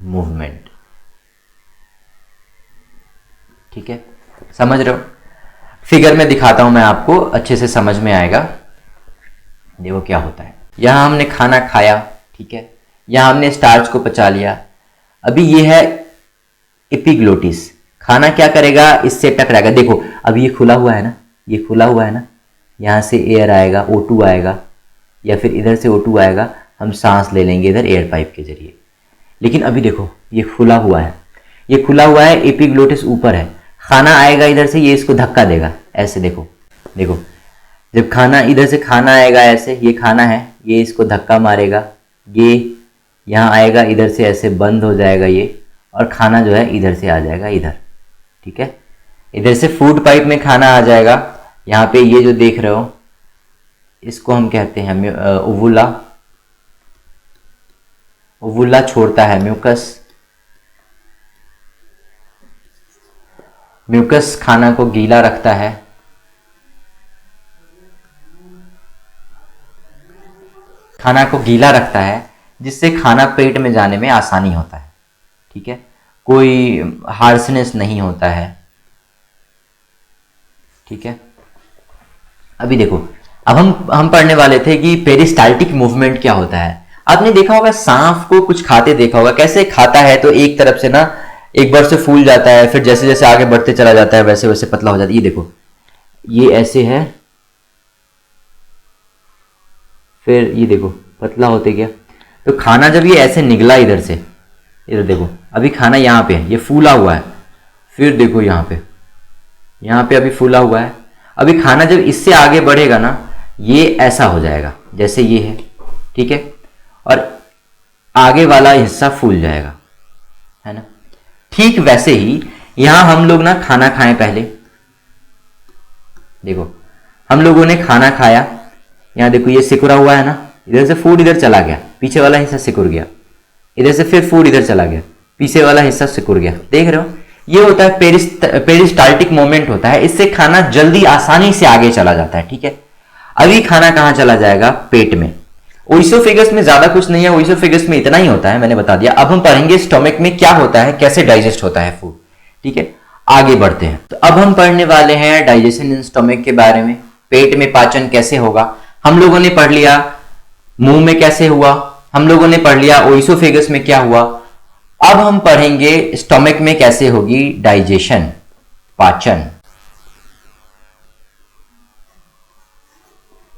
मूवमेंट, ठीक है। समझ रहे हो? फिगर में दिखाता हूं मैं आपको, अच्छे से समझ में आएगा। देखो क्या होता है, यहां हमने खाना खाया, ठीक है, यहां हमने स्टार्च को पचा लिया। अभी ये है एपिग्लोटिस, खाना क्या करेगा, इससे टकराएगा। देखो अब ये खुला हुआ है ना, ये खुला हुआ है ना, यहाँ से एयर आएगा, O2 आएगा, या फिर इधर से O2 आएगा, हम सांस ले लेंगे इधर एयर पाइप के जरिए। लेकिन अभी देखो ये खुला हुआ है, ये खुला हुआ है, एपिग्लोटिस ऊपर है, खाना आएगा इधर से, ये इसको धक्का देगा ऐसे। देखो देखो, जब खाना इधर से खाना आएगा ऐसे, ये खाना है, ये इसको धक्का मारेगा, ये यहाँ आएगा, इधर से ऐसे बंद हो जाएगा ये, और खाना जो है इधर से आ जाएगा इधर, ठीक है। इधर से फूड पाइप में खाना आ जाएगा, यहाँ पे ये जो देख रहे हो, इसको हम कहते हैं ओवुला। ओवुला छोड़ता है म्यूकस, म्यूकस खाना को गीला रखता है, खाना को गीला रखता है, जिससे खाना पेट में जाने में आसानी होता है, ठीक है, कोई हार्शनेस नहीं होता है, ठीक है। अभी देखो, अब हम पढ़ने वाले थे कि पेरिस्टाल्टिक मूवमेंट क्या होता है। आपने देखा होगा सांप को कुछ खाते देखा होगा, कैसे खाता है, तो एक तरफ से ना एक बार से फूल जाता है, फिर जैसे जैसे आगे बढ़ते चला जाता है वैसे वैसे पतला हो जाता है। ये देखो, ये ऐसे है, फिर ये देखो पतला होते गया। तो खाना जब ये ऐसे निकला इधर से, इधर देखो, अभी खाना यहाँ पे है, ये फूला हुआ है, फिर देखो यहाँ पे अभी फूला हुआ है। अभी खाना जब इससे आगे बढ़ेगा ना, ये ऐसा हो जाएगा जैसे ये है, ठीक है, और आगे वाला हिस्सा फूल जाएगा, है ना। ठीक वैसे ही यहां हम लोग ना खाना खाएं पहले, देखो हम लोगों ने खाना खाया, यहाँ देखो ये सिकुड़ा हुआ है ना, इधर से फूड इधर चला गया, पीछे वाला हिस्सा सिकुड़ गया, इधर से फिर फूड इधर चला गया, पीछे वाला हिस्सा सिकुड़ गया। देख रहे हो, ये होता है पेरिस्टाल्टिक मोमेंट होता है, इससे खाना जल्दी आसानी से आगे चला जाता है, ठीक है। अभी खाना कहाँ चला जाएगा? पेट में। ओइसोफेगस में ज्यादा कुछ नहीं है, ओइसोफेगस में इतना ही होता है, मैंने बता दिया। अब हम पढ़ेंगे स्टोमक में क्या होता है, कैसे डाइजेस्ट होता है फूड, ठीक है। आगे बढ़ते हैं, तो अब हम पढ़ने वाले हैं डाइजेशन इन स्टोमक के बारे में, पेट में पाचन कैसे होगा। हम लोगों ने पढ़ लिया मुंह में कैसे हुआ, हम लोगों ने पढ़ लिया ओइसोफेगस में क्या हुआ। अब हम पढ़ेंगे स्टमक में कैसे होगी डाइजेशन, पाचन।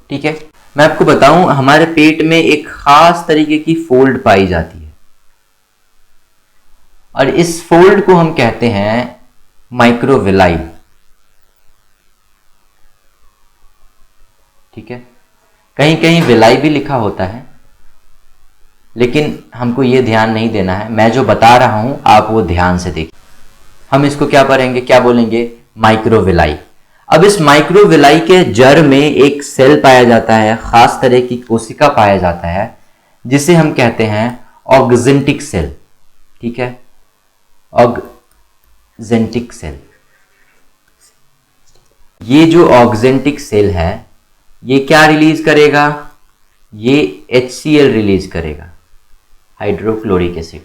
ठीक है, मैं आपको बताऊं हमारे पेट में एक खास तरीके की फोल्ड पाई जाती है और इस फोल्ड को हम कहते हैं माइक्रोविलाई। ठीक है, कहीं कहीं विलाई भी लिखा होता है, लेकिन हमको ये ध्यान नहीं देना है। मैं जो बता रहा हूं आप वो ध्यान से देखिए। हम इसको क्या पढ़ेंगे, क्या बोलेंगे, माइक्रोविलाई। अब इस माइक्रोविलाई के जड़ में एक सेल पाया जाता है, खास तरह की कोशिका पाया जाता है जिसे हम कहते हैं ऑक्जेंटिक सेल। ठीक है, ऑक्जेंटिक सेल। ये जो ऑक्जेंटिक सेल है ये क्या रिलीज करेगा, ये HCl रिलीज करेगा, हाइड्रोक्लोरिक एसिड।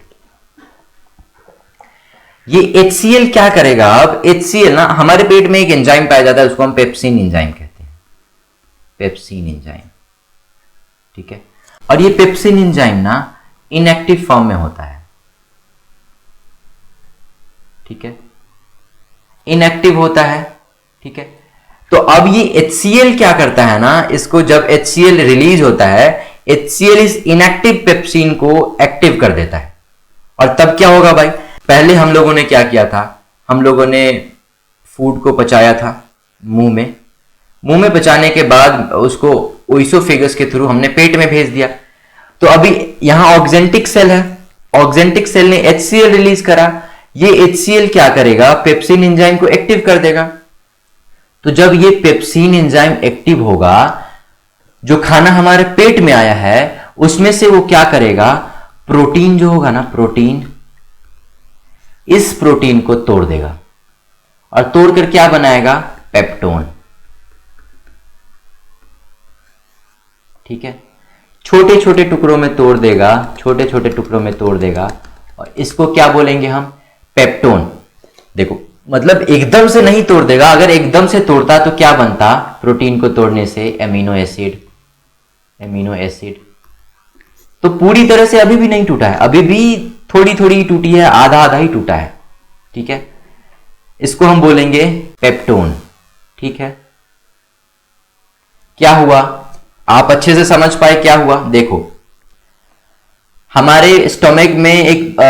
ये HCl क्या करेगा, अब HCl ना हमारे पेट में एक एंजाइम पाया जाता है, उसको हम पेप्सिन एंजाइम कहते हैं, पेप्सिन एंजाइम। ठीक है, और ये पेप्सिन एंजाइम ना इनएक्टिव फॉर्म में होता है। ठीक है, इनएक्टिव होता है। ठीक है, तो अब ये HCl क्या करता है ना, इसको जब HCl रिलीज होता है, HCl इस इनएक्टिव पेप्सिन को एक्टिव कर देता है। और तब क्या होगा भाई, पहले हम लोगों ने क्या किया था, हम लोगों ने फूड को पचाया था मुंह में पचाने के बाद उसको ओइसोफेगस के थ्रू हमने पेट में भेज दिया। तो अभी यहां ऑक्जेंटिक सेल है, ऑक्जेंटिक सेल ने HCl रिलीज करा, ये HCl क्या करेगा, पेप्सिन एंजाइम को एक्टिव कर देगा। तो जब ये पेप्सिन एंजाइम एक्टिव होगा, जो खाना हमारे पेट में आया है उसमें से वो क्या करेगा, प्रोटीन जो होगा ना, प्रोटीन, इस प्रोटीन को तोड़ देगा और तोड़कर क्या बनाएगा, पेप्टोन। ठीक है, छोटे छोटे टुकड़ों में तोड़ देगा, छोटे छोटे टुकड़ों में तोड़ देगा और इसको क्या बोलेंगे हम, पेप्टोन। देखो मतलब एकदम से नहीं तोड़ देगा, अगर एकदम से तोड़ता तो क्या बनता, प्रोटीन को तोड़ने से एमिनो एसिड, एमिनो एसिड। तो पूरी तरह से अभी भी नहीं टूटा है, अभी भी थोड़ी थोड़ी टूटी है, आधा आधा ही टूटा है। ठीक है, इसको हम बोलेंगे पेप्टोन। ठीक है, क्या हुआ, आप अच्छे से समझ पाए क्या हुआ। देखो हमारे स्टमक में एक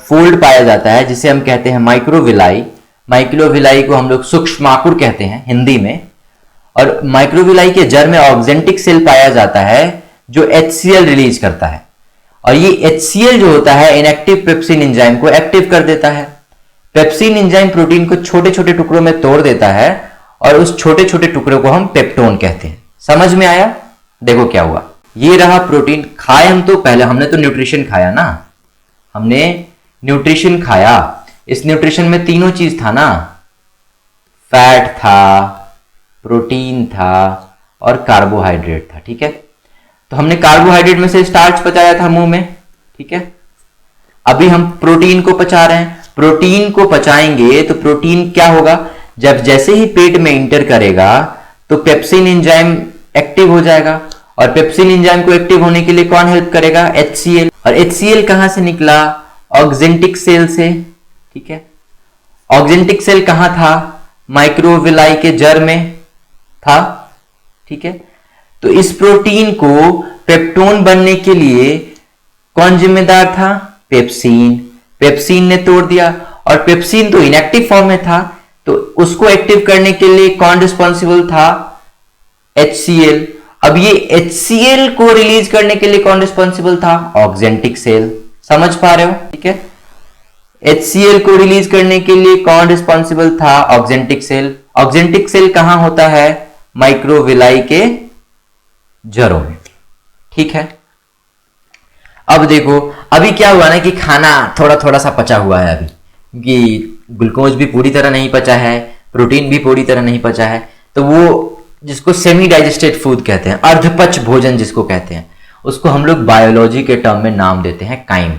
फोल्ड पाया जाता है जिसे हम कहते हैं माइक्रोविलाई। माइक्रोविलाई को हम लोग सूक्ष्माकुर कहते हैं हिंदी में। और माइक्रोविलाई के जड़ में ऑक्जेंटिक सेल पाया जाता है जो HCl रिलीज करता है और ये HCl जो होता है इनएक्टिव पेप्सिन एंजाइम को एक्टिव कर देता है। पेप्सिन एंजाइम प्रोटीन को छोटे छोटे टुकड़ों में तोड़ देता है और उस छोटे छोटे टुकड़ों को हम पेप्टोन कहते हैं। समझ में आया। देखो क्या हुआ, ये रहा प्रोटीन। खाए हम तो पहले, हमने तो न्यूट्रिशन खाया ना, हमने न्यूट्रिशन खाया। इस न्यूट्रिशन में तीनों चीज था ना, फैट था, प्रोटीन था और कार्बोहाइड्रेट था। ठीक है, तो हमने कार्बोहाइड्रेट में से स्टार्च पचाया था मुंह में। ठीक है, अभी हम प्रोटीन को पचा रहे हैं। प्रोटीन को पचाएंगे तो प्रोटीन क्या होगा, जब जैसे ही पेट में इंटर करेगा तो पेप्सिन एंजाइम एक्टिव हो जाएगा और पेप्सिन एंजाइम को एक्टिव होने के लिए कौन हेल्प करेगा, HCl। और HCl कहां से निकला, ऑक्जेंटिक सेल से। ठीक है, ऑक्जेंटिक सेल कहां था, माइक्रोविलाई के जड़ में था। ठीक है, तो इस प्रोटीन को पेप्टोन बनने के लिए कौन जिम्मेदार था, पेप्सिन। पेप्सिन ने तोड़ दिया और पेप्सिन तो इनएक्टिव फॉर्म में था, तो उसको एक्टिव करने के लिए कौन रिस्पॉन्सिबल था, HCl। अब ये HCl को रिलीज करने के लिए कौन रिस्पॉन्सिबल था, ऑक्जेंटिक सेल। समझ पा रहे हो। ठीक है, HCl को रिलीज करने के लिए कौन रिस्पॉन्सिबल था, ऑक्जेंटिक सेल। ऑक्जेंटिक सेल कहां होता है, माइक्रोविलाई के जड़ों में। ठीक है, अब देखो अभी क्या हुआ ना कि खाना थोड़ा थोड़ा सा पचा हुआ है, अभी कि ग्लूकोज भी पूरी तरह नहीं पचा है, प्रोटीन भी पूरी तरह नहीं पचा है, तो वो जिसको सेमी डाइजेस्टेड फूड कहते हैं, अर्धपच भोजन जिसको कहते हैं, उसको हम लोग बायोलॉजी के टर्म में नाम देते हैं काइम।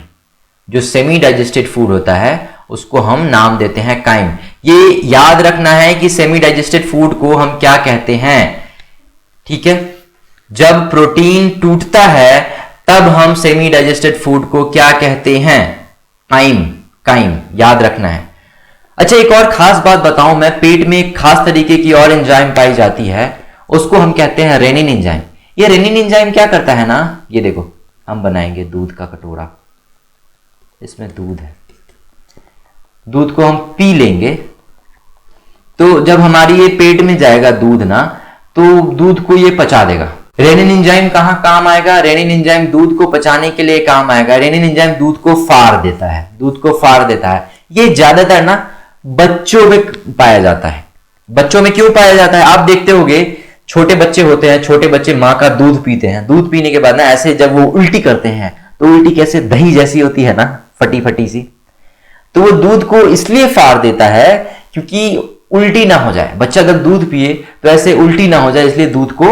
जो सेमी डाइजेस्टेड फूड होता है उसको हम नाम देते हैं काइम। ये याद रखना है कि सेमी डाइजेस्टेड फूड को हम क्या कहते हैं। ठीक है, जब प्रोटीन टूटता है तब हम सेमी डाइजेस्टेड फूड को क्या कहते हैं? काइम। काइम याद रखना है। अच्छा, एक और खास बात बताऊं मैं, पेट में एक खास तरीके की और एंजाइम पाई जाती है, उसको हम कहते हैं रेनिन एंजाइम। ये रेनिन एंजाइम क्या करता है ना, ये देखो, हम बनाएंगे दूध का कटोरा, इसमें दूध है, दूध को हम पी लेंगे, तो जब हमारी ये पेट में जाएगा दूध ना, तो दूध को ये पचा देगा। रेनिन एंजाइम कहां काम आएगा? रेनिन एंजाइम दूध को पचाने के लिए काम आएगा। रेनिन एंजाइम दूध को फाड़ देता है, दूध को फाड़ देता है। ये ज्यादातर ना बच्चों में पाया जाता है। बच्चों में क्यों पाया जाता है? आप देखते होंगे, छोटे बच्चे होते हैं, छोटे बच्चे माँ का दूध पीते हैं, दूध पीने के बाद ना ऐसे जब वो उल्टी करते हैं, तो उल्टी कैसे दही जैसी होती है ना, फटी फटी सी, तो वो दूध को इसलिए फाड़ देता है क्योंकि उल्टी ना हो जाए। बच्चा जब दूध पिए तो ऐसे उल्टी ना हो जाए, इसलिए दूध को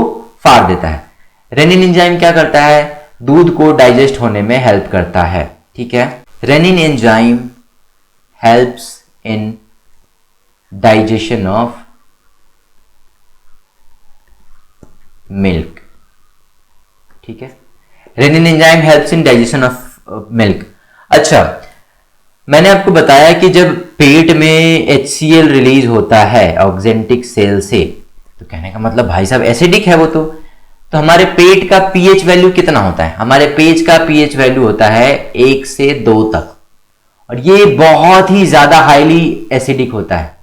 फाड़ देता है। रेनिन एंजाइम क्या करता है? दूध को डाइजेस्ट होने में हेल्प करता है। ठीक है, rennin enzyme helps in digestion of milk. ठीक है, rennin enzyme helps in digestion of milk. अच्छा, मैंने आपको बताया कि जब पेट में HCl रिलीज होता है ऑक्जेंटिक सेल से, तो कहने का मतलब भाई साहब एसिडिक है वो तो हमारे पेट का पीएच वैल्यू कितना होता है? हमारे पेट का पीएच वैल्यू होता है 1 से 2 तक, और ये बहुत ही ज्यादा हाईली एसिडिक होता है।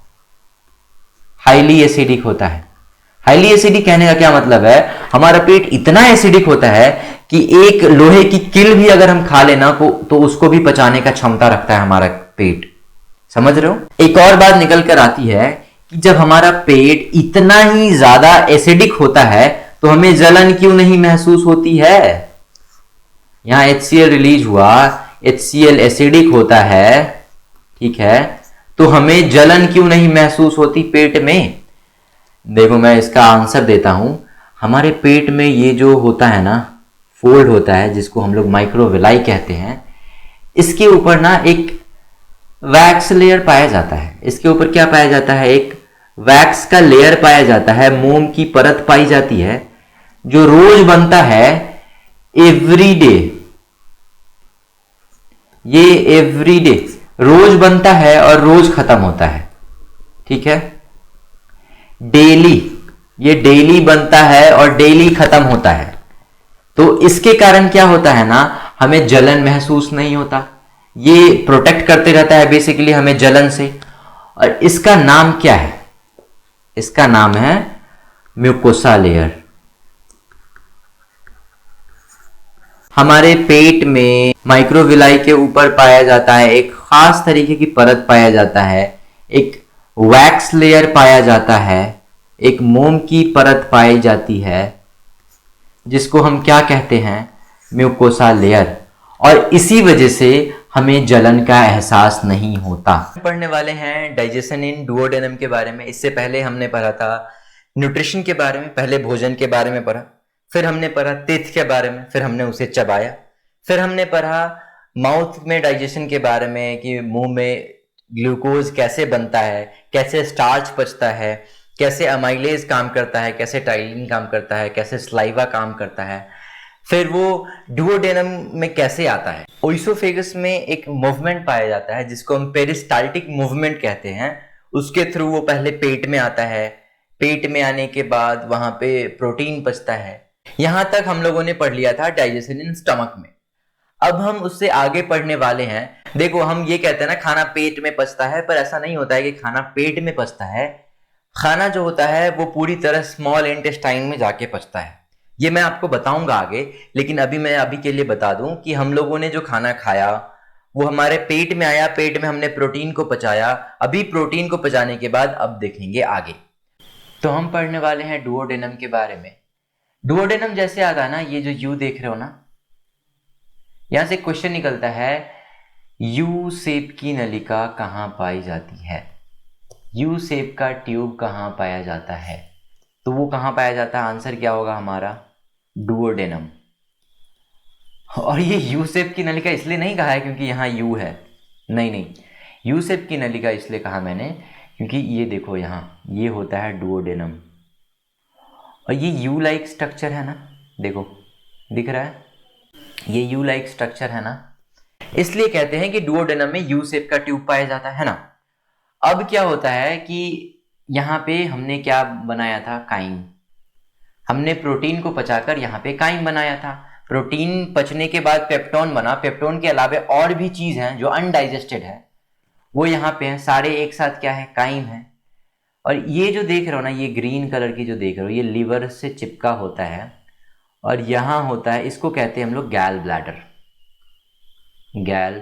हाईली एसिडिक होता है। हाईली एसिडिक कहने का क्या मतलब है? हमारा पेट इतना एसिडिक होता है कि एक लोहे की किल भी अगर हम खा लेना तो उसको भी पचाने का क्षमता रखता है हमारा पेट। समझ रहे हो? एक और बात निकल कर आती है कि जब हमारा पेट इतना ही ज्यादा एसिडिक होता है तो हमें जलन क्यों नहीं महसूस होती है? यहां HCl रिलीज हुआ, HCl एसिडिक होता है, ठीक है, तो हमें जलन क्यों नहीं महसूस होती पेट में? देखो, मैं इसका आंसर देता हूं। हमारे पेट में ये जो होता है ना, फोल्ड होता है, जिसको हम लोग माइक्रोविलाई कहते हैं, इसके ऊपर ना एक वैक्स लेयर पाया जाता है। इसके ऊपर क्या पाया जाता है? एक वैक्स का लेयर पाया जाता है, मोम की परत पाई जाती है, जो रोज बनता है, एवरी डे। ये एवरी डे रोज बनता है और रोज खत्म होता है। ठीक है, डेली, ये डेली बनता है और डेली खत्म होता है। तो इसके कारण क्या होता है ना, हमें जलन महसूस नहीं होता। ये प्रोटेक्ट करते रहता है बेसिकली हमें जलन से। और इसका नाम क्या है? इसका नाम है म्यूकोसा लेयर। हमारे पेट में माइक्रोविलाई के ऊपर पाया जाता है एक खास तरीके की परत पाया जाता है, एक वैक्स लेयर पाया जाता है, एक मोम की परत पाई जाती है, जिसको हम क्या कहते हैं? Mucosa layer. और इसी वजह से हमें जलन का एहसास नहीं होता। पढ़ने वाले हैं डाइजेशन इन डुओडेनम के बारे में। इससे पहले हमने पढ़ा था न्यूट्रिशन के बारे में, पहले भोजन के बारे में पढ़ा, फिर हमने पढ़ा तीर्थ के बारे में, फिर हमने उसे चबाया, फिर हमने पढ़ा माउथ में डाइजेशन के बारे में कि मुंह में ग्लूकोज कैसे बनता है, कैसे स्टार्च पचता है, कैसे अमाइलेज काम करता है, कैसे टाइलिन काम करता है, कैसे स्लाइवा काम करता है, फिर वो डुओडेनम में कैसे आता है। ओइसोफेगस में एक मूवमेंट पाया जाता है जिसको हम पेरिस्टाल्टिक मूवमेंट कहते हैं। उसके थ्रू वो पहले पेट में आता है, पेट में आने के बाद वहां पे प्रोटीन पचता है। यहां तक हम लोगों ने पढ़ लिया था डाइजेशन इन स्टमक में। अब हम उससे आगे पढ़ने वाले हैं। देखो, हम ये कहते हैं ना खाना पेट में पचता है, पर ऐसा नहीं होता है कि खाना पेट में पचता है। खाना जो होता है वो पूरी तरह स्मॉल इंटेस्टाइन में जाके पचता है। ये मैं आपको बताऊंगा आगे, लेकिन मैं अभी के लिए बता दूं कि हम लोगों ने जो खाना खाया वो हमारे पेट में आया, पेट में हमने प्रोटीन को पचाया। अभी प्रोटीन को पचाने के बाद अब देखेंगे आगे। तो हम पढ़ने वाले हैं डुओडेनम के बारे में। डुओडेनम जैसे आता है ना, ये जो यू देख रहे हो ना, यहां से क्वेश्चन निकलता है, यू शेप की नलिका कहां पाई जाती है? यू शेप का ट्यूब कहां पाया जाता है? तो वो कहां पाया जाता है? आंसर क्या होगा हमारा? डुओडेनम। और ये यू शेप की नलिका इसलिए नहीं कहा है क्योंकि यहां यू है, नहीं, यू शेप की नलिका इसलिए कहा मैंने क्योंकि ये देखो, यहां ये होता है डुओडेनम, और ये यू लाइक स्ट्रक्चर है ना, देखो दिख रहा है, ये यू लाइक स्ट्रक्चर है ना, इसलिए कहते हैं कि डुओडेनम में यू शेप का ट्यूब पाया जाता है ना। अब क्या होता है कि यहाँ पे हमने क्या बनाया था, काइम। हमने प्रोटीन को पचाकर यहाँ पे काइम बनाया था। प्रोटीन पचने के बाद पेप्टोन बना। पेप्टोन के अलावा और भी चीज हैं जो अनडाइजेस्टेड है, वो यहाँ पे हैं, सारे एक साथ क्या है, काइम है। और ये जो देख रहे हो ना, ये ग्रीन कलर की जो देख रहे हो, ये लीवर से चिपका होता है और यहाँ होता है, इसको कहते हैं हम लोग गैल ब्लैडर। गैल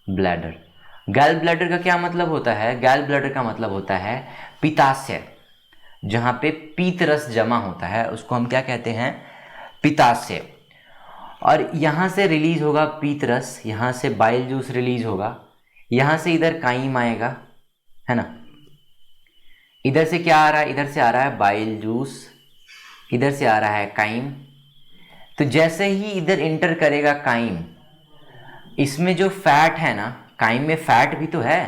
ब्लैडर। गैल ब्लैडर का क्या मतलब होता है? गैल ब्लैडर का मतलब होता है पित्ताशय। जहाँ पे पीत रस जमा होता है उसको हम क्या कहते हैं, पित्ताशय। और यहाँ से रिलीज होगा पीत रस, यहाँ से बाइल जूस रिलीज होगा, यहाँ से इधर काइम आएगा, है ना। इधर से क्या आ रहा है, इधर से आ रहा है बाइल जूस, इधर से आ रहा है काइम। तो जैसे ही इधर इंटर करेगा काइम, इसमें जो फैट है ना, काइम में फैट भी तो है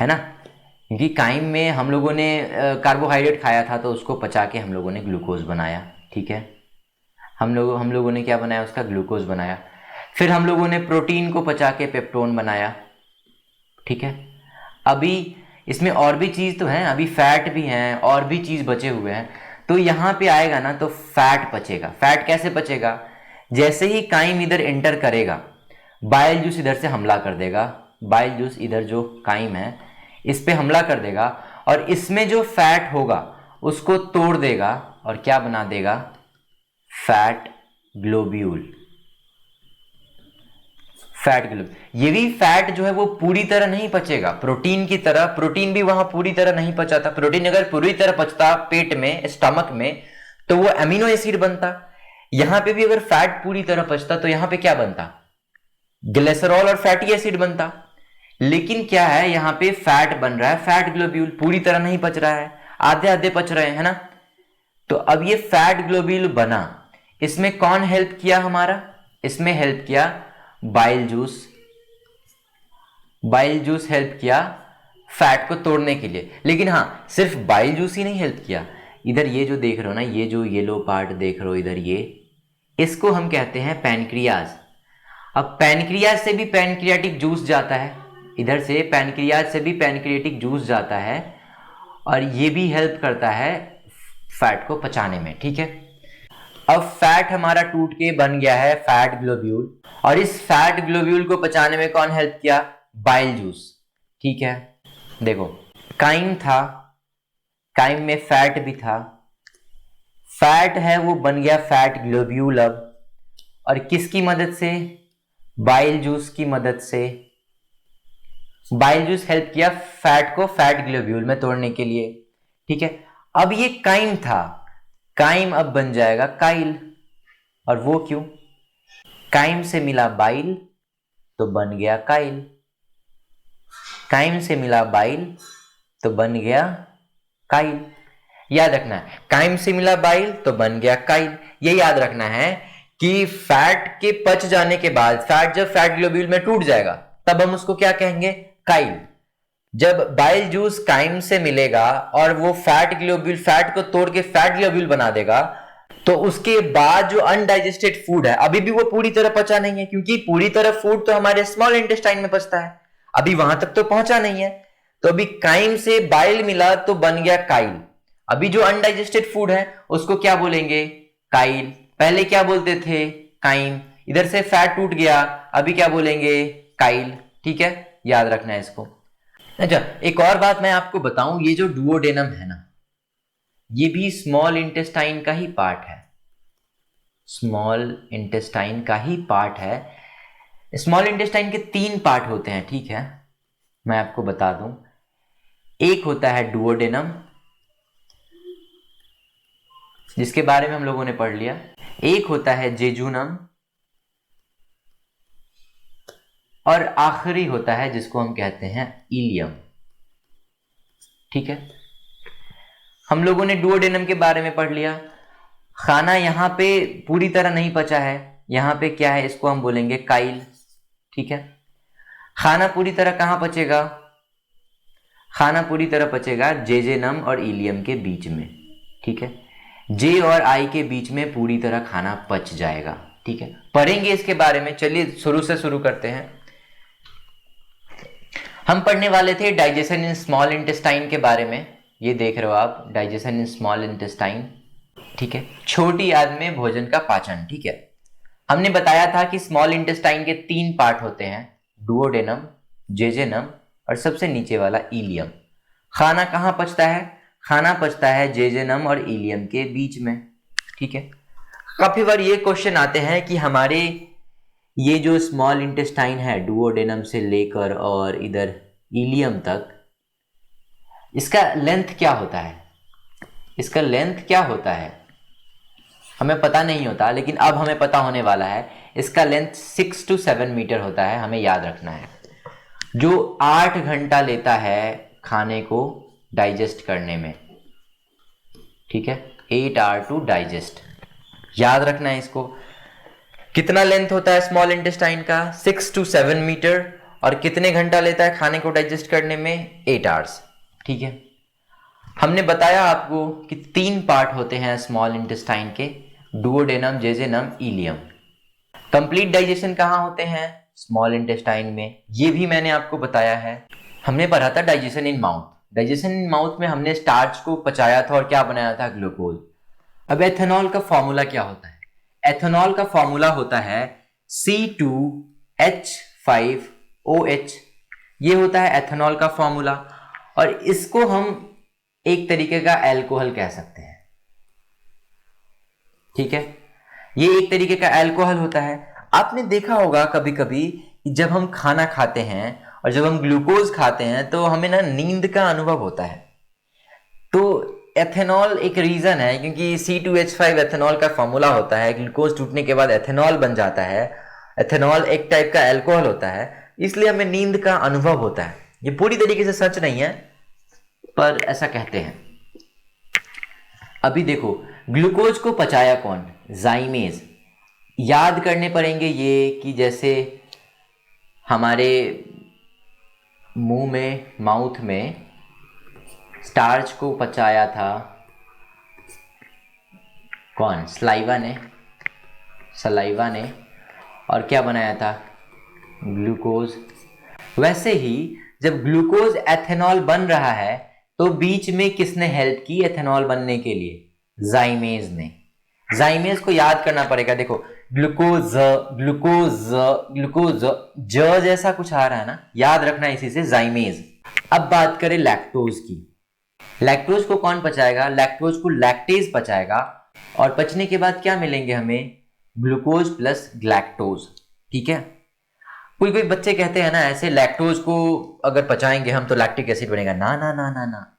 ना, क्योंकि काइम में हम लोगों ने कार्बोहाइड्रेट खाया था तो उसको पचा के हम लोगों ने ग्लूकोज बनाया, ठीक है। हम लोगों ने क्या बनाया, उसका ग्लूकोज बनाया। फिर हम लोगों ने प्रोटीन को पचा के पेप्टोन बनाया, ठीक है। अभी इसमें और भी चीज़ तो है, अभी फैट भी हैं और भी चीज़ बचे हुए हैं। तो यहाँ पे आएगा ना तो फैट पचेगा। फैट कैसे पचेगा? जैसे ही काइम इधर एंटर करेगा, बाइल जूस इधर से हमला कर देगा। बाइल जूस इधर जो काइम है इस पे हमला कर देगा और इसमें जो फैट होगा उसको तोड़ देगा और क्या बना देगा, फैट ग्लोब्यूल। Fat globule. ये भी फैट जो है वो पूरी तरह नहीं पचेगा प्रोटीन की तरह। प्रोटीन भी वहां पूरी तरह नहीं पचा था। प्रोटीन अगर पूरी तरह पचता पेट में, स्टमक में, तो वो अमीनो एसिड बनता। यहां पे भी अगर फैट पूरी तरह पचता तो यहां पे क्या बनता, ग्लिसरॉल और फैटी एसिड बनता। लेकिन क्या है, यहां पे फैट बन रहा है, फैट ग्लोब्यूल। पूरी तरह नहीं पच रहा है, आधे आधे पच रहे हैं, है ना। तो अब ये फैट ग्लोब्यूल बना, इसमें कौन हेल्प किया हमारा, इसमें हेल्प किया bile juice. Bile juice help किया फैट को तोड़ने के लिए। लेकिन हाँ, सिर्फ बाइल जूस ही नहीं हेल्प किया। इधर ये जो देख रहे हो ना, ये जो येलो पार्ट देख रहे हो इधर, ये इसको हम कहते हैं पैनक्रियाज। अब पैनक्रियाज से भी पैनक्रियाटिक जूस जाता है, इधर से पैनक्रियाज से भी पैनक्रियाटिक जूस जाता है और ये भी हेल्प करता है फैट को पचाने में, ठीक है। अब फैट हमारा टूट के बन गया है फैट ग्लोब्यूल, और इस फैट ग्लोब्यूल को पचाने में कौन हेल्प किया, बाइल जूस, ठीक है। देखो, काइम था, काइम में फैट भी था, फैट है वो बन गया फैट ग्लोब्यूल अब, और किसकी मदद से, बाइल जूस की मदद से। बाइल जूस हेल्प किया फैट को फैट ग्लोब्यूल में तोड़ने के लिए, ठीक है। अब ये काइम था, काइम अब बन जाएगा काइल। और वो क्यों, काइम से मिला बाइल तो बन गया काइल, काइम से मिला बाइल तो बन गया काइल। याद रखना है, काइम से मिला बाइल तो बन गया काइल। ये याद रखना है कि फैट के पच जाने के बाद, फैट जब फैट ग्लोब्यूल में टूट जाएगा तब हम उसको क्या कहेंगे, काइल। जब बाइल जूस काइम से मिलेगा और वो फैट ग्लोब्यूल, फैट को तोड़ के फैट ग्लोब्यूल बना देगा, तो उसके बाद जो अनडाइजेस्टेड फूड है, अभी भी वो पूरी तरह पचा नहीं है, क्योंकि पूरी तरह फूड तो हमारे स्मॉल इंटेस्टाइन में पचता है, अभी वहां तक तो पहुंचा नहीं है। तो अभी काइम से बाइल मिला तो बन गया काइल। अभी जो अनडाइजेस्टेड फूड है उसको क्या बोलेंगे, काइल। पहले क्या बोलते थे, काइम। इधर से फैट टूट गया, अभी क्या बोलेंगे, काइल, ठीक है। याद रखना है इसको। अच्छा, एक और बात मैं आपको बताऊं, ये जो डुओडेनम है ना, ये भी स्मॉल इंटेस्टाइन का ही पार्ट है, स्मॉल इंटेस्टाइन का ही पार्ट है। स्मॉल इंटेस्टाइन के 3 पार्ट होते हैं, ठीक है, मैं आपको बता दूं। एक होता है डुओडेनम, जिसके बारे में हम लोगों ने पढ़ लिया। एक होता है जेजुनम, और आखिरी होता है जिसको हम कहते हैं इलियम, ठीक है। हम लोगों ने डुओडेनम के बारे में पढ़ लिया। खाना यहां पे पूरी तरह नहीं पचा है, यहां पे क्या है, इसको हम बोलेंगे काइल, ठीक है। खाना पूरी तरह कहां पचेगा, खाना पूरी तरह पचेगा जेजेनम और इलियम के बीच में, ठीक है। जे और आई के बीच में पूरी तरह खाना पच जाएगा, ठीक है, पढ़ेंगे इसके बारे में। चलिए शुरू से शुरू करते हैं। हम पढ़ने वाले थे डाइजेशन इन स्मॉल इंटेस्टाइन के बारे में। ये देख रहे हो आप, डाइजेशन इन स्मॉल इंटेस्टाइन, ठीक है, छोटी आंत में भोजन का पाचन। ठीक है, हमने बताया था कि स्मॉल इंटेस्टाइन के 3 पार्ट होते हैं, डुओडेनम, जेजेनम और सबसे नीचे वाला इलियम। खाना कहाँ पचता है? खाना पचता है जेजेनम और इलियम के बीच में। ठीक है, काफी बार ये क्वेश्चन आते हैं कि हमारे ये जो स्मॉल इंटेस्टाइन है, डुओडेनम से लेकर और इधर इलियम तक, इसका लेंथ क्या होता है? इसका लेंथ क्या होता है हमें पता नहीं होता, लेकिन अब हमें पता होने वाला है। इसका लेंथ 6 to 7 मीटर होता है, हमें याद रखना है, जो 8 घंटा लेता है खाने को डाइजेस्ट करने में। ठीक है, 8 hours टू डाइजेस्ट, याद रखना है इसको। कितना लेंथ होता है स्मॉल इंटेस्टाइन का? 6 to 7 मीटर। और कितने घंटा लेता है खाने को डाइजेस्ट करने में? 8 hours। ठीक है, हमने बताया आपको कि 3 पार्ट होते हैं स्मॉल इंटेस्टाइन के, duodenum, jejunum, ileum. Complete digestion कहाँ होते हैं? स्मॉल इंटेस्टाइन में। ये भी मैंने आपको बताया है। हमने पढ़ा था digestion in mouth. Digestion in mouth में हमने स्टार्च को पचाया था और क्या बनाया था? ग्लूकोज। अब एथेनॉल का फॉर्मूला क्या होता है? एथेनॉल का फॉर्मूला होता है C2H5OH। ये होता है एथेनॉल का फॉर्मूला, और इसको हम एक तरीके का अल्कोहल कह सकते हैं। ठीक है, ये एक तरीके का अल्कोहल होता है। आपने देखा होगा कभी कभी जब हम खाना खाते हैं और जब हम ग्लूकोज खाते हैं तो हमें ना नींद का अनुभव होता है। तो एथेनॉल एक रीजन है, क्योंकि C2H5 एथेनॉल का फॉर्मूला होता है। ग्लूकोज टूटने के बाद एथेनॉल बन जाता है। एथेनॉल एक टाइप का अल्कोहल होता है, इसलिए हमें नींद का अनुभव होता है। ये पूरी तरीके से सच नहीं है, पर ऐसा कहते हैं। अभी देखो, ग्लूकोज को पचाया कौन? जाइमेज। याद करने पड़ेंगे ये कि जैसे हमारे मुंह में, माउथ में स्टार्च को पचाया था कौन? सलाइवा ने। और क्या बनाया था? ग्लूकोज। वैसे ही जब ग्लूकोज एथेनॉल बन रहा है तो बीच में किसने हेल्प की एथेनॉल बनने के लिए? जाइमेज ने। जाइमेज को याद करना पड़ेगा। देखो, ग्लूकोज ज जैसा कुछ आ रहा है ना, याद रखना इसी से, जाइमेज। अब बात करें लैक्टोज की। लैक्टोज को कौन पचाएगा? लैक्टोज को लैक्टेज पचाएगा, और पचने के बाद क्या मिलेंगे हमें? Glucose plus galactose. ठीक है, कोई बच्चे कहते हैं ना ऐसे, लैक्टोज को अगर पचाएंगे हम तो लैक्टिक एसिड बनेगा। ना ना ना ना ना,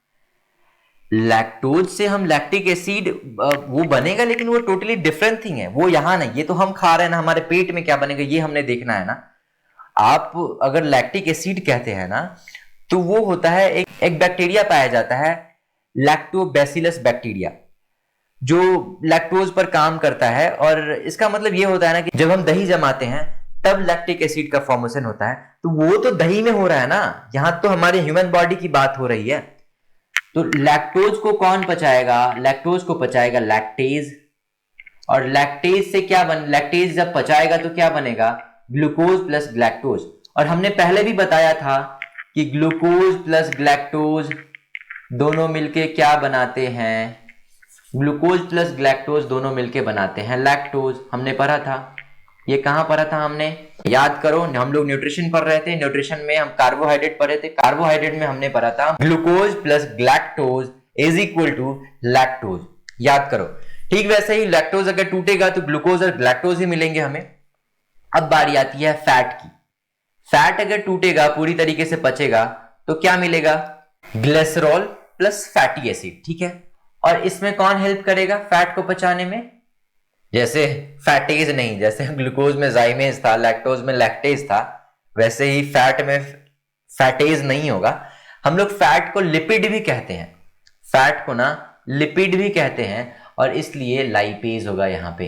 लैक्टोज से हम लैक्टिक एसिड वो बनेगा, लेकिन वो टोटली डिफरेंट थिंग है। वो यहां नहीं, ये तो हम खा रहे हैं ना, हमारे पेट में क्या बनेगा ये हमने देखना है ना। आप अगर लैक्टिक एसिड कहते हैं ना, तो वो होता है एक बैक्टीरिया पाया जाता है, लैक्टोबैसिलस बैक्टीरिया, जो लैक्टोज पर काम करता है। और इसका मतलब ये होता है ना कि जब हम दही जमाते हैं तब लैक्टिक एसिड का फॉर्मेशन होता है। तो वो तो दही में हो रहा है ना, यहां तो हमारे ह्यूमन बॉडी की बात हो रही है। तो लैक्टोज को कौन पचाएगा? लैक्टोज को पचाएगा लैक्टेज। और लैक्टेज से क्या लैक्टेज जब पचाएगा तो क्या बनेगा? Glucose plus galactose. और हमने पहले भी बताया था कि ग्लूकोज प्लस ग्लैक्टोज दोनों मिलके क्या बनाते हैं? ग्लूकोज प्लस ग्लैक्टोज दोनों मिलके बनाते हैं लैक्टोज। हमने पढ़ा था। ये कहां पढ़ा था हमने? याद करो, हम लोग न्यूट्रिशन पढ़ रहे थे। न्यूट्रिशन में हम कार्बोहाइड्रेट पढ़े थे। कार्बोहाइड्रेट में हमने पढ़ा था glucose plus galactose is equal to lactose. याद करो। ठीक वैसे ही लैक्टोज अगर टूटेगा तो ग्लूकोज और ग्लैक्टोज ही मिलेंगे हमें। अब बारी आती है फैट की। फैट अगर टूटेगा, पूरी तरीके से पचेगा, तो क्या मिलेगा? Glycerol plus fatty acid. ठीक है, और इसमें कौन हेल्प करेगा फैट को पचाने में? जैसे फैटेज नहीं, जैसे ग्लूकोज में जाइमेज था, लैक्टोज में लैक्टेज था, वैसे ही फैट में फैटेज नहीं होगा। हम लोग फैट को लिपिड भी कहते हैं। फैट को ना लिपिड भी कहते हैं, और इसलिए लाइपेज होगा यहां पे।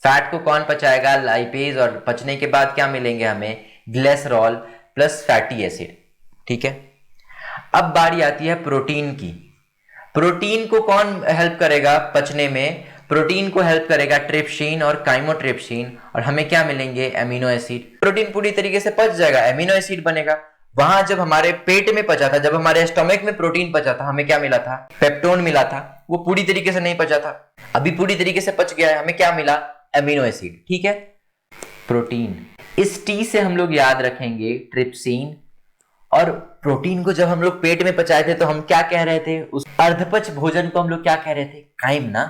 फैट को कौन पचाएगा? लाइपेज। और पचने के बाद क्या मिलेंगे हमें? Glycerol plus fatty acid. ठीक है, अब बारी आती है प्रोटीन की। प्रोटीन को कौन हेल्प करेगा पचने में? प्रोटीन को हेल्प करेगा ट्रिप्सिन और काइमोट्रिप्सिन, और हमें क्या मिलेंगे, एमिनो एसिड। प्रोटीन पूरी तरीके से पच जाएगा, एमिनो एसिड बनेगा। वहां जब हमारे पेट में पचा था, जब हमारे स्टमक में प्रोटीन पचा था, हमें क्या मिला था, पेप्टोन मिला था। वो पूरी तरीके से नहीं पचा था, अभी पूरी तरीके से पच गया है, हमें क्या मिला, एमिनो एसिड। ठीक है, प्रोटीन। इस टी से हम लोग याद रखेंगे ट्रिप्सिन। और प्रोटीन को जब हम लोग पेट में पचाए थे तो हम क्या कह रहे थे, उस अर्धपच भोजन को हम लोग क्या कह रहे थे, काइम ना।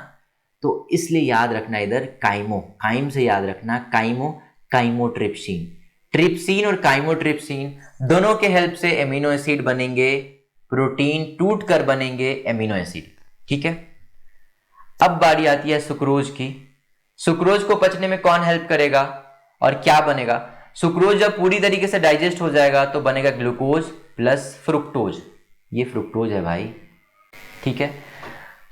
तो इसलिए याद रखना इधर काइमो, काइम से याद रखना काइमो, काइमोट्रिप्सिन। ट्रिप्सिन और काइमोट्रिप्सिन दोनों के हेल्प से एमिनो एसिड बनेंगे, प्रोटीन टूट कर बनेंगे एमिनो एसिड। ठीक है, अब बारी आती है सुक्रोज की। सुक्रोज को पचने में कौन हेल्प करेगा और क्या बनेगा। सुक्रोज जब पूरी तरीके से डाइजेस्ट हो जाएगा तो बनेगा ग्लूकोज प्लस फ्रुक्टोज। ये फ्रुक्टोज है भाई। ठीक है,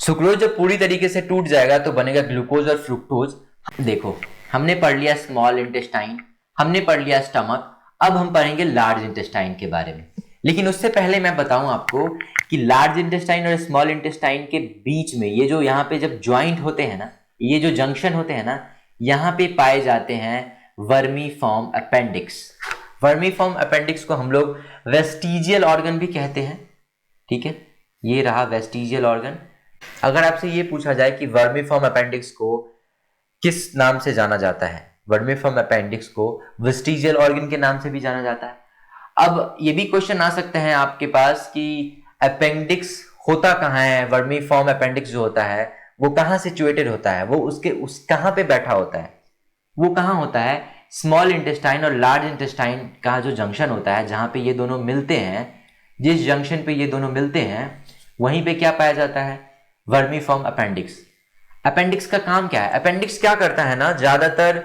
सुक्रोज जब पूरी तरीके से टूट जाएगा तो बनेगा ग्लूकोज और फ्रुक्टोज। देखो, हमने पढ़ लिया स्मॉल इंटेस्टाइन, हमने पढ़ लिया स्टमक, अब हम पढ़ेंगे लार्ज इंटेस्टाइन के बारे में। लेकिन उससे पहले मैं बताऊं आपको कि लार्ज इंटेस्टाइन और स्मॉल इंटेस्टाइन के बीच में ये जो यहाँ पे जब ज्वाइंट होते हैं ना, ये जो जंक्शन होते हैं ना, यहाँ पे पाए जाते हैं वर्मीफॉर्म अपेंडिक्स। वर्मीफॉर्म अपेंडिक्स को हम लोग वेस्टिजियल ऑर्गन भी कहते हैं। ठीक है, ये रहा वेस्टिजियल ऑर्गन। अगर आपसे ये पूछा जाए कि वर्मीफॉर्म अपेंडिक्स को किस नाम से जाना जाता है, वर्मीफॉर्म अपेंडिक्स को वेस्टिजियल ऑर्गन के नाम से भी जाना जाता है। अब ये भी क्वेश्चन आ सकते हैं आपके पास कि अपेंडिक्स होता कहाँ है, वर्मीफॉर्म अपेंडिक्स जो होता है वो कहाँ सिचुएटेड होता है, वो उस कहाँ पे बैठा होता है, वो कहाँ होता है, स्मॉल इंटेस्टाइन और लार्ज इंटेस्टाइन का जो जंक्शन होता है, जहां पे ये दोनों मिलते हैं, जिस जंक्शन पे ये दोनों मिलते हैं वहीं पे क्या पाया जाता है, वर्मीफॉर्म अपेंडिक्स। अपेंडिक्स का काम क्या है, अपेंडिक्स क्या करता है ना, ज्यादातर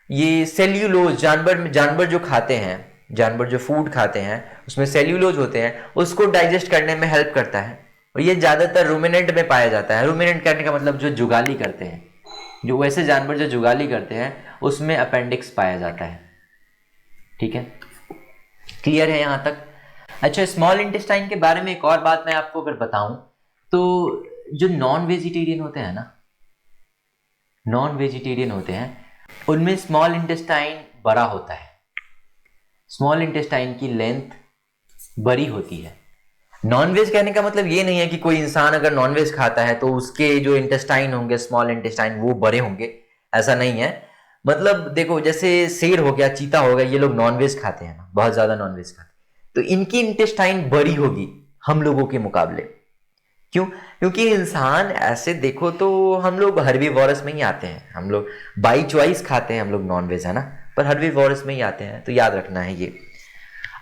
ये सेल्यूलोज, जानवर जो खाते हैं, जानवर जो फूड खाते हैं उसमें सेल्यूलोज होते हैं, उसको डाइजेस्ट करने में हेल्प करता है। और ये ज्यादातर रूमिनेंट में पाया जाता है। रूमिनेंट करने का मतलब जो जुगाली करते हैं, जो वैसे जानवर जो जुगाली करते हैं उसमें अपेंडिक्स पाया जाता है। ठीक है, क्लियर है यहां तक। अच्छा, स्मॉल इंटेस्टाइन के बारे में एक और बात मैं आपको अगर बताऊं तो जो नॉन वेजिटेरियन होते हैं ना, नॉन वेजिटेरियन होते हैं, उनमें स्मॉल इंटेस्टाइन बड़ा होता है। स्मॉल इंटेस्टाइन की लेंथ बड़ी होती है। नॉनवेज कहने का मतलब ये नहीं है कि कोई इंसान अगर नॉनवेज खाता है तो उसके जो इंटेस्टाइन होंगे, स्मॉल इंटेस्टाइन, वो बड़े होंगे, ऐसा नहीं है। मतलब देखो, जैसे शेर हो गया, चीता हो गया, ये लोग नॉनवेज खाते हैं ना, बहुत ज्यादा नॉनवेज खाते हैं, तो इनकी इंटेस्टाइन बड़ी होगी हम लोगों के मुकाबले। क्यों? क्योंकि इंसान ऐसे देखो तो हम लोग हर्बीवोरस में ही आते हैं, हम लोग बाई चॉइस खाते हैं हम लोग नॉनवेज, है ना, पर हर्बीवोरस में ही आते हैं, तो याद रखना है ये।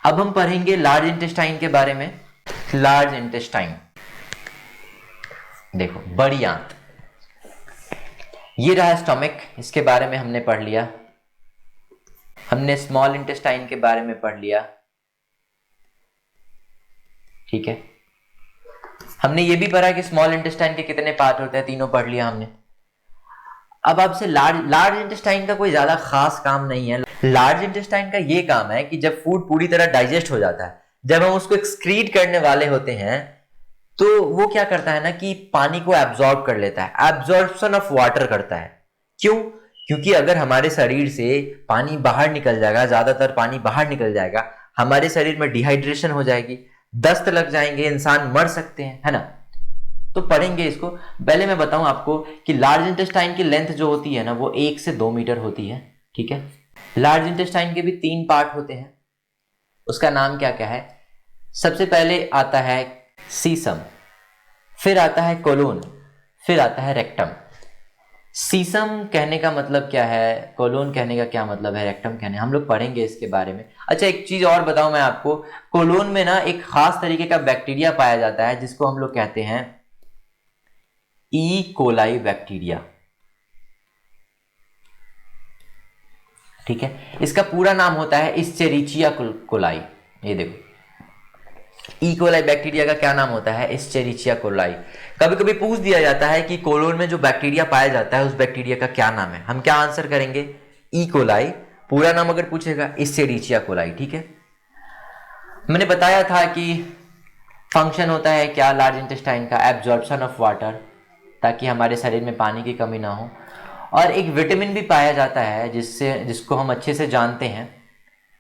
अब हम पढ़ेंगे लार्ज इंटेस्टाइन के बारे में। लार्ज इंटेस्टाइन, देखो, बड़ी आंत, ये रहा स्टमक, इसके बारे में हमने पढ़ लिया। हमने स्मॉल इंटेस्टाइन के बारे में पढ़ लिया। ठीक है, हमने ये भी पढ़ा कि स्मॉल इंटेस्टाइन के कितने पार्ट होते हैं, तीनों पढ़ लिया हमने। अब आपसे लार्ज इंटेस्टाइन का कोई ज्यादा खास काम नहीं है। लार्ज इंटेस्टाइन का ये काम है कि जब फूड पूरी तरह डाइजेस्ट हो जाता है, जब हम उसको एक्सक्रीट करने वाले होते हैं, तो वो क्या करता है ना कि पानी को एब्जॉर्ब कर लेता है, एब्जॉर्प्शन ऑफ वाटर करता है। क्यों? क्योंकि अगर हमारे शरीर से पानी बाहर निकल जाएगा, ज्यादातर पानी बाहर निकल जाएगा, हमारे शरीर में डिहाइड्रेशन हो जाएगी, दस्त लग जाएंगे, इंसान मर सकते हैं, है ना। तो पढ़ेंगे इसको। पहले मैं बताऊं आपको कि लार्ज इंटेस्टाइन की लेंथ जो होती है ना, वो 1 से 2 मीटर होती है। ठीक है, लार्ज इंटेस्टाइन के भी 3 पार्ट होते हैं। उसका नाम क्या क्या है? सबसे पहले आता है सीसम, फिर आता है कोलोन, फिर आता है रेक्टम। सीसम कहने का मतलब क्या है, कोलोन कहने का क्या मतलब है, रेक्टम कहने, हम लोग पढ़ेंगे इसके बारे में। अच्छा, एक चीज और बताऊं मैं आपको, कोलोन में ना एक खास तरीके का बैक्टीरिया पाया जाता है जिसको हम लोग कहते हैं ई कोलाई बैक्टीरिया। ठीक है, इसका पूरा नाम होता है इस्चेरिचिया कोलाई। ये देखो, ई कोलाई बैक्टीरिया का क्या नाम होता है, इस्चेरिचिया कोलाई। कभी कभी पूछ दिया जाता है कि कोलोन में जो बैक्टीरिया पाया जाता है उस बैक्टीरिया का क्या नाम है, हम क्या आंसर करेंगे, ई कोलाई। पूरा नाम अगर पूछेगा, इस्चेरिचिया कोलाई। ठीक है, मैंने बताया था कि फंक्शन होता है क्या लार्ज इंटेस्टाइन का, एब्जॉर्प्शन ऑफ वाटर, ताकि हमारे शरीर में पानी की कमी ना हो। और एक विटामिन भी पाया जाता है जिसको हम अच्छे से जानते हैं,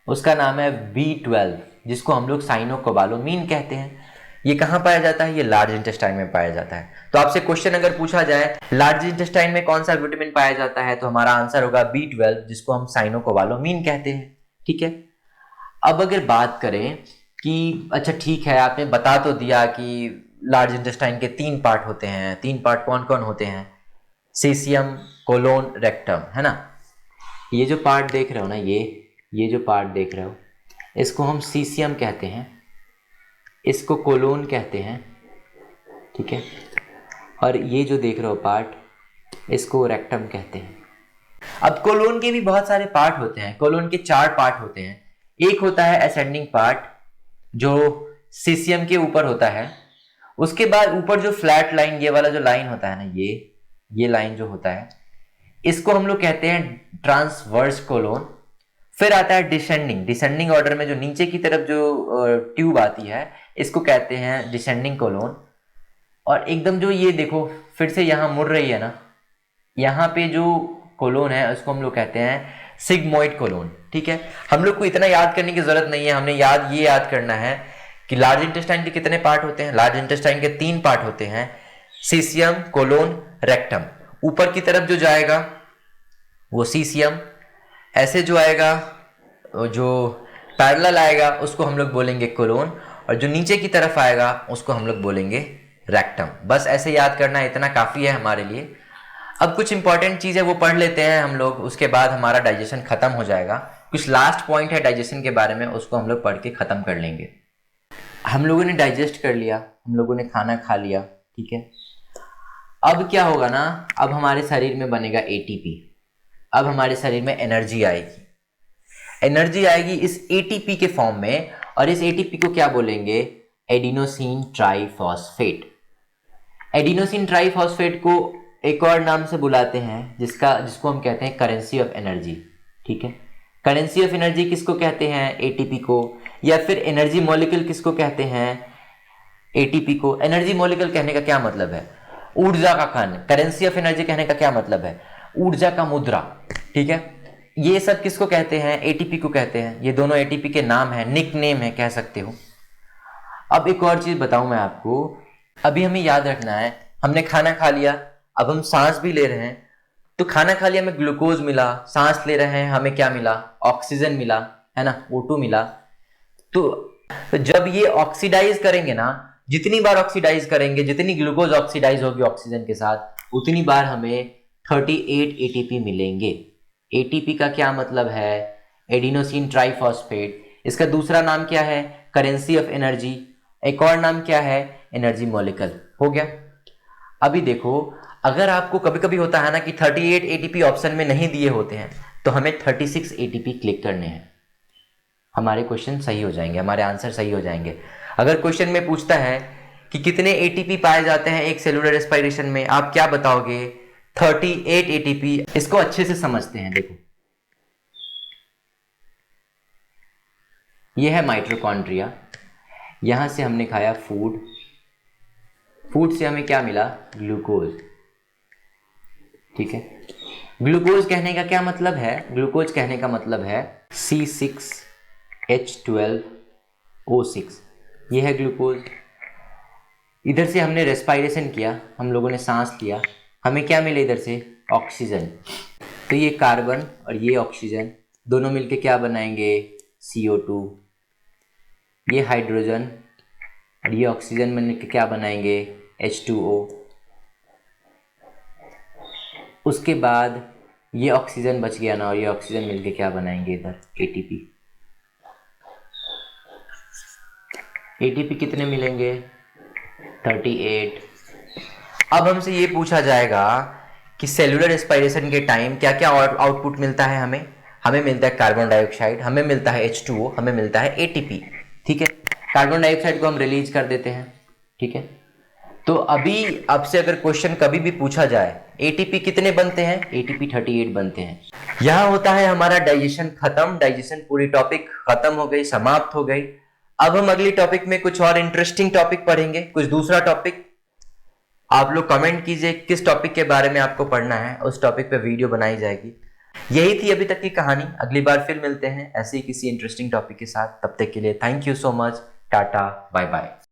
उसका नाम है B12, जिसको हम लोग साइनोकोबालामिन कहते हैं। ये कहाँ पाया जाता है? ये लार्ज इंटेस्टाइन में पाया जाता है। तो आपसे क्वेश्चन अगर पूछा जाए लार्ज इंटेस्टाइन में कौन सा विटामिन पाया जाता है, तो हमारा आंसर होगा B12, जिसको हम साइनोकोबालामिन कहते हैं। ठीक है। अब अगर बात करें कि अच्छा ठीक है, आपने बता तो दिया कि लार्ज इंटेस्टाइन के 3 पार्ट होते हैं। 3 पार्ट कौन कौन होते हैं? सीसियम, कोलोन, रेक्टम, है ना। ये जो पार्ट देख रहे हो ना, ये जो पार्ट देख रहे हो, इसको हम सीसियम कहते हैं, इसको कोलोन कहते हैं। ठीक है। और ये जो देख रहे हो पार्ट, इसको रेक्टम कहते हैं। अब कोलोन के भी बहुत सारे पार्ट होते हैं। कोलोन के 4 पार्ट होते हैं। एक होता है असेंडिंग पार्ट, जो सीसियम के ऊपर होता है। उसके बाद ऊपर जो फ्लैट लाइन, ये वाला जो लाइन होता है ना, ये लाइन जो होता है, इसको हम लोग कहते हैं ट्रांसवर्स कोलोन। फिर आता है डिसेंडिंग ऑर्डर में जो नीचे की तरफ जो ट्यूब आती है, इसको कहते हैं डिसेंडिंग कोलोन। और एकदम जो ये देखो फिर से यहाँ मुड़ रही है ना, यहाँ पे जो कोलोन है उसको हम लोग कहते हैं सिग्मोइड कोलोन। ठीक है। हम लोग को इतना याद करने की जरूरत नहीं है, हमने याद करना है कि लार्ज इंटेस्टाइन के कितने पार्ट होते हैं। लार्ज इंटेस्टाइन के 3 पार्ट होते हैं, सीसियम, कोलोन, रेक्टम। ऊपर की तरफ जो जाएगा वो सीसियम, ऐसे जो आएगा, जो पैरेलल आएगा उसको हम लोग बोलेंगे कोलोन, और जो नीचे की तरफ आएगा उसको हम लोग बोलेंगे रेक्टम। बस ऐसे याद करना, इतना काफी है हमारे लिए। अब कुछ इंपॉर्टेंट चीज है वो पढ़ लेते हैं हम लोग, उसके बाद हमारा डाइजेशन खत्म हो जाएगा। कुछ लास्ट पॉइंट है डाइजेशन के बारे में, उसको हम लोग पढ़ के खत्म कर लेंगे। हम लोगों ने डाइजेस्ट कर लिया, हम लोगों ने खाना खा लिया। ठीक है। अब क्या होगा ना, अब हमारे शरीर में बनेगा एटीपी। अब हमारे शरीर में एनर्जी आएगी इस एटीपी के फॉर्म में, और इस एटीपी को क्या बोलेंगे? Adenosine triphosphate. एडिनोसिन ट्राइफॉस्फेट को एक और नाम से बुलाते हैं, जिसको हम कहते हैं करेंसी ऑफ एनर्जी। ठीक है। करेंसी ऑफ एनर्जी किसको कहते हैं? एटीपी को। या फिर एनर्जी मॉलिक्यूल किसको कहते हैं? एटीपी को। एनर्जी मॉलिक्यूल कहने का क्या मतलब है? ऊर्जा का कण। करेंसी ऑफ एनर्जी कहने का क्या मतलब है? ऊर्जा का मुद्रा। ठीक है। ये सब किसको कहते हैं? एटीपी को कहते हैं। ये दोनों एटीपी के नाम है, निक नेम है कह सकते हो। अब एक और चीज बताऊं मैं आपको, अभी हमें याद रखना है, हमने खाना खा लिया, अब हम सांस भी ले रहे हैं। तो खाना खा लिया, हमें ग्लूकोज मिला, सांस ले रहे हैं, हमें क्या मिला? ऑक्सीजन मिला, है ना, O2 मिला। तो जब ये ऑक्सीडाइज करेंगे ना, जितनी बार ऑक्सीडाइज करेंगे, जितनी ग्लूकोज ऑक्सीडाइज होगी ऑक्सीजन के साथ, उतनी बार हमें 38 एटीपी मिलेंगे। एटीपी का क्या मतलब है? Adenosine triphosphate. इसका दूसरा नाम क्या है? Currency of energy. एक और नाम क्या है? Energy molecule. हो गया। अभी देखो, अगर आपको कभी कभी होता है ना कि 38 एटीपी ऑप्शन में नहीं दिए होते हैं, तो हमें 36 एटीपी क्लिक करने हैं, हमारे क्वेश्चन सही हो जाएंगे, हमारे आंसर सही हो जाएंगे। अगर क्वेश्चन में पूछता है कि कितने एटीपी पाए जाते हैं एक सेलुलर रेस्पिरेशन में, आप क्या बताओगे? 38 एटीपी। इसको अच्छे से समझते हैं। देखो, यह है माइटोकॉन्ड्रिया। यहां से हमने खाया फूड से हमें क्या मिला? ग्लूकोज। ठीक है। ग्लूकोज कहने का क्या मतलब है? ग्लूकोज कहने का मतलब है C6H12O6। यह है ग्लूकोज। इधर से हमने रेस्पिरेशन किया, हम लोगों ने सांस लिया, हमें क्या मिले? इधर से ऑक्सीजन। तो ये कार्बन और ये ऑक्सीजन दोनों मिलके क्या बनाएंगे? CO2। ये हाइड्रोजन और ये ऑक्सीजन मिलके क्या बनाएंगे? H2O। उसके बाद ये ऑक्सीजन बच गया ना, और ये ऑक्सीजन मिलके क्या बनाएंगे? इधर ATP। ATP कितने मिलेंगे? 38। अब हमसे ये पूछा जाएगा कि सेलुलर रेस्पिरेशन के टाइम क्या क्या आउटपुट मिलता है हमें? हमें मिलता है कार्बन डाइऑक्साइड, हमें मिलता है H2O, हमें मिलता है ATP। ठीक है। कार्बन डाइऑक्साइड को हम रिलीज कर देते हैं। ठीक है। तो अभी आपसे अगर क्वेश्चन कभी भी पूछा जाए एटीपी कितने बनते हैं? एटीपी 38 बनते हैं। यहां होता है हमारा डाइजेशन खत्म। डाइजेशन पूरी टॉपिक खत्म हो गई, समाप्त हो गई। अब हम अगली टॉपिक में कुछ और इंटरेस्टिंग टॉपिक पढ़ेंगे, कुछ दूसरा टॉपिक। आप लोग कमेंट कीजिए किस टॉपिक के बारे में आपको पढ़ना है, उस टॉपिक पे वीडियो बनाई जाएगी। यही थी अभी तक की कहानी। अगली बार फिर मिलते हैं ऐसे ही किसी इंटरेस्टिंग टॉपिक के साथ। तब तक के लिए thank you so much. Tata bye bye.